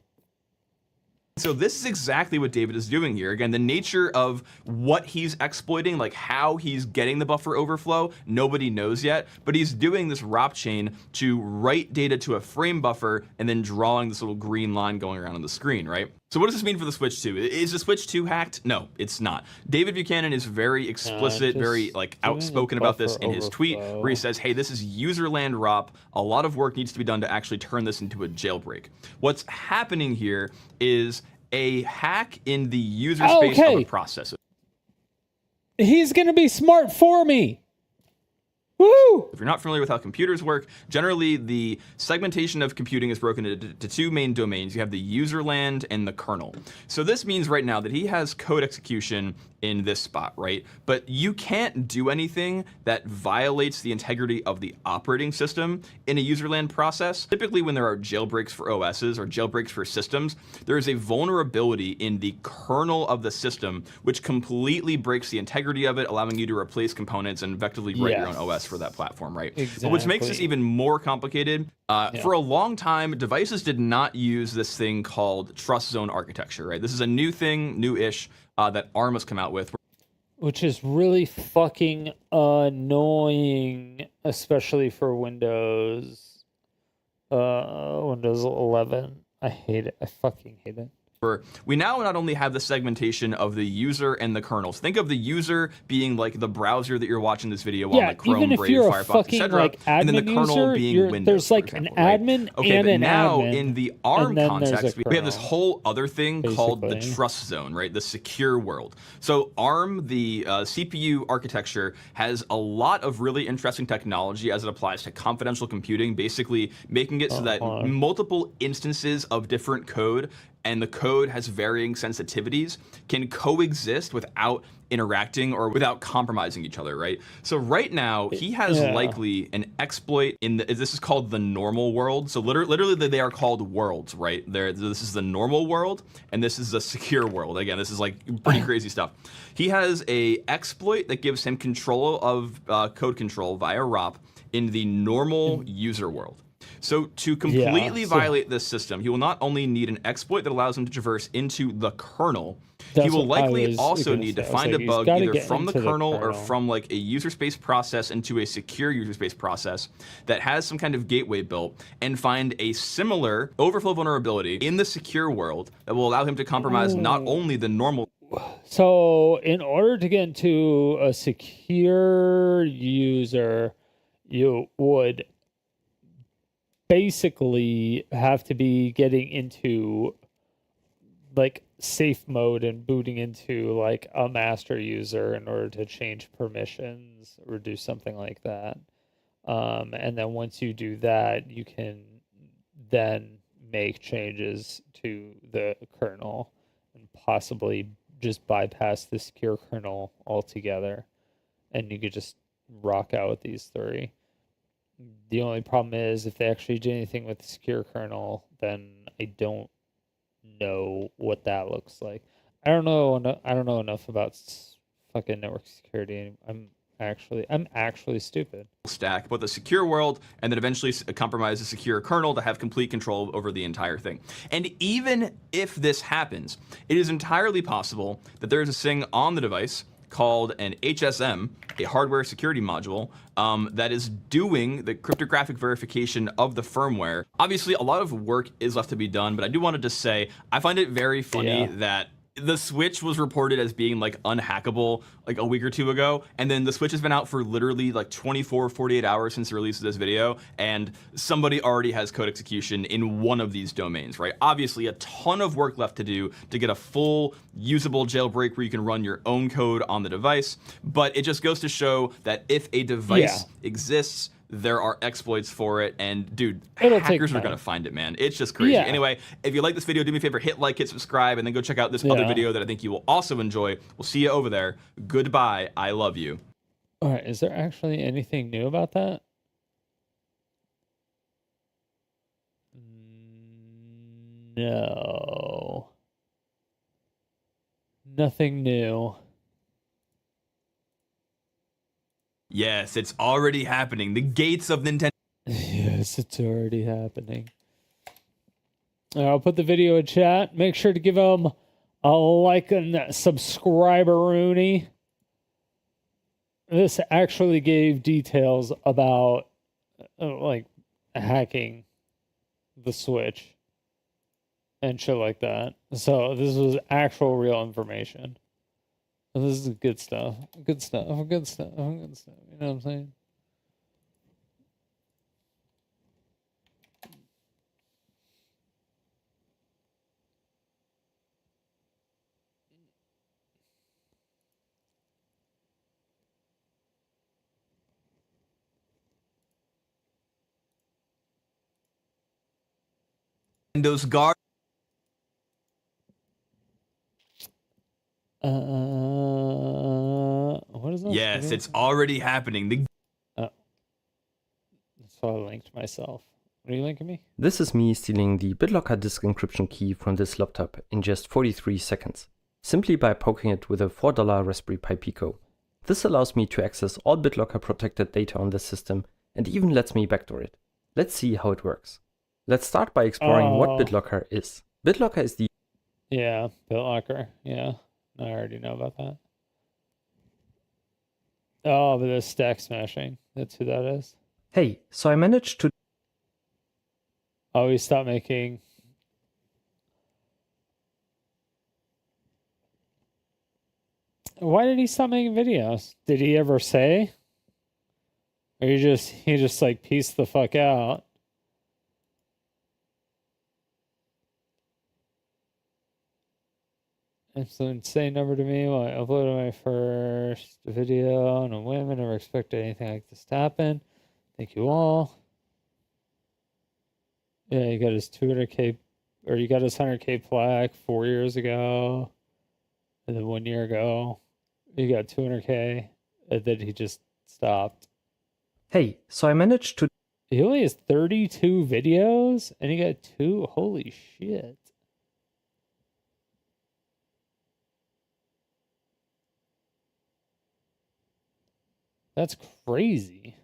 So this is exactly what David is doing here. Again, the nature of what he's exploiting, like how he's getting the buffer overflow, nobody knows yet, but he's doing this ROP chain to write data to a frame buffer and then drawing this little green line going around on the screen, right? So what does this mean for the Switch 2? Is the Switch 2 hacked? No, it's not. David Buchanan is very explicit, very like outspoken about this in his tweet, where he says, hey, this is userland ROP. A lot of work needs to be done to actually turn this into a jailbreak. What's happening here is a hack in the user space of a processor. He's going to be smart for me. Woo! If you're not familiar with how computers work, generally the segmentation of computing is broken into two main domains. You have the user land and the kernel. So this means right now that he has code execution in this spot, right? But you can't do anything that violates the integrity of the operating system in a userland process. Typically when there are jailbreaks for OSs or jailbreaks for systems, there is a vulnerability in the kernel of the system which completely breaks the integrity of it, allowing you to replace components and effectively write your own OS for that platform, right? Exactly. But which makes this even more complicated. For a long time, devices did not use this thing called trust zone architecture, right? This is a new thing, new-ish, that ARM has come out with. Which is really fucking annoying, especially for Windows 11. I hate it. I fucking hate it. We now not only have the segmentation of the user and the kernels. Think of the user being like the browser that you're watching this video on, like Chrome, Brave, Firefox, etc. And then the kernel being Windows. There's like an admin and an now admin, in the ARM context, we have this kernel, whole other thing called the trust zone, right? The secure world. So ARM, the CPU architecture, has a lot of really interesting technology as it applies to confidential computing, basically making it so that multiple instances of different code, and the code has varying sensitivities, can coexist without interacting or without compromising each other, right? So right now, he has likely an exploit in this is called the normal world. So literally they are called worlds, right? This is the normal world, and this is the secure world. Again, this is like pretty crazy stuff. He has a exploit that gives him control of code control via ROP in the normal user world. So to completely violate this system, he will not only need an exploit that allows him to traverse into the kernel, he will likely also need to find a bug either from the kernel or from like a user space process into a secure user space process that has some kind of gateway built, and find a similar overflow vulnerability in the secure world that will allow him to compromise not only the normal. So in order to get into a secure user, you would basically have to be getting into like safe mode and booting into like a master user in order to change permissions or do something like that. And then once you do that, you can then make changes to the kernel and possibly just bypass the secure kernel altogether. And you could just rock out with these three. The only problem is if they actually do anything with the secure kernel, then I don't know what that looks like. I don't know enough about fucking network security. I'm actually stupid. Stack, but the secure world, and then eventually compromise the secure kernel to have complete control over the entire thing. And even if this happens, it is entirely possible that there is a thing on the device called an HSM, a hardware security module, that is doing the cryptographic verification of the firmware. Obviously, a lot of work is left to be done, but I do want to just say, I find it very funny that the Switch was reported as being like unhackable like a week or two ago, and then the Switch has been out for literally like 24, 48 hours since the release of this video, and somebody already has code execution in one of these domains, right? Obviously, a ton of work left to do to get a full usable jailbreak where you can run your own code on the device, but it just goes to show that if a device exists, there are exploits for it, and dude, hackers are gonna find it, man. It's just crazy. Anyway, if you like this video, do me a favor, hit like, hit subscribe, and then go check out this other video that I think you will also enjoy. We'll see you over there. Goodbye. I love you. All right, is there actually anything new about that? No. Nothing new. Yes, it's already happening. The gates of Nintendo. Yes, it's already happening. I'll put the video in chat. Make sure to give him a like and subscriber, Rooney. This actually gave details about like hacking the Switch and shit like that. So this was actual real information. This is good stuff. Good stuff. Good stuff. Good stuff. You know what I'm saying? Windows Guard. What is that? Yes, it's already happening. So I linked myself. What are you linking me? This is me stealing the BitLocker disk encryption key from this laptop in just 43 seconds, simply by poking it with a $4 Raspberry Pi Pico. This allows me to access all BitLocker protected data on this system and even lets me backdoor it. Let's see how it works. Let's start by exploring what BitLocker is. BitLocker is the... Yeah, BitLocker. Yeah, I already know about that. Oh, but the stack smashing. That's who that is. Hey, so I managed to... Oh, he stopped making... Why did he stop making videos? Did he ever say? Or he just like pieced the fuck out? It's an insane number to me. When I uploaded my first video on a whim, I never expected anything like this to happen. Thank you all. Yeah, he got his 200K, or he got his 100K plaque 4 years ago. And then 1 year ago, he got 200K, and then he just stopped. Hey, so I managed to... He only has 32 videos, and he got 2? Holy shit. That's crazy.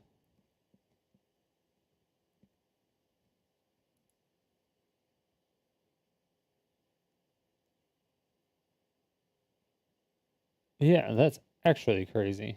Yeah, that's actually crazy.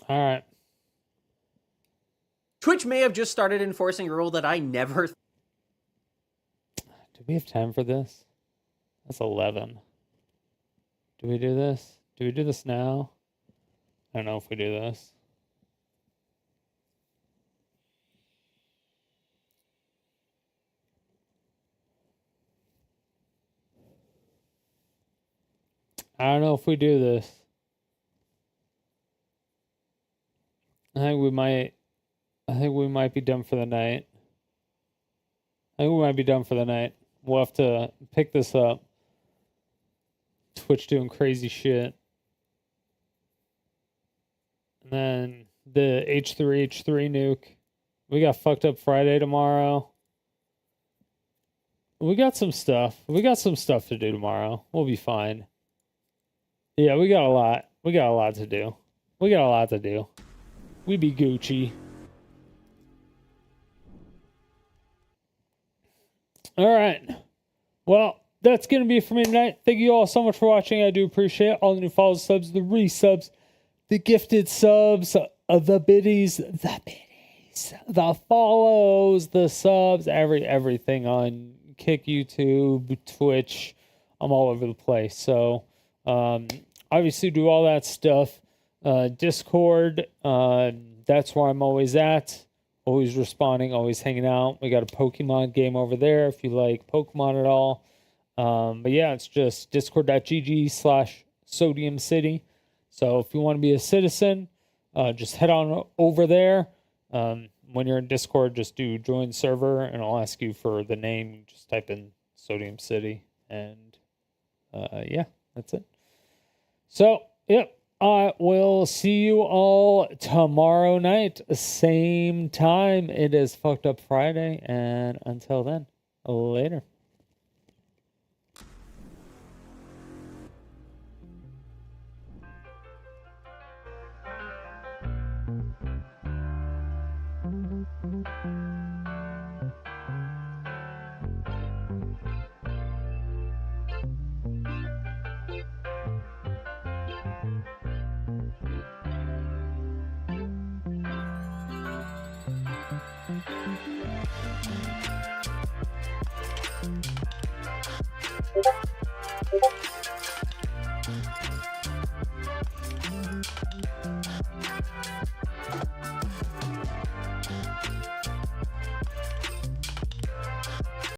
All right. Twitch may have just started enforcing a rule that I never... Do we have time for this? That's 11. Do we do this? Do we do this now? I don't know if we do this. I don't know if we do this. I think we might be done for the night. We'll have to pick this up. Twitch doing crazy shit. And then the H3H3 Nuke. We got fucked up Friday tomorrow. We got some stuff. To do tomorrow. We'll be fine. Yeah, we got a lot. We got a lot to do. We be Gucci. All right. Well, that's going to be it for me tonight. Thank you all so much for watching. I do appreciate it. All the new follows, subs, the resubs, the gifted subs, the biddies, the follows, the subs, everything on Kick, YouTube, Twitch. I'm all over the place. So, obviously do all that stuff. Discord, that's where I'm always at. Always responding, always hanging out. We got a Pokemon game over there if you like Pokemon at all. But yeah, it's just discord.gg/Sodium City. So if you want to be a citizen, just head on over there. When you're in Discord, just do join server, and I'll ask you for the name. You just type in Sodium City, and yeah, that's it. So, yep. I will see you all tomorrow night, same time. It is Fucked Up Friday, and until then, later. Thank you.